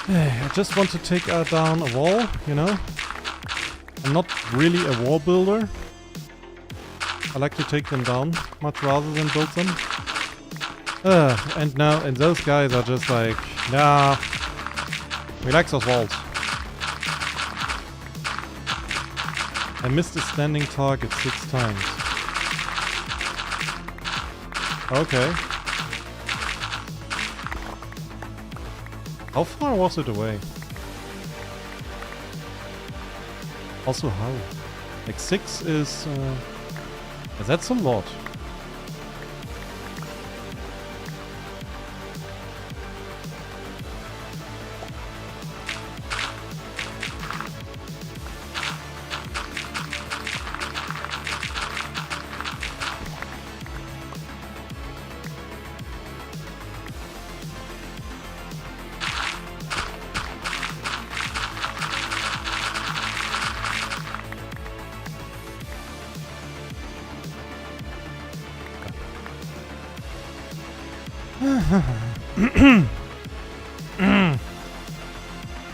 S1: I just want to take down a wall, you know? I'm not really a wall builder. I like to take them down much rather than build them. And those guys are just like, nah, relax those walls. I missed a standing target 6 times. Okay. How far was it away? Also how? Like 6 is... that's a lot.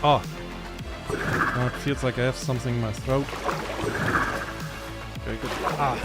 S1: Oh. Now it feels like I have something in my throat. Very good. Ah.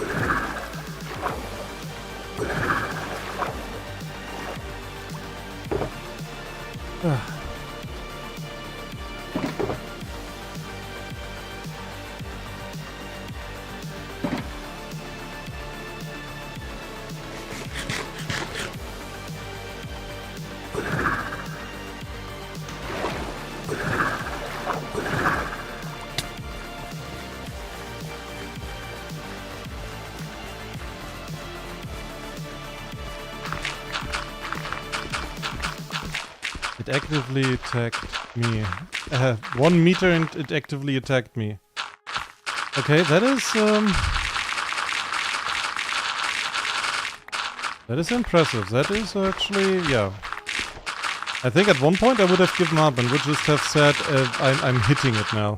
S1: It actively attacked me. 1 meter and it actively attacked me. Okay, that is impressive. That is actually, yeah. I think at one point I would have given up and would just have said, I'm hitting it now.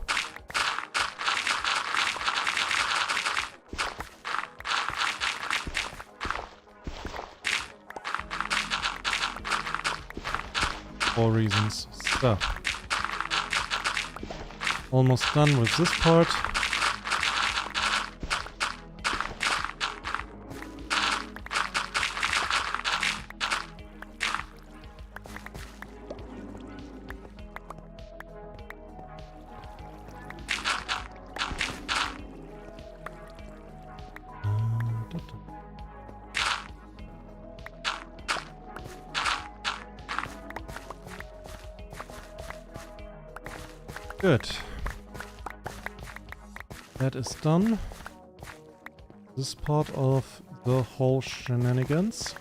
S1: For reasons. So. Almost done with this part. Good. That is done. This part of the whole shenanigans.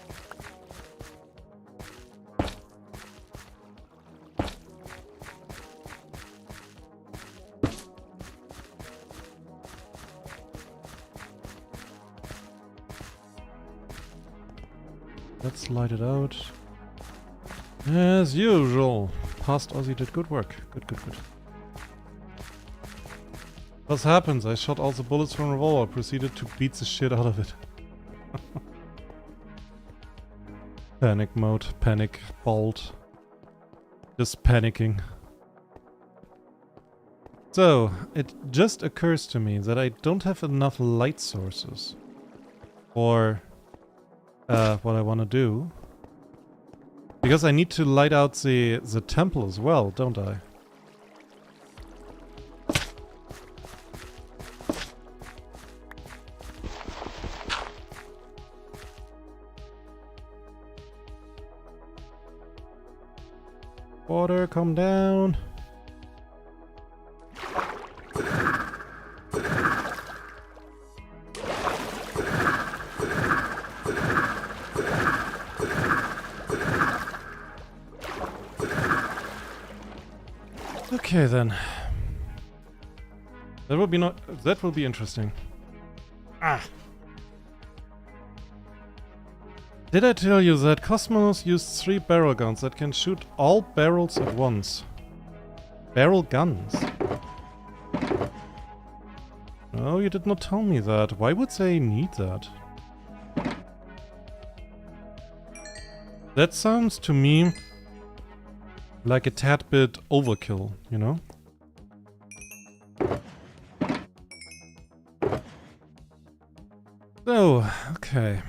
S1: Let's light it out. As usual. Past Ozzy did good work. Good, good, good. What happens? I shot all the bullets from a revolver, proceeded to beat the shit out of it. Panic mode, panic, bolt. Just panicking. So, it just occurs to me that I don't have enough light sources for what I want to do. Because I need to light out the temple as well, don't I? Water, come down. Okay then. That will be interesting. Ah. Did I tell you that Cosmos used 3 barrel guns that can shoot all barrels at once? Barrel guns? No, you did not tell me that. Why would they need that? That sounds to me like a tad bit overkill, you know? So, okay.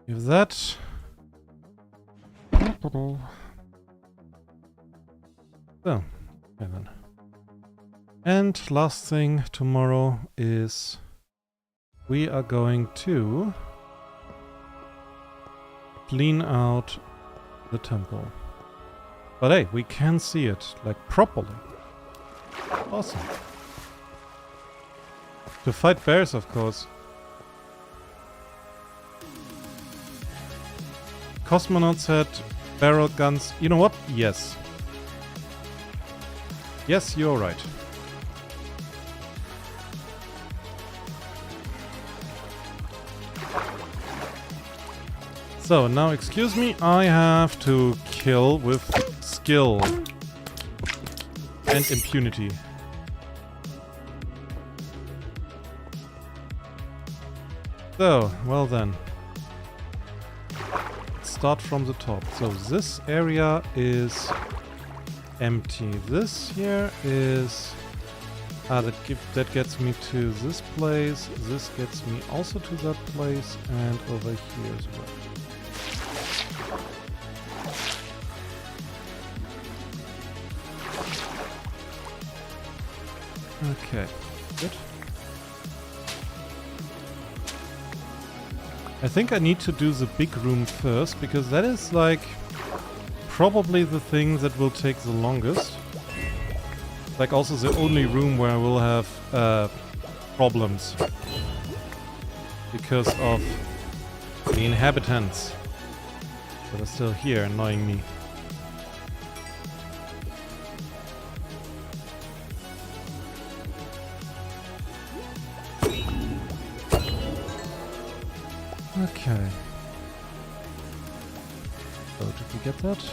S1: If that... So, okay then. And last thing tomorrow is we are going to clean out the temple. But hey, we can see it, like, properly. Awesome. To fight bears, of course. Cosmonauts had barrel guns. You know what? Yes. Yes, you're right. So, now excuse me, I have to kill with skill and impunity. So, well then. Start from the top. So this area is empty. This here is... that gets me to this place. This gets me also to that place and over here as well. Okay, good. I think I need to do the big room first, because that is like probably the thing that will take the longest. Like also the only room where I will have problems because of the inhabitants that are still here annoying me. Okay. So, did we get that?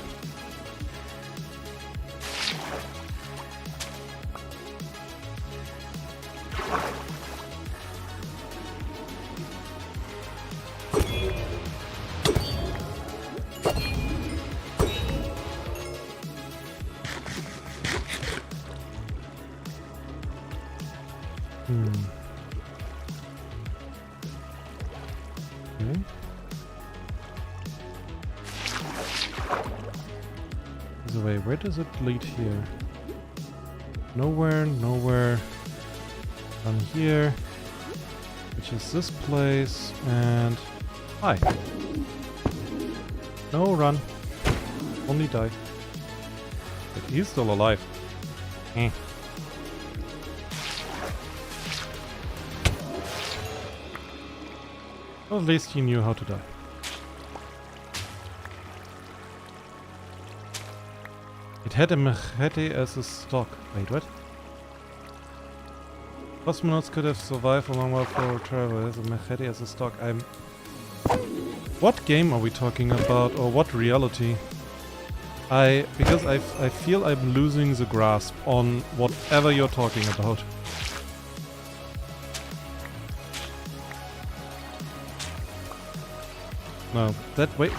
S1: Where does it lead here? Nowhere, nowhere. Down here, which is this place, and... Hi! No, run. Only die. But he's still alive. Eh. Well, at least he knew how to die. It had a machete as a stock. Wait, what? Cosmonauts could have survived a long while for travel. It has a machete as a stock. What game are we talking about, or what reality? Because I feel I'm losing the grasp on whatever you're talking about. No,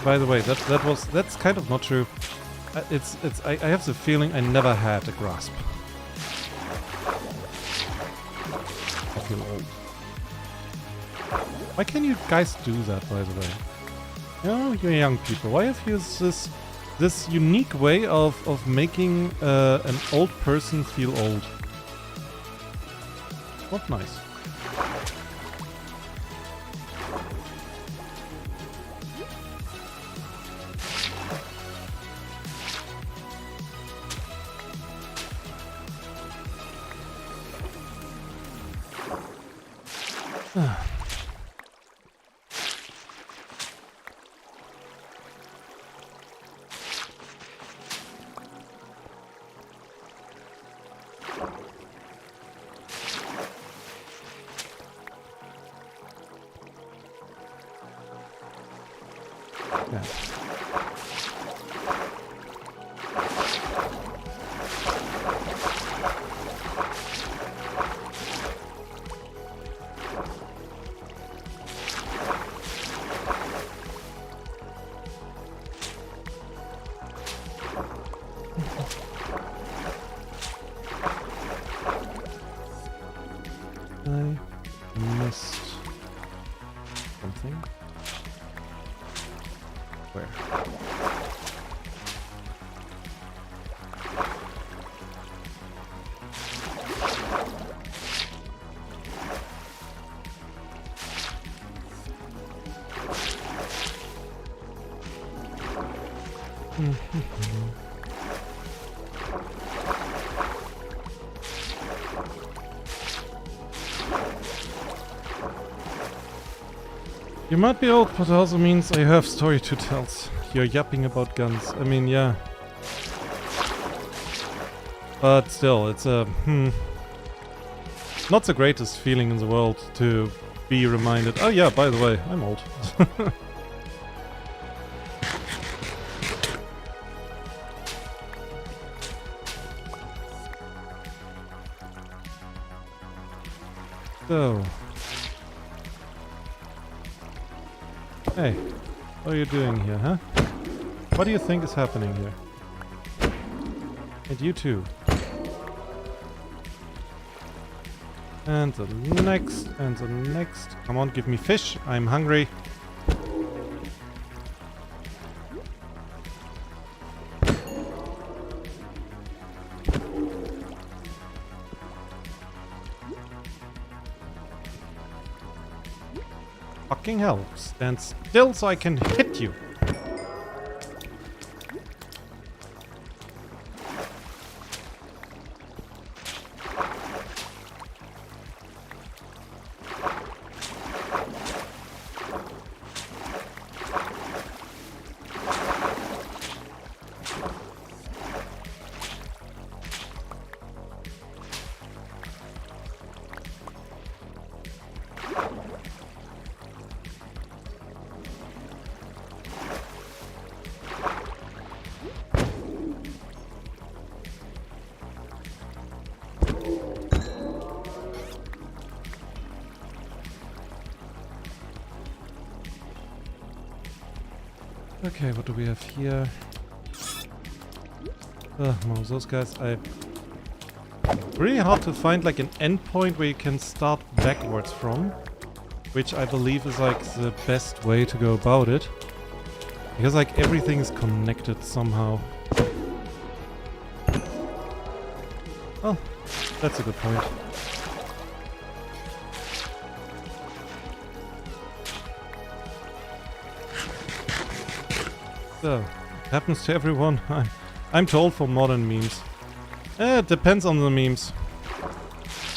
S1: by the way, that's kind of not true. I have the feeling I never had a grasp. I feel old. Why can you guys do that, by the way? You know, you're young people. Why have you this unique way of making an old person feel old? Not nice. Yeah. I missed something. Where? You might be old, but it also means I have story to tell. You're yapping about guns. I mean, yeah. But still, it's a... not the greatest feeling in the world to be reminded, oh yeah, by the way, I'm old. So... Hey, what are you doing here, huh? What do you think is happening here? And you too. And the next, and the next. Come on, give me fish. I'm hungry. Fucking hell. Stand still so I can hit you. Okay, what do we have here? One of those guys. Really hard to find like an endpoint where you can start backwards from, which I believe is like the best way to go about it, because like everything is connected somehow. Oh, that's a good point. So, it happens to everyone. I'm told for modern memes. It depends on the memes.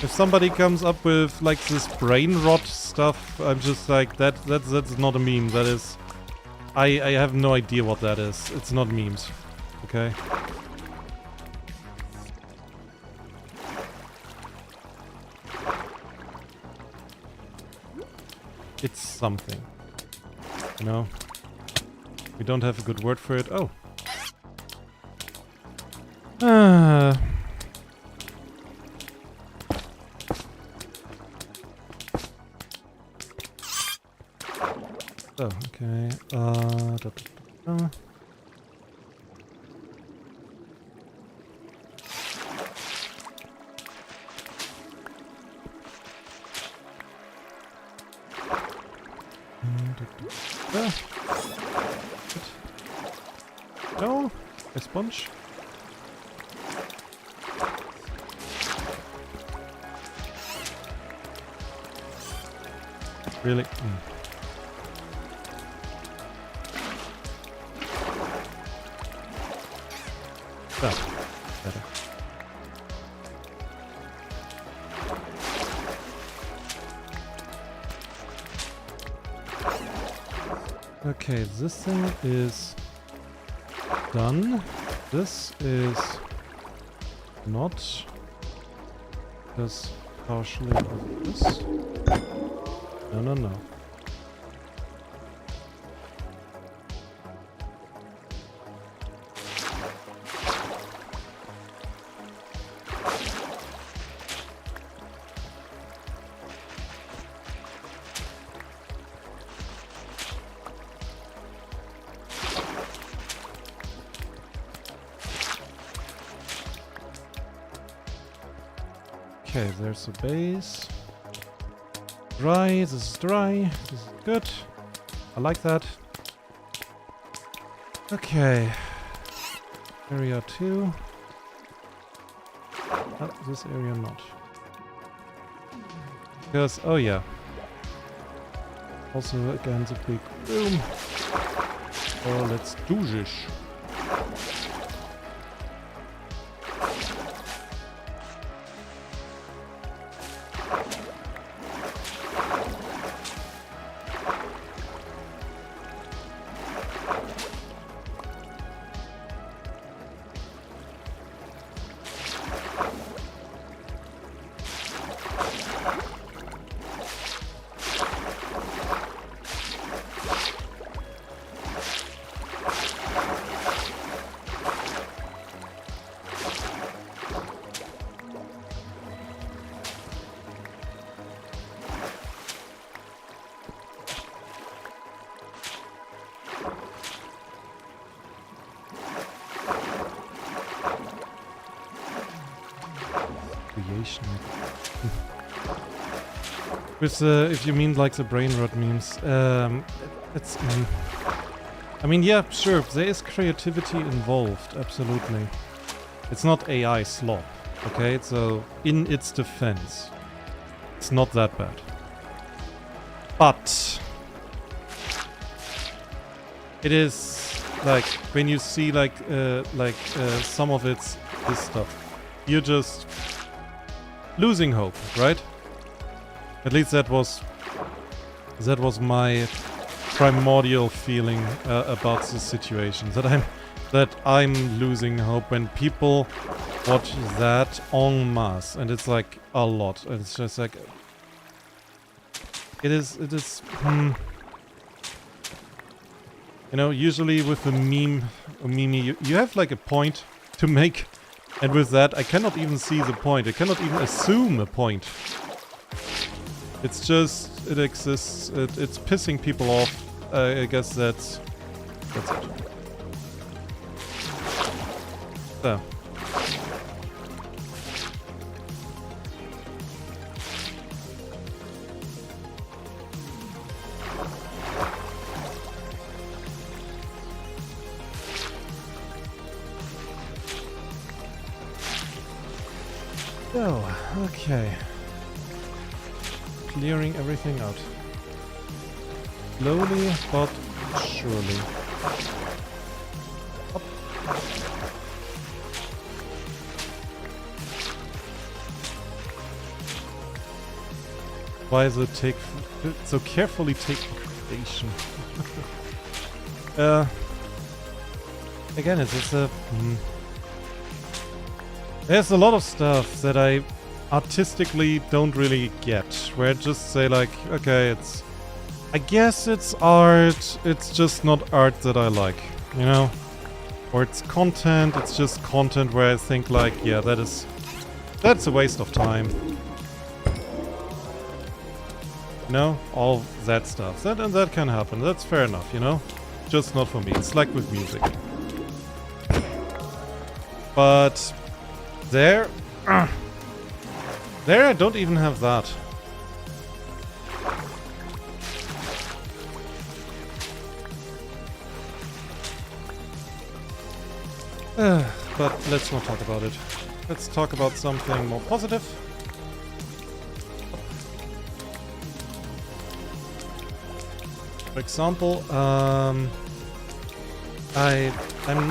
S1: If somebody comes up with like this brain rot stuff, I'm just like, that's not a meme. That is, I have no idea what that is. It's not memes. Okay. It's something. You know? We don't have a good word for it. Oh. Oh, okay. No, a sponge. Really? So, better. Okay, this thing is done. This is not. This partially of this. No. Okay, there's a base. Dry, this is dry. This is good. I like that. Okay. Area 2. This area not. Because, oh yeah. Also, again, the big room. So let's do this. With if you mean like the brain rot memes, it's. I mean, yeah, sure, there is creativity involved, absolutely. It's not AI slop, okay? So, in its defense, it's not that bad. But it is like when you see like some of this stuff, you're just losing hope, right? At least that was my primordial feeling about this situation. That I'm losing hope when people watch that en masse, and it's like a lot. And it's just like it is. You know, usually with a meme, you have like a point to make, and with that, I cannot even see the point. I cannot even assume a point. It's just, it exists, it's pissing people off. I guess that's it. So. So, okay. Clearing everything out. Slowly but surely. Up. Why is it so carefully taking creation? Again, it's a... There's a lot of stuff that I artistically don't really get, where I just say like, okay, it's... I guess it's art, it's just not art that I like, you know? Or it's content, it's just content where I think like, yeah, that's a waste of time. You know? All that stuff. That can happen, that's fair enough, you know? Just not for me, it's like with music. But... There I don't even have that. But let's not talk about it. Let's talk about something more positive. For example, I'm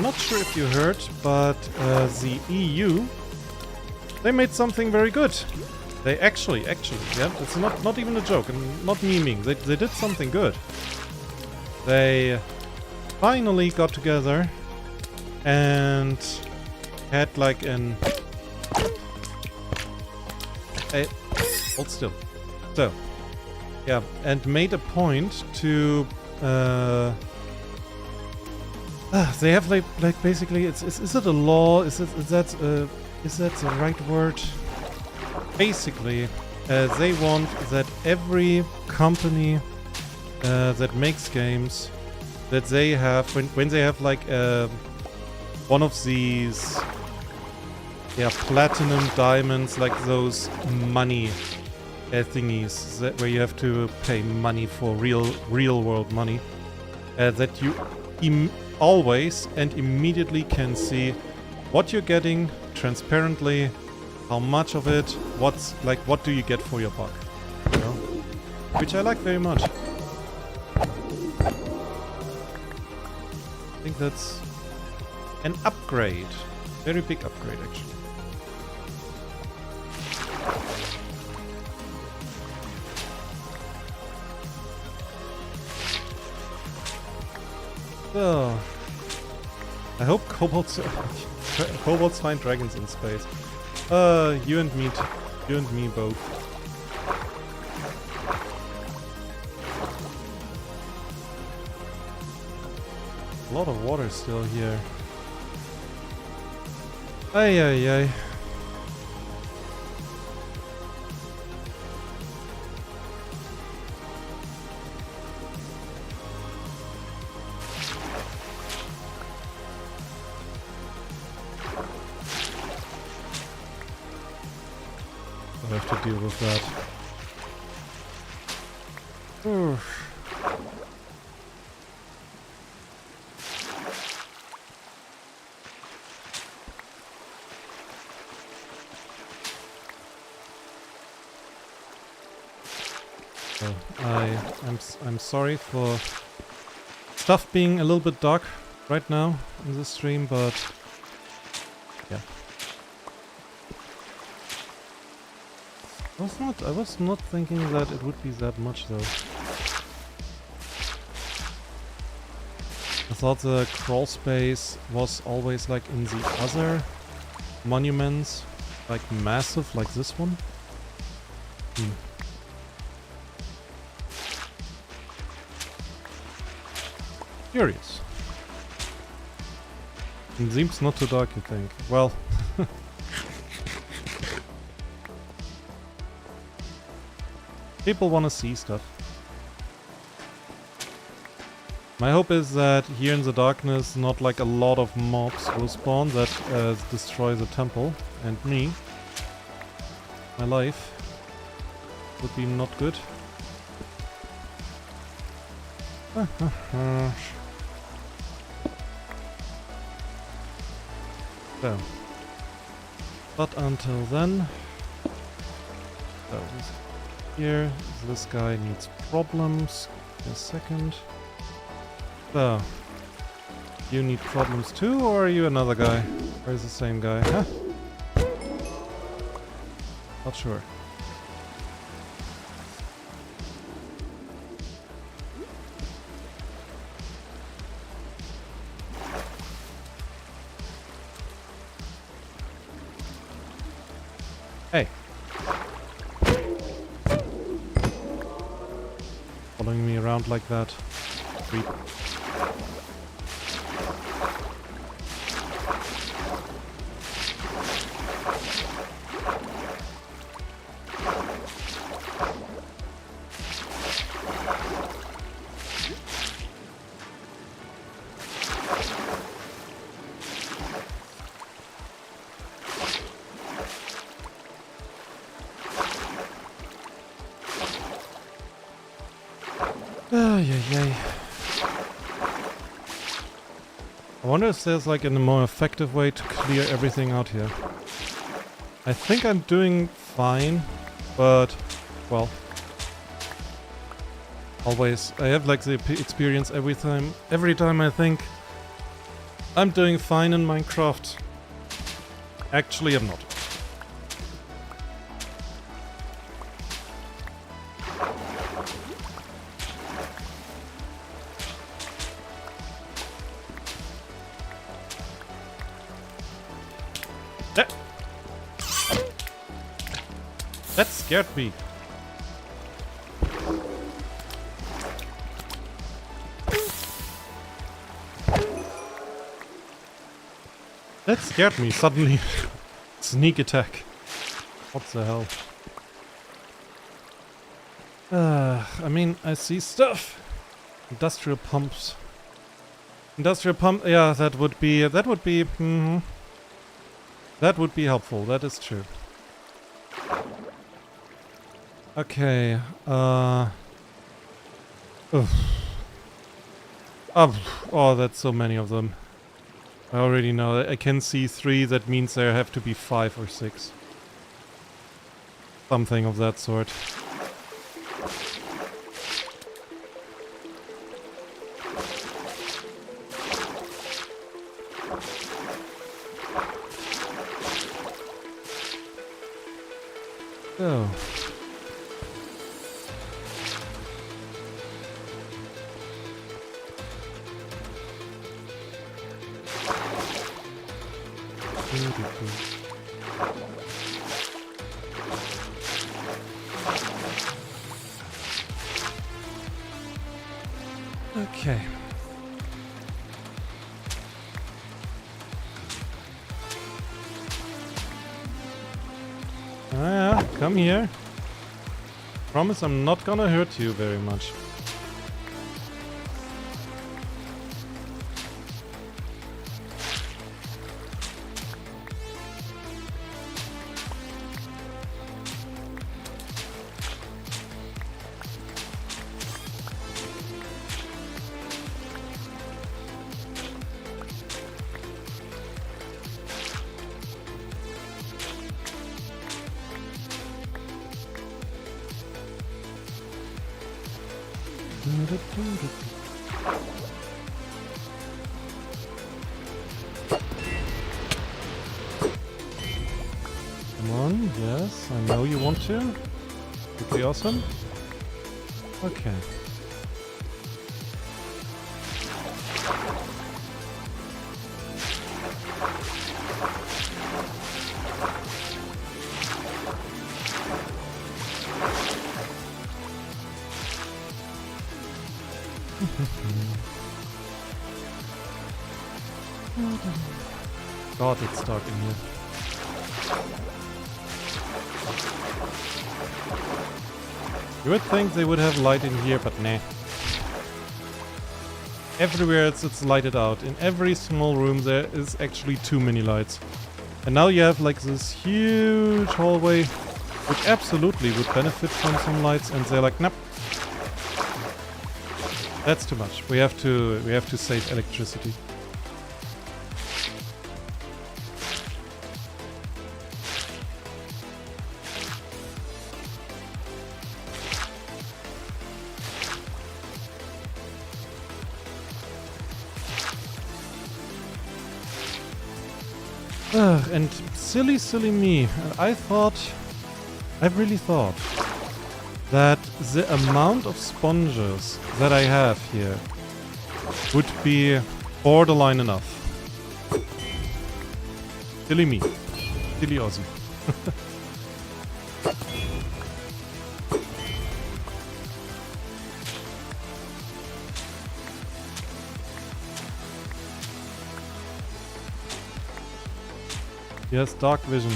S1: not sure if you heard, but the EU, they made something very good. They actually, yeah, it's not even a joke, and not memeing. They did something good. They finally got together and had like an... Hey, hold still. So, yeah, and made a point to... they have like basically, is it a law? Is that the right word? Basically, they want that every company that makes games, that they have when they have like one of these yeah, platinum diamonds, like those money thingies where you have to pay money for real world money, that you always and immediately can see what you're getting transparently, how much of it, what do you get for your buck, you know? Which I like very much. I think that's an upgrade, very big upgrade actually. So, I hope kobolds find dragons in space. You and me both. A lot of water still here. Ay ay ay. I have to deal with that. Oof. So I'm sorry for stuff being a little bit dark right now in the stream, but yeah. I was not thinking that it would be that much though. I thought the crawl space was always like in the other monuments, like massive like this one. Curious. It seems not too dark, you think. Well, people want to see stuff. My hope is that here in the darkness not like a lot of mobs will spawn that destroy the temple and me. My life would be not good. So. But until then... So, here, this guy needs problems. Give me a second. So, you need problems too, or are you another guy? Or is the same guy? Huh? Not sure. Hey. Following me around like that. Creep. I wonder if there's like a more effective way to clear everything out here. I think I'm doing fine, but, well, always, I have like the experience every time I think I'm doing fine in Minecraft. Actually, I'm not. That scared me. That scared me suddenly. Sneak attack. What the hell? I mean, I see stuff. Industrial pumps. Industrial pump. Yeah, that would be. That would be helpful, that is true. Okay, oof. Oh, that's so many of them. I already know. I can see 3, that means there have to be 5 or 6. Something of that sort. So. Okay. Ah, come here. Promise I'm not gonna hurt you very much. Come on, yes, I know you want to. Would be awesome. Okay. God, it's dark in here. You would think they would have light in here, but nah. Everywhere it's lighted out. In every small room there is actually too many lights. And now you have like this huge hallway, which absolutely would benefit from some lights, and they're like, nope. That's too much. We have to save electricity. And silly me. I really thought that the amount of sponges that I have here would be borderline enough. Silly me. Silly Ozzy. Yes, dark vision.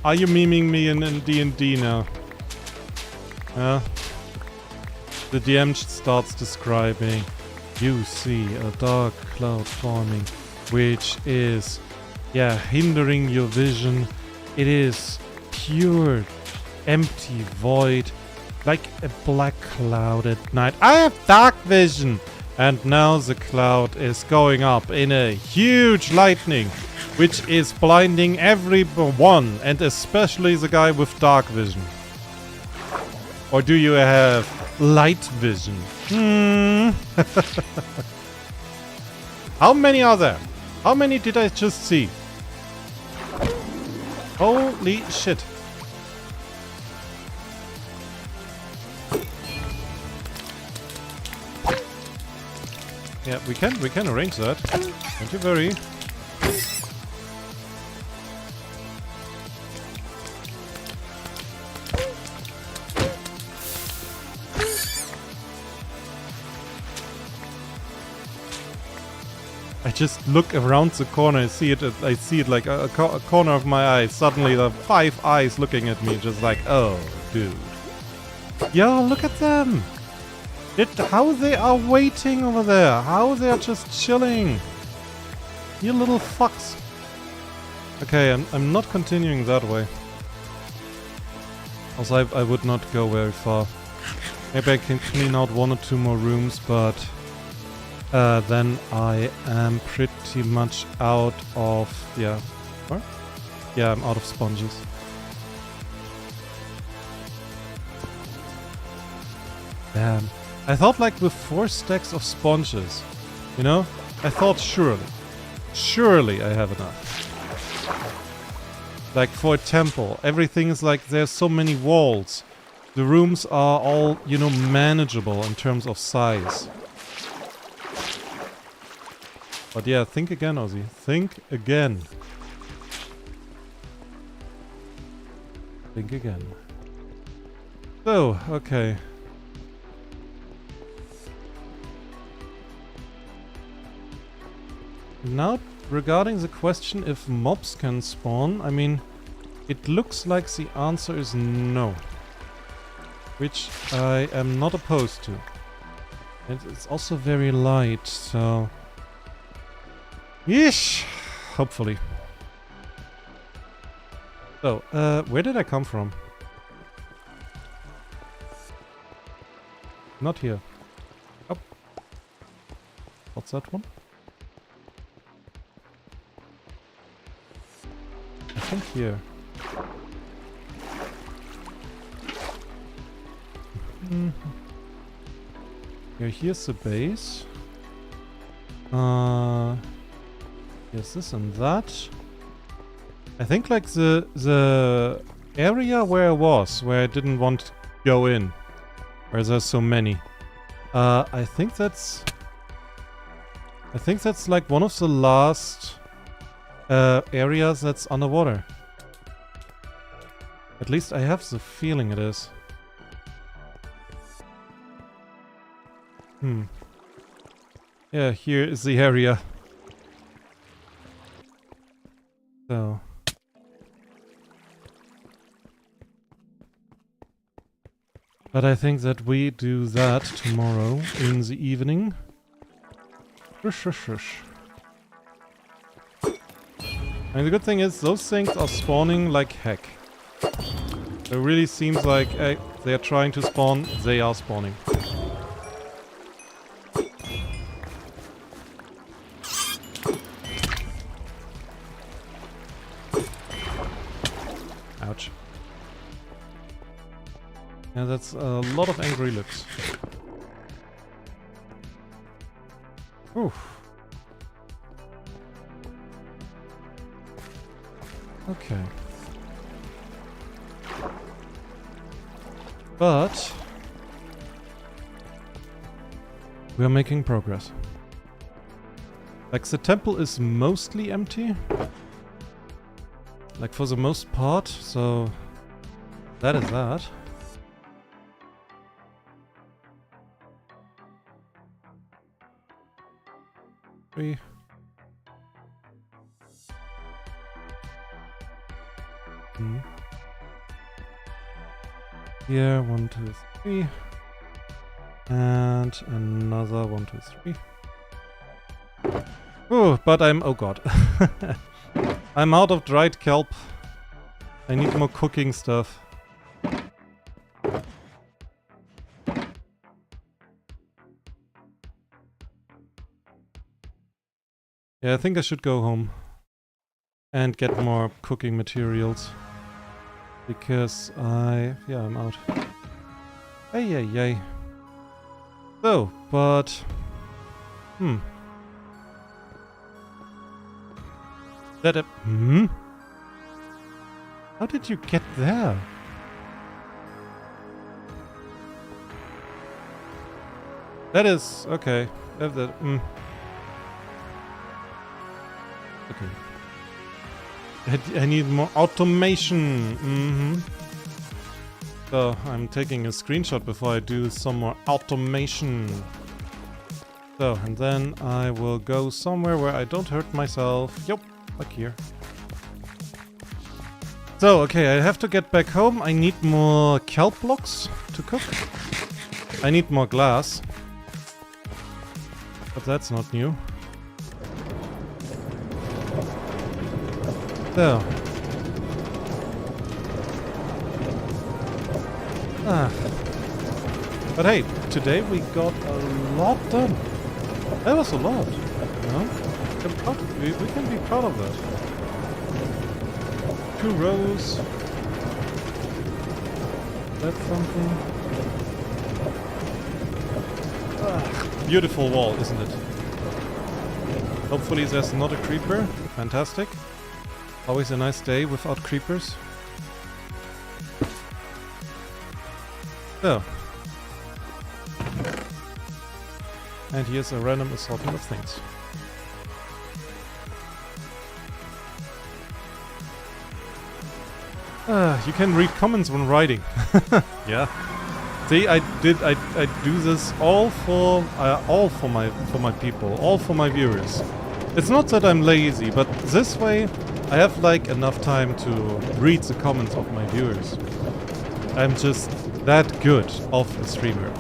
S1: Are you memeing me in D&D now? Yeah. The DM starts describing, you see a dark cloud forming, which is, hindering your vision. It is pure, empty void, like a black cloud at night. I have dark vision! And now the cloud is going up in a huge lightning, which is blinding everyone, and especially the guy with dark vision. Or do you have light vision? How many are there? How many did I just see? Holy shit. Yeah, we can arrange that. Don't you worry. I just look around the corner, I see it like a corner of my eye. Suddenly there are 5 eyes looking at me, just like, oh, dude. Yo, look at them! How they are waiting over there. How they are just chilling. You little fucks. Okay, I'm not continuing that way. Also, I would not go very far. Maybe I can clean out 1 or 2 more rooms, but then I am pretty much out of... Yeah. What? Yeah, I'm out of sponges. Damn. I thought like with 4 stacks of sponges, you know? I thought surely I have enough. Like for a temple, everything is like there's so many walls. The rooms are all, you know, manageable in terms of size. But yeah, think again, Ozzy. Think again. Think again. So, okay. Now, regarding the question if mobs can spawn, I mean, it looks like the answer is no. Which I am not opposed to. And it's also very light, so... Yeesh! Hopefully. So, where did I come from? Not here. Oh. What's that one? I think here. Yeah, here's the base. Yes, this and that. I think like the area where I was, where I didn't want to go in, where there's so many. I think that's like one of the last areas that's underwater. At least I have the feeling it is. Yeah, here is the area. So. But I think that we do that tomorrow in the evening. Shush, shush, shush. And the good thing is, those things are spawning like heck. It really seems like they are trying to spawn, they are spawning. Ouch. Yeah, that's a lot of angry looks. Oof. Okay. But we are making progress. Like the temple is mostly empty. Like for the most part, so that is that. Three. Here, 1, 2, 3. And another 1, 2, 3. Oh, but oh god. I'm out of dried kelp. I need more cooking stuff. Yeah, I think I should go home and get more cooking materials. Because I'm out. Ay. So, but... How did you get there? That is... okay. Okay. I need more automation. So, I'm taking a screenshot before I do some more automation. So, and then I will go somewhere where I don't hurt myself. Yup, like here. So, okay, I have to get back home. I need more kelp blocks to cook. I need more glass. But that's not new. So. But hey, today we got a lot done. That was a lot, you know? We can be proud of that. 2 rows. That's something. Beautiful wall, isn't it? Hopefully there's not a creeper. Fantastic. Always a nice day without creepers. So. And here's a random assortment of things. You can read comments when writing. Yeah. See, I do this all for my people, all for my viewers. It's not that I'm lazy, but this way I have like enough time to read the comments of my viewers. I'm just that good of a streamer.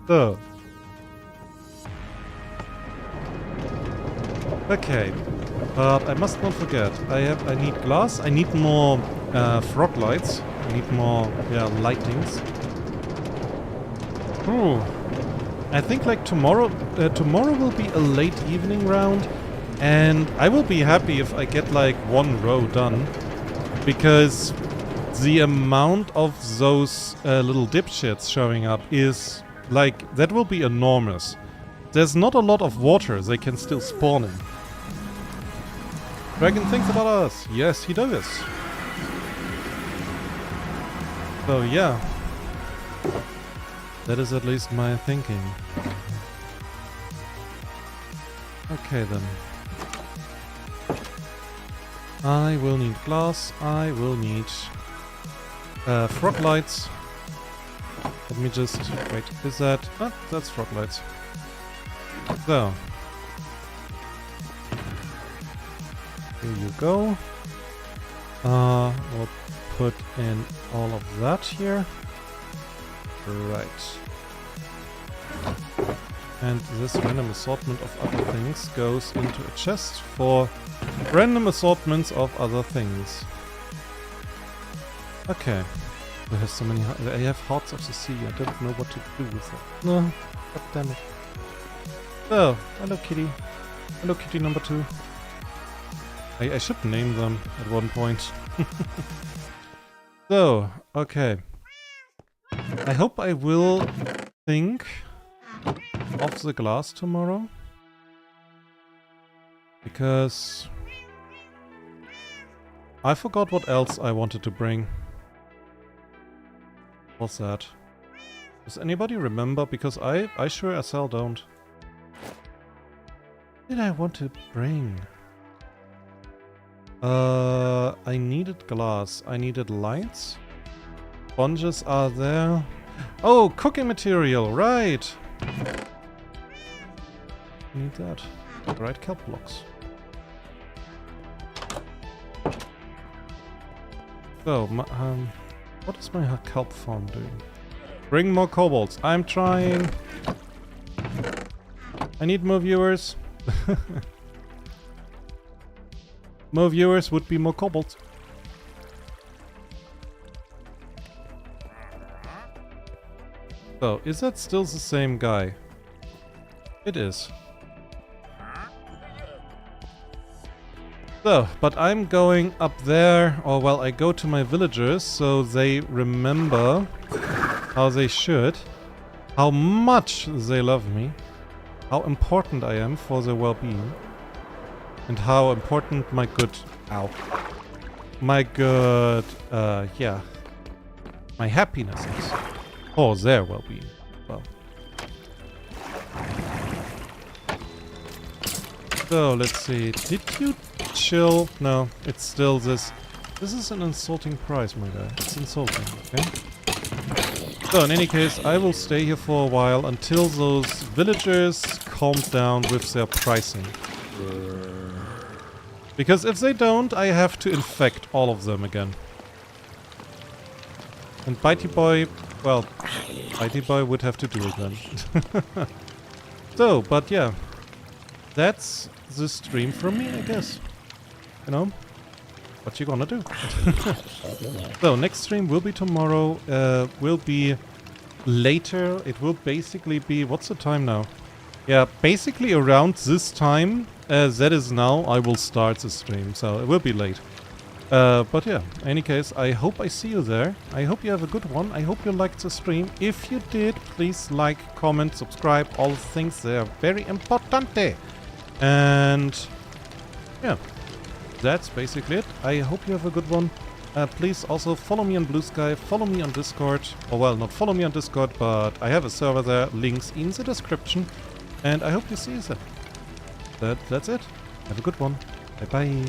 S1: So. Okay. But I must not forget, I need glass, I need more frog lights, I need more, yeah, lightings. Ooh. I think like tomorrow will be a late evening round, and I will be happy if I get like 1 row done, because the amount of those little dipshits showing up is like, that will be enormous. There's not a lot of water they can still spawn in. Dragon thinks about us. Yes, he does. So yeah, that is at least my thinking. Okay then. I will need glass. I will need frog lights. Let me just wait. Is that? Ah, that's frog lights. So. Here you go. We'll put in all of that here. Right. And this random assortment of other things goes into a chest for random assortments of other things. Okay. I have so many. I have Hearts of the Sea. I don't know what to do with it. No. God damn it. So, hello kitty. Hello kitty number 2. I should name them at one point. So, okay. I hope I will think of the glass tomorrow. Because I forgot what else I wanted to bring. What's that? Does anybody remember? Because I sure as hell don't. What did I want to bring? I needed glass. I needed lights. Sponges are there. Oh, cooking material, right! I need that. Right, kelp blocks. So, what is my kelp farm doing? Bring more kobolds. I'm trying. I need more viewers. More viewers would be more kobolds. So, is that still the same guy? It is. So, but I'm going up there, or well, I go to my villagers so they remember how they should, how much they love me, how important I am for their well-being, and how important my good... Ow. My good... yeah. My happiness is. For their well-being. Well. So, let's see. Did you chill? No, it's still this. This is an insulting price, my guy. It's insulting, okay? So, in any case, I will stay here for a while until those villagers calm down with their pricing. Because if they don't, I have to infect all of them again. And Bitey Boy, well, Bitey Boy would have to do it then. So, but yeah. That's the stream from me, I guess. You know? What you gonna do? So, next stream will be tomorrow. Will be later. It will basically be... What's the time now? Yeah, basically around this time, that is now, I will start the stream. So, it will be late. But yeah, in any case, I hope I see you there. I hope you have a good one. I hope you liked the stream. If you did, please like, comment, subscribe. All the things, they are very importante. And yeah, that's basically it. I hope you have a good one. Please also follow me on Blue Sky, follow me on Discord. Or well, not follow me on Discord, but I have a server there. Links in the description. And I hope you see you there. That's it. Have a good one. Bye-bye.